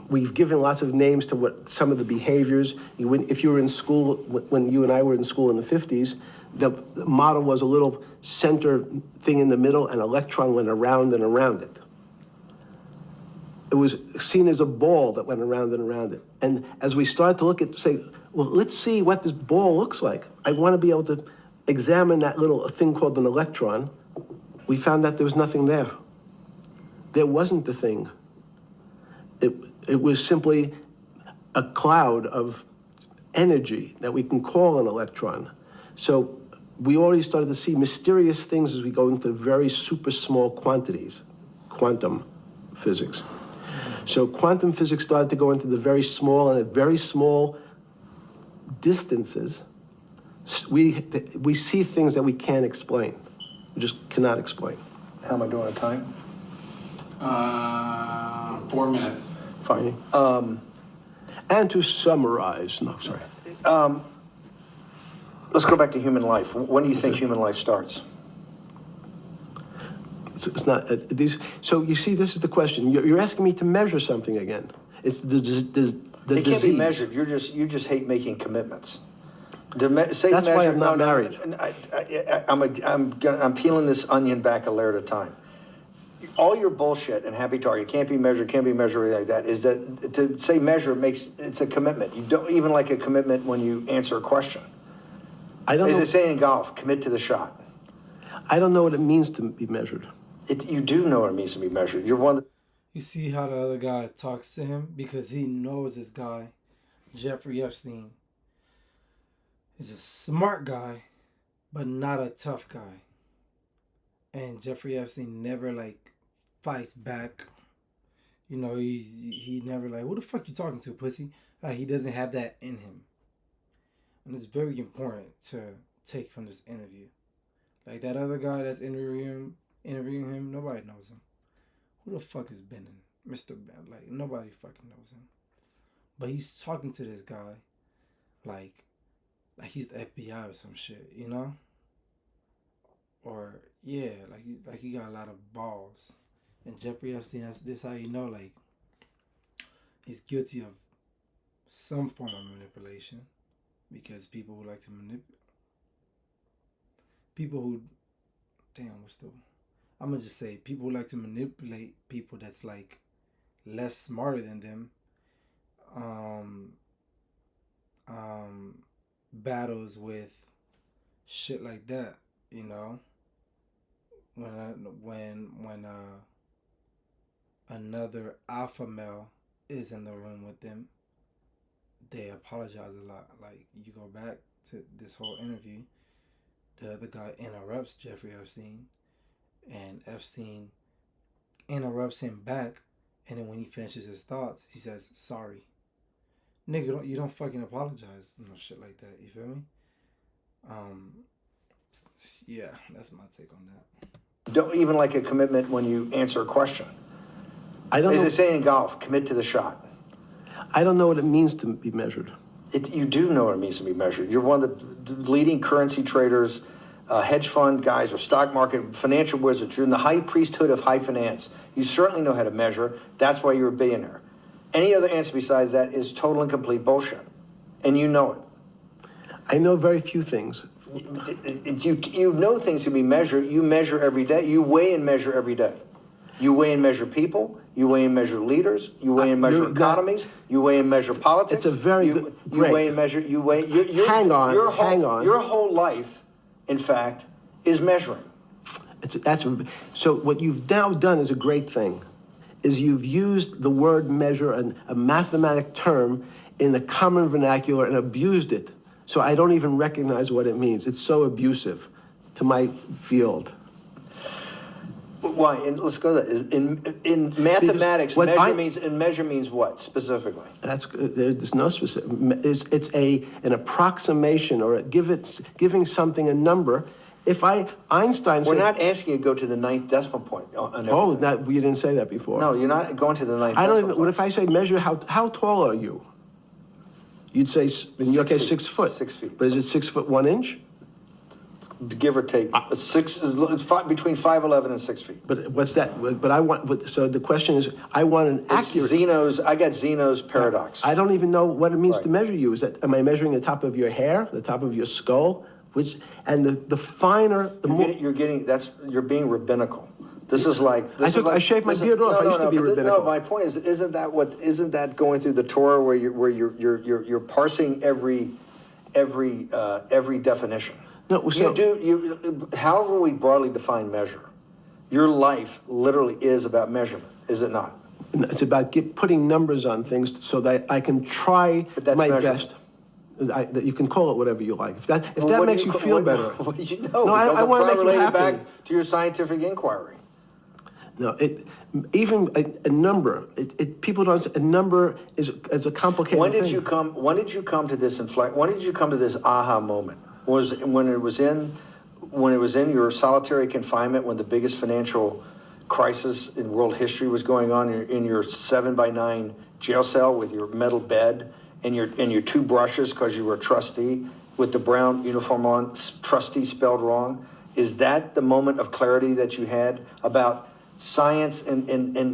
we've given lots of names to what some of the behaviors. If you were in school, when you and I were in school in the 50s, the model was a little center thing in the middle, and an electron went around and around it. It was seen as a ball that went around and around it. And as we started to say, well, let's see what this ball looks like. I want to be able to examine that little thing called an electron. We found that there was nothing there. There wasn't the thing. It was simply a cloud of energy that we can call an electron. So we already started to see mysterious things as we go into very super small quantities, quantum physics. So quantum physics started to go into the very small, and at very small distances, we see things that we can't explain. We just cannot explain. How am I doing on time? 4 minutes. Fine. And to summarize, no, sorry. Let's go back to human life. When do you think human life starts? It's not these. So you see, this is the question. You're asking me to measure something again. It's the disease. It can't be measured. You just hate making commitments. That's why I'm not married. I'm peeling this onion back a layer at a time. All your bullshit and happy target can't be measured like that. Is that to say measure it's a commitment. You don't even like a commitment when you answer a question. I don't know. As they say in golf, commit to the shot. I don't know what it means to be measured. You do know what it means to be measured. You're one. You see how the other guy talks to him? Because he knows this guy, Jeffrey Epstein, is a smart guy, but not a tough guy. And Jeffrey Epstein never, fights back. You know, he never, who the fuck you talking to, pussy? He doesn't have that in him. And it's very important to take from this interview. That other guy that's interviewing him, nobody knows him. Who the fuck is Benin? Mr. Ben? Nobody fucking knows him. But he's talking to this guy like he's the FBI or some shit, you know? Or, yeah, he got a lot of balls. And Jeffrey Epstein, this how you know, he's guilty of some form of manipulation. Because people who like to I'm gonna just say, people who like to manipulate people that's less smarter than them um, battles with shit like that, you know. When another alpha male is in the room with them, they apologize a lot. Like, you go back to this whole interview, the other guy interrupts Jeffrey Epstein, and Epstein interrupts him back, and then when he finishes his thoughts, he says, sorry. Nigga, you don't fucking apologize. No shit like that. You feel me? Yeah, that's my take on that. Don't even like a commitment when you answer a question. I don't As know. they say in golf, commit to the shot. I don't know what it means to be measured. You do know what it means to be measured. You're one of the leading currency traders, hedge fund guys, or stock market financial wizards. You're in the high priesthood of high finance. You certainly know how to measure. That's why you're a billionaire. Any other answer besides that is total and complete bullshit. And you know it. I know very few things. You know things can be measured. You measure every day. You weigh and measure every day. You weigh and measure people. You weigh and measure leaders. You weigh and measure economies. You weigh and measure politics. It's a very good. You weigh and measure. You weigh. Hang on. Your whole life, in fact, is measuring. So what you've now done is a great thing, is you've used the word measure, a mathematic term, in the common vernacular and abused it. So I don't even recognize what it means. It's so abusive to my field. Why? And let's go to that. In mathematics, measure means what specifically? There's no specific. It's an approximation, or giving something a number. Einstein said, We're not asking you to go to the ninth decimal point. You didn't say that before. No, you're not going to the ninth I don't decimal even. What point. if I say measure how tall are you? You'd say in your case 6 foot. 6 feet. But is it 6 foot 1 inch? Give or take, between 5'11" and 6 feet. But what's that? So the question is, I want an accurate. I got Zeno's paradox. I don't even know what it means Right. to measure you. Am I measuring the top of your hair, the top of your skull? The finer, the more. You're being rabbinical. This is like. I shaved my beard off. I used to be rabbinical. No, my point is, isn't that going through the Torah where you're parsing every definition? No, However we broadly define measure, your life literally is about measurement, is it not? It's about putting numbers on things so that I can try my best. That you can call it whatever you like. If that makes you feel better. What do you know? No, I want to make you happy. Back to your scientific inquiry. No, even a number. People don't. A number is a complicated When thing. did you come to this When did you come to this aha moment? Was when it was in your solitary confinement, when the biggest financial crisis in world history was going on, in your 7x9 jail cell with your metal bed and your two brushes because you were a trustee with the brown uniform on, trustee spelled wrong? Is that the moment of clarity that you had about science and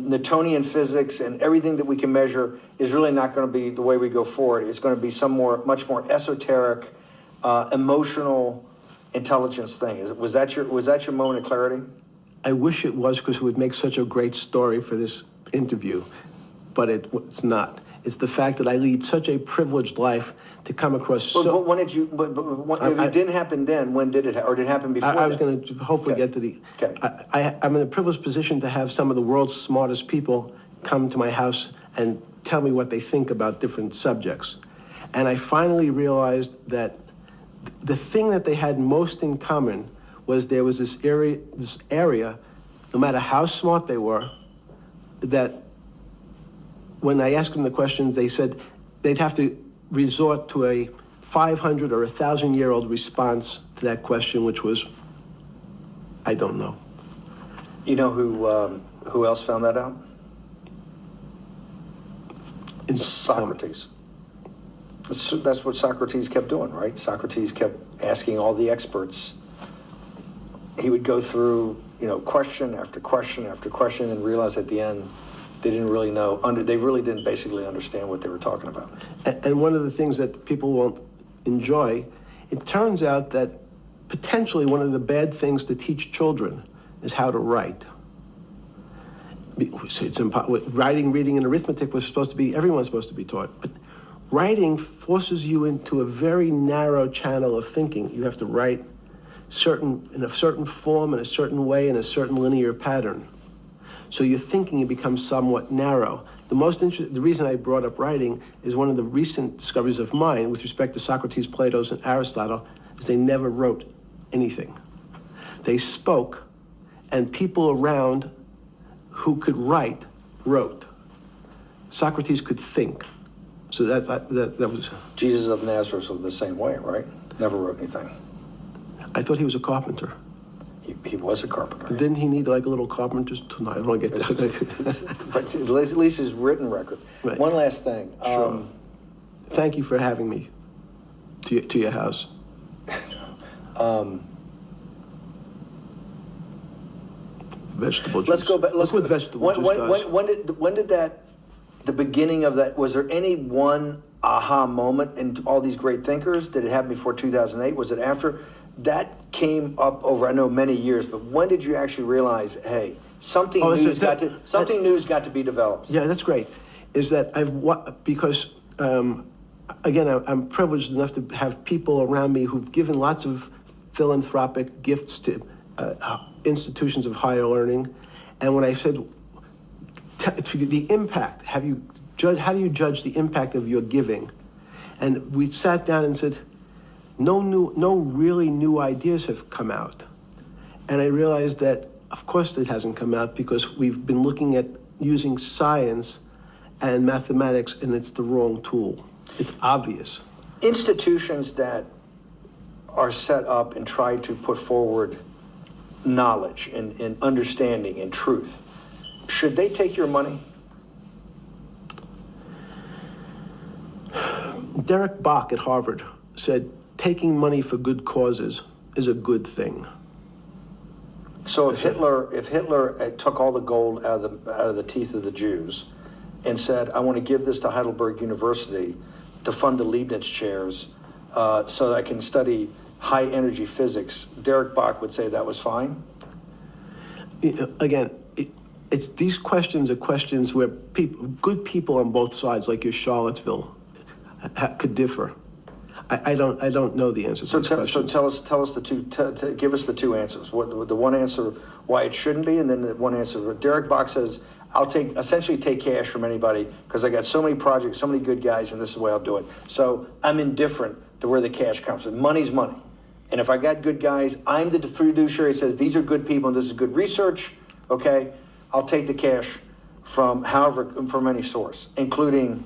Newtonian physics and everything that we can measure is really not going to be the way we go forward? It's going to be much more esoteric, emotional intelligence thing. Was that your moment of clarity? I wish it was, because it would make such a great story for this interview, but it's not. It's the fact that I lead such a privileged life to come across. But when did you? If it didn't happen then, when did it? Or did it happen before? I was going to hopefully get to the. Okay. I'm in a privileged position to have some of the world's smartest people come to my house and tell me what they think about different subjects, and I finally realized that the thing that they had most in common was there was this area, no matter how smart they were, that when I asked them the questions, they said they'd have to resort to a 500 or 1,000-year-old response to that question, which was, I don't know. You know who else found that out? Socrates. That's what Socrates kept doing, right? Socrates kept asking all the experts. He would go through, question after question after question, and realize at the end they didn't really know. They really didn't basically understand what they were talking about. And one of the things that people won't enjoy, it turns out that potentially one of the bad things to teach children is how to write. Writing, reading, and arithmetic was supposed to be, everyone's supposed to be taught. But writing forces you into a very narrow channel of thinking. You have to write in a certain form, in a certain way, in a certain linear pattern. So your thinking becomes somewhat narrow. The reason I brought up writing is one of the recent discoveries of mine with respect to Socrates, Plato, and Aristotle is they never wrote anything. They spoke, and people around who could write wrote. Socrates could think. So that was... Jesus of Nazareth was the same way, right? Never wrote anything. I thought he was a carpenter. He was a carpenter. But didn't he need like a little carpenter's tonight? I don't want to get that. But at least his written record. Right. One last thing. Sure. Thank you for having me to your house. Vegetable juice. Let's go back. Look what vegetable juice does. When did that, the beginning of that, was there any one aha moment in all these great thinkers? Did it happen before 2008? Was it after? That came up over, I know, many years, but when did you actually realize, hey, something new's got to be developed? Yeah, that's great. Is that because, again, I'm privileged enough to have people around me who've given lots of philanthropic gifts to institutions of higher learning. And when I said, the impact, how do you judge the impact of your giving? And we sat down and said, no really new ideas have come out. And I realized that, of course, it hasn't come out because we've been looking at using science and mathematics, and it's the wrong tool. It's obvious. Institutions that are set up and try to put forward knowledge and understanding and truth, should they take your money? Derek Bach at Harvard said, taking money for good causes is a good thing. So if Hitler took all the gold out of the teeth of the Jews and said, I want to give this to Heidelberg University to fund the Leibniz chairs so that I can study high energy physics, Derek Bach would say that was fine? Again, it's these questions are questions where good people on both sides, like your Charlottesville, could differ. I don't know the answer to this question. So tell us the two. Give us the two answers. The one answer why it shouldn't be, and then the one answer. Derek Bach says, I'll essentially take cash from anybody because I got so many projects, so many good guys, and this is the way I'll do it. So I'm indifferent to where the cash comes from. Money's money, and if I got good guys, I'm the fiduciary that says these are good people and this is good research. Okay, I'll take the cash from any source, including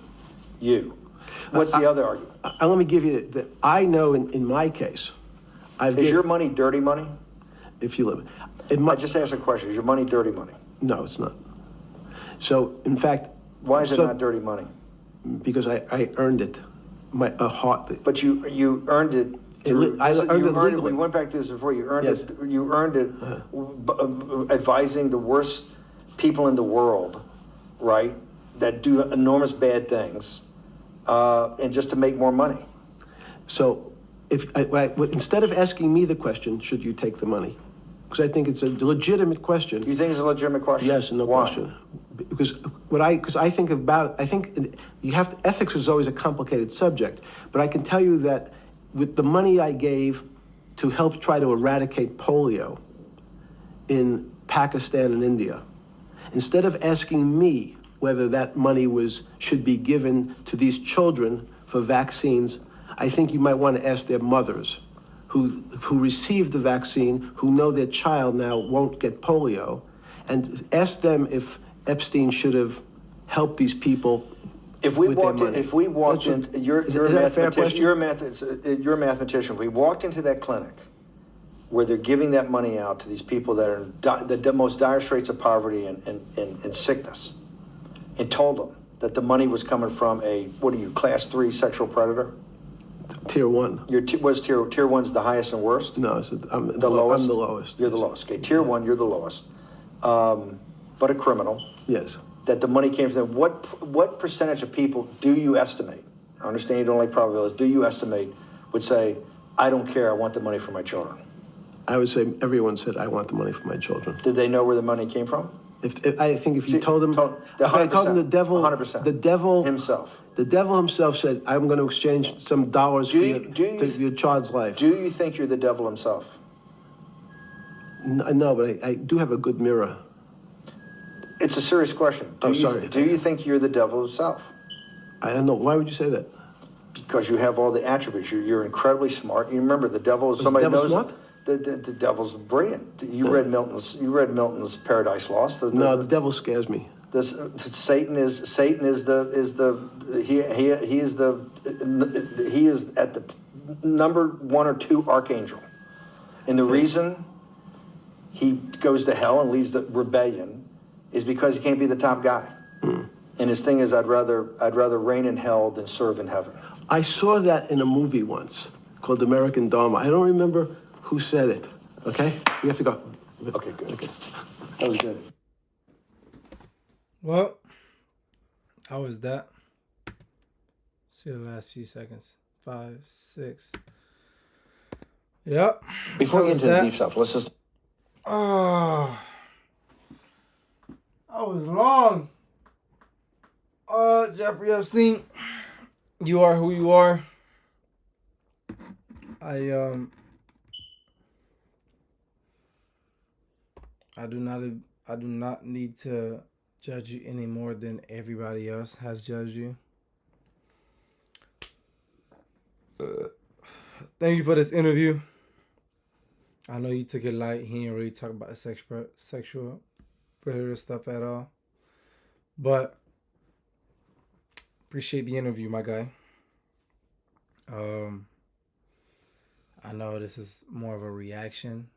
you. What's the other argument? Let me give you that. I know in my case, Is your money dirty money? If you live, I just asked a question. Is your money dirty money? No, it's not. So, in fact, why is it not dirty money? Because I earned it, But you earned it. I earned it legally. We went back to this before. You earned Yes. it. You earned it, advising the worst people in the world, right? That do enormous bad things. And just to make more money. So, instead of asking me the question, should you take the money? Because I think it's a legitimate question. You think it's a legitimate question? Yes, no Why? question. Because I think ethics is always a complicated subject. But I can tell you that with the money I gave to help try to eradicate polio in Pakistan and India, instead of asking me whether that money should be given to these children for vaccines, I think you might want to ask their mothers who received the vaccine, who know their child now won't get polio, and ask them if Epstein should have helped these people. You're a mathematician. You're a mathematician. If we walked into that clinic where they're giving that money out to these people that are in the most dire straits of poverty and sickness, and told them that the money was coming from class 3 sexual predator? Tier 1. Tier 1's the highest and worst? No, I'm the lowest. I'm the lowest. You're the lowest. Okay, tier 1, you're the lowest. But a criminal. Yes. That the money came from them. What percentage of people do you estimate? I understand you don't like probabilities. Do you estimate would say, I don't care, I want the money for my children? I would say everyone said, I want the money for my children. Did they know where the money came from? I think if you See, told him, if I told him 100%. the devil Himself. the devil himself said, "I'm going to exchange some dollars for your child's life." Do you think you're the devil himself? No, but I do have a good mirror. It's a serious question. Sorry. Do you think you're the devil himself? I don't know. Why would you say that? Because you have all the attributes. You're incredibly smart. You remember the devil is somebody the devil knows smart? The devil's brilliant. You read Milton's Paradise Lost. No, the devil scares me. Satan is at the number 1 or 2 archangel, and the reason he goes to hell and leads the rebellion is because he can't be the top guy. And his thing is, I'd rather reign in hell than serve in heaven. I saw that in a movie once called American Dharma. I don't remember who said it. Okay, we have to go. Okay, good. Okay. That was good. Well, how was that? See the last few seconds. 5, 6. Yep. Before we How get into was the that? deep stuff, let's just. Oh, that was long. Jeffrey Epstein, you are who you are. I do not need to judge you any more than everybody else has judged you. Thank you for this interview. I know you took it light. He didn't really talk about the sexual predator stuff at all. But appreciate the interview, my guy. I know this is more of a reaction.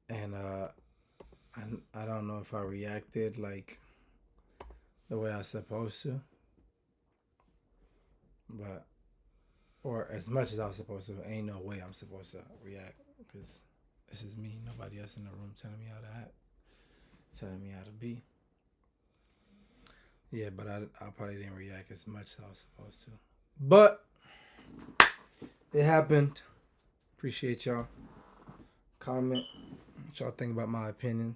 And I don't know if I reacted like the way I was supposed to. But, or as much as I was supposed to, ain't no way I'm supposed to react, because this is me, nobody else in the room telling me how to act, telling me how to be. Yeah, but I probably didn't react as much as I was supposed to. But it happened. Appreciate y'all. Comment what y'all think about my opinion.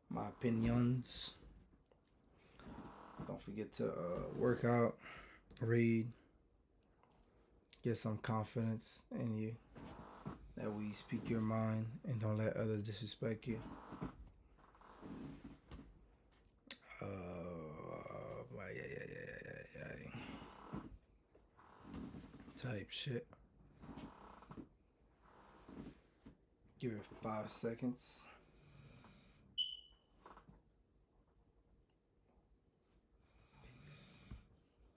My opinions. Don't forget to work out, read, get some confidence in you. That way you speak your mind and don't let others disrespect you. Type shit. Give it 5 seconds.